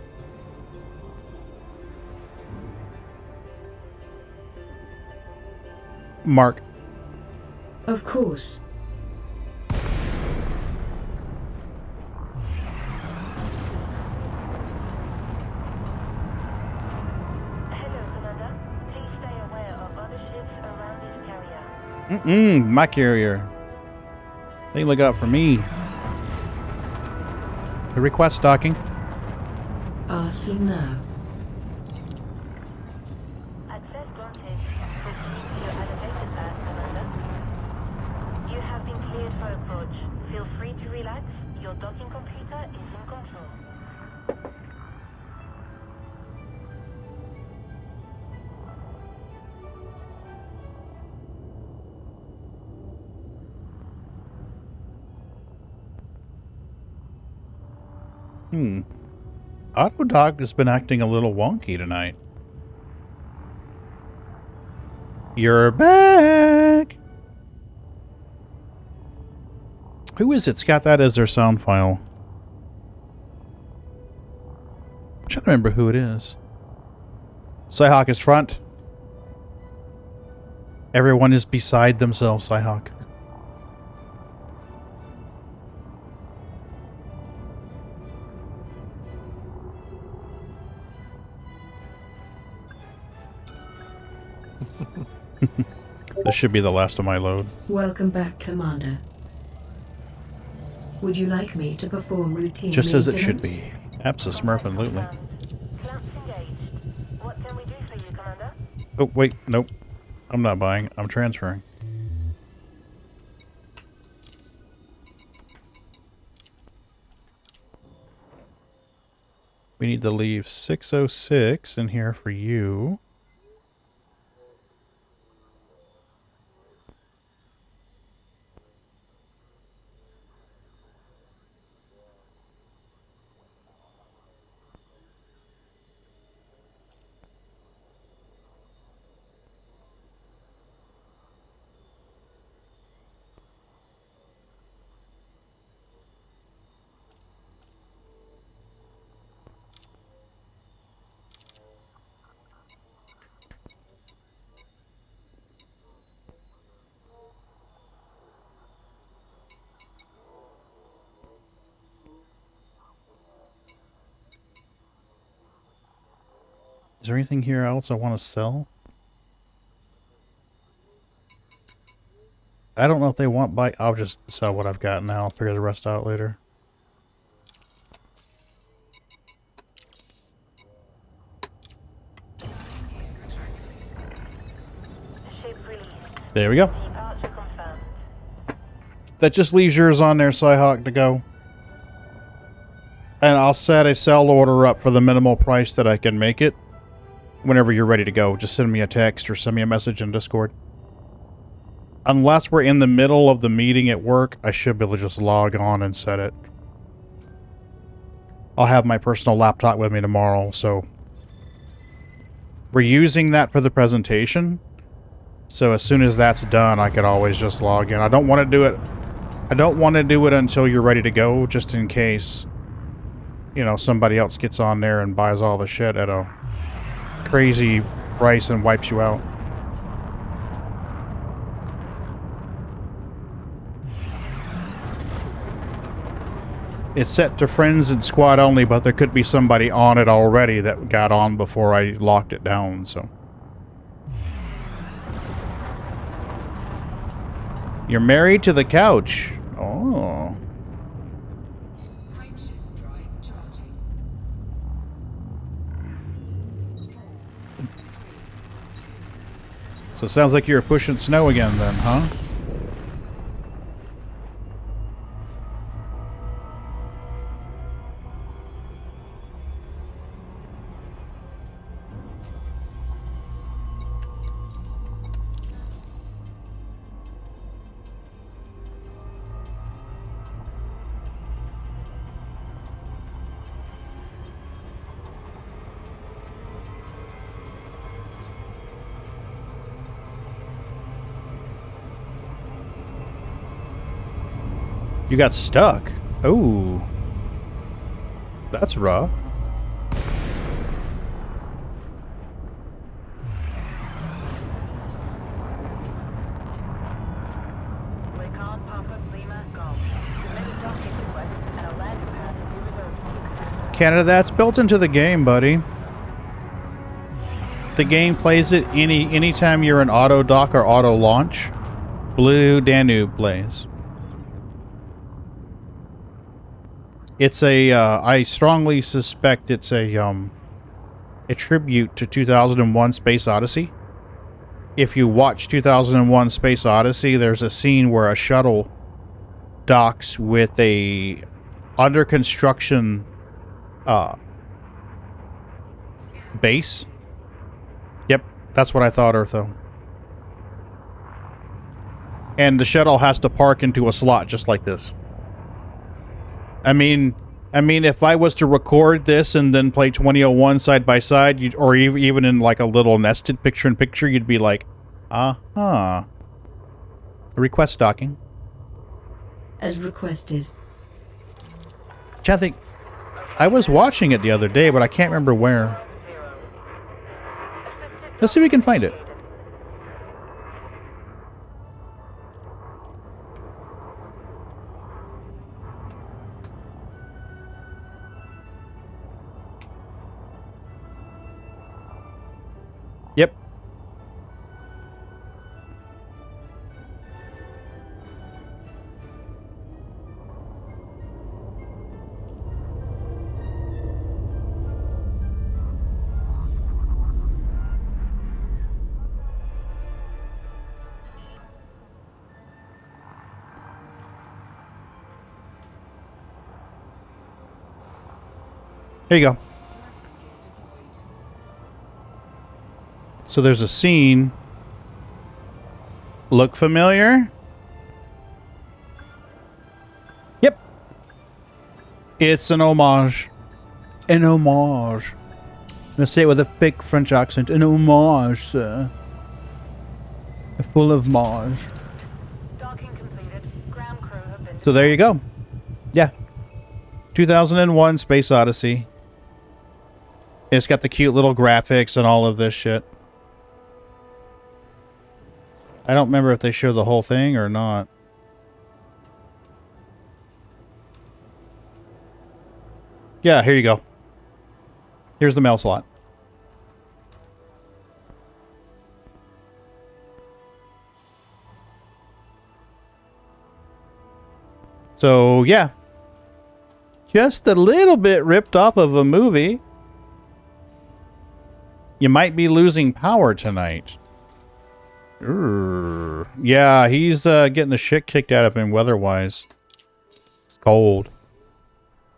Mark. Of course. Hello, Commander. Please stay aware of other ships around this carrier. My carrier. They look out for me. The request docking. Asking now. Access granted. Proceed to your allocated path, Commander. You have been cleared for approach. Feel free to relax. Your docking computer is in control. Autodoc has been acting a little wonky tonight. You're back! Who is it? It's got that as their sound file. I'm trying to remember who it is. Cyhawk is front. Everyone is beside themselves, Cyhawk. This should be the last of my load. Welcome back, Commander. Would you like me to perform routine Just as it should maintenance? be. Abso-smurfing-lutely. Clamps engaged. What can we do for you, Commander? Oh, wait. Nope. I'm not buying. I'm transferring. We need to leave 606 in here for you. Is there anything here else I want to sell? I don't know if they want buy. I'll just sell what I've got now. I'll figure the rest out later. Ship released. There we go. Departure confirmed. That just leaves yours on there, Cyhawk, to go. And I'll set a sell order up for the minimal price that I can make it. Whenever you're ready to go, just send me a text or send me a message in Discord. Unless we're in the middle of the meeting at work, I should be able to just log on and set it. I'll have my personal laptop with me tomorrow, so... We're using that for the presentation. So as soon as that's done, I could always just log in. I don't want to do it... I don't want to do it until you're ready to go, just in case... You know, somebody else gets on there and buys all the shit at a crazy price and wipes you out. It's set to friends and squad only, but there could be somebody on it already that got on before I locked it down, so. You're married to the couch. Oh. Frameshift drive charging. 4, 3, So it sounds like you're pushing snow again then, huh? You got stuck. Oh. That's rough. Recon Papa Lima Golf. Submit a docking request and a landing pad will be reserved for you. Canada, that's built into the game, buddy. The game plays it anytime you're in auto dock or auto launch. Blue Danube plays. It's a I strongly suspect it's a tribute to 2001 Space Odyssey. If you watch 2001 Space Odyssey, there's a scene where a shuttle docks with a under construction base. Yep, that's what I thought, Eartho. And the shuttle has to park into a slot just like this. I mean, if I was to record this and then play 2001 side by side, or even in like a little nested picture-in-picture, you'd be like, uh-huh. Request docking. As requested. I think I was watching it the other day, but I can't remember where. Let's see if we can find it. Yep. Here you go. So there's a scene. Look familiar? Yep. It's an homage. An homage. I'm gonna say it with a fake French accent. An homage, sir. Full of mage. Docking completed. Ground crew have been. So there you go. Yeah. 2001 Space Odyssey. It's got the cute little graphics and all of this shit. I don't remember if they show the whole thing or not. Yeah, here you go. Here's the mail slot. So, yeah. Just a little bit ripped off of a movie. You might be losing power tonight. Urgh. Yeah, he's getting the shit kicked out of him weather-wise. It's cold.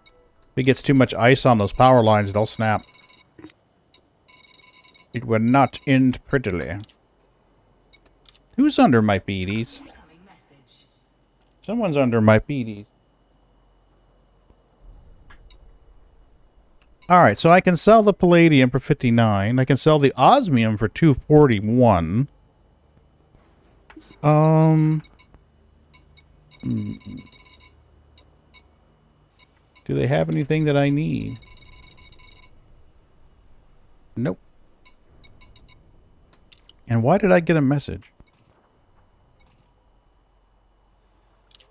If he gets too much ice on those power lines, they'll snap. It will not end prettily. Who's under my beaties? Someone's under my beaties. Alright, so I can sell the palladium for 59. I can sell the osmium for 241. Do they have anything that I need? Nope. And why did I get a message?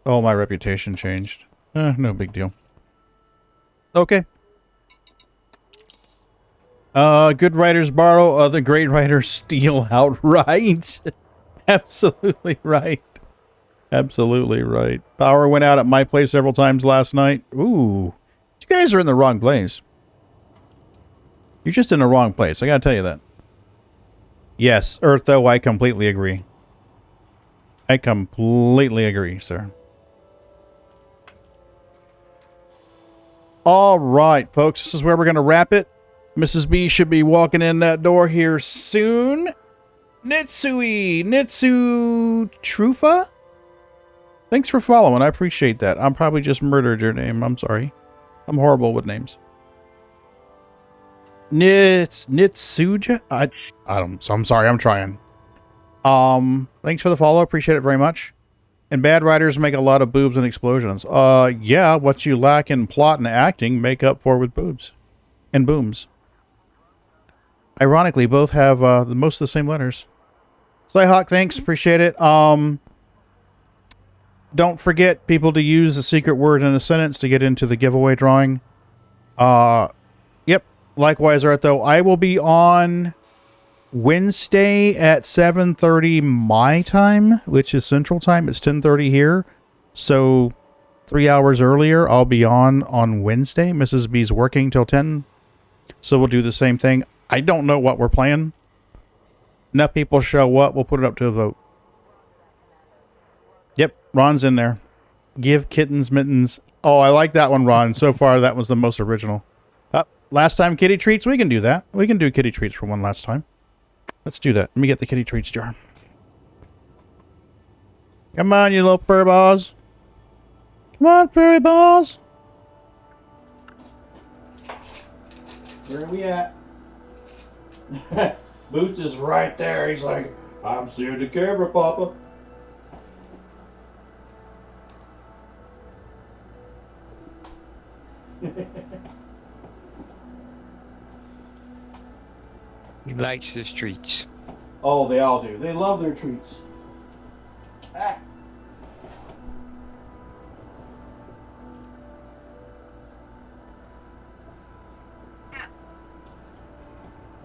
Oh, my reputation changed. No big deal. Okay. Good writers borrow, other great writers steal outright. Absolutely right. Absolutely right. Power went out at my place several times last night. Ooh. You guys are in the wrong place. You're just in the wrong place. I gotta tell you that. Yes, Eartho, I completely agree. I completely agree, sir. All right, folks. This is where we're going to wrap it. Mrs. B should be walking in that door here soon. Nitsu Trufa? Thanks for following. I appreciate that. I'm probably just murdered your name. I'm sorry. I'm horrible with names. Nitsuja? I'm sorry. I'm trying. Thanks for the follow. Appreciate it very much. And bad writers make a lot of boobs and explosions. Yeah, what you lack in plot and acting, make up for with boobs. And booms. Ironically, both have most of the same letters. Slyhawk, thanks. Appreciate it. Don't forget, people, to use the secret word in a sentence to get into the giveaway drawing. Yep. Likewise, Artho, I will be on Wednesday at 7:30 my time, which is Central Time. It's 10:30 here. So 3 hours earlier, I'll be on Wednesday. Mrs. B's working till 10. So we'll do the same thing. I don't know what we're playing. Enough people show up, we'll put it up to a vote. Yep, Ron's in there. Give kittens mittens. Oh, I like that one, Ron. So far, that was the most original. Last time kitty treats, we can do that. We can do kitty treats for one last time. Let's do that. Let me get the kitty treats jar. Come on, you little fur balls. Come on, furry balls. Where are we at? Boots is right there. He's like, I'm seeing the camera, Papa. He likes his treats. Oh, they all do. They love their treats. Ah.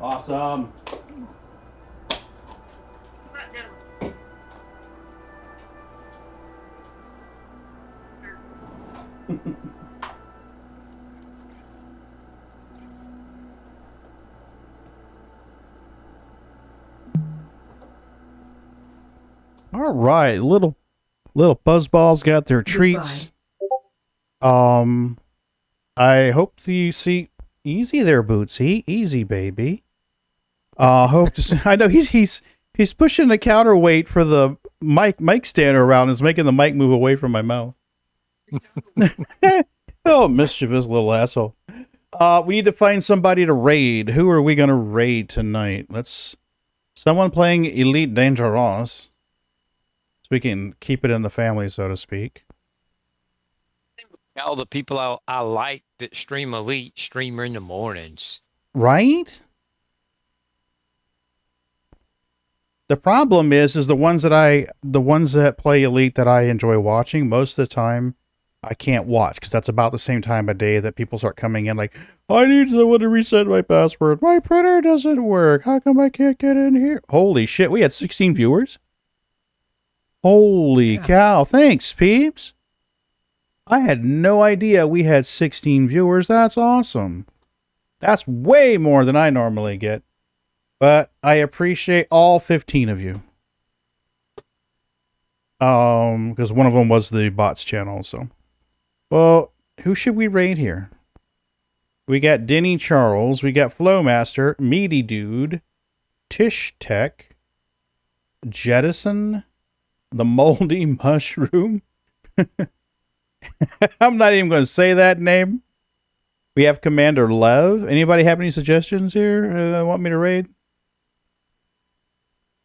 Awesome. All right, little buzzballs got their treats. I hope you see easy there, Bootsy. Easy, baby. Hope to see. I know he's pushing the counterweight for the mic stand around. Is making the mic move away from my mouth. Oh, mischievous little asshole. We need to find somebody to raid. Who are we gonna raid tonight? Someone playing Elite Dangerous. We can keep it in the family, so to speak. All the people I like that stream Elite streamer in the mornings. Right? The problem is the ones that play Elite that I enjoy watching, most of the time I can't watch because that's about the same time of day that people start coming in like, I need someone to reset my password. My printer doesn't work. How come I can't get in here? Holy shit, we had 16 viewers? Holy cow. Thanks, peeps. I had no idea we had 16 viewers. That's awesome. That's way more than I normally get. But I appreciate all 15 of you. Because one of them was the bots channel, so. Well, who should we raid here? We got Denny Charles, we got Flowmaster, Meaty Dude, Tish Tech, Jettison, the Moldy Mushroom. I'm not even going to say that name. We have Commander Lev. Anybody have any suggestions here? Want me to raid?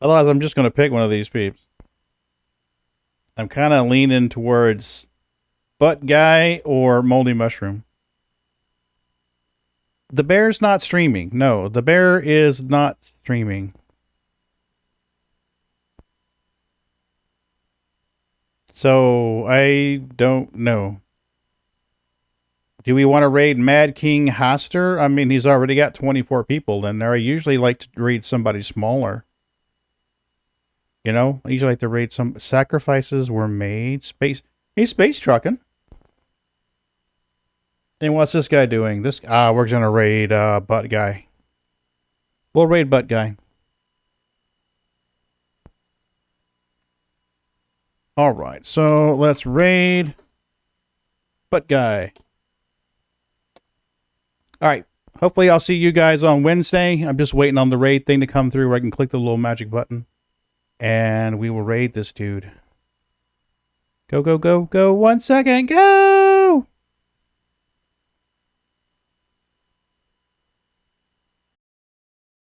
Otherwise, I'm just going to pick one of these peeps. I'm kind of leaning towards Butt Guy or Moldy Mushroom. The bear's not streaming. No, the bear is not streaming. So, I don't know. Do we want to raid Mad King Haster? I mean, he's already got 24 people in there. I usually like to raid somebody smaller. You know, I usually like to raid some sacrifices were made. He's space trucking. And what's this guy doing? We're gonna raid Butt Guy. We'll raid Butt Guy. All right, so let's raid Butt Guy. All right, hopefully I'll see you guys on Wednesday. I'm just waiting on the raid thing to come through where I can click the little magic button. And we will raid this dude. Go, go, go, go. 1 second, go!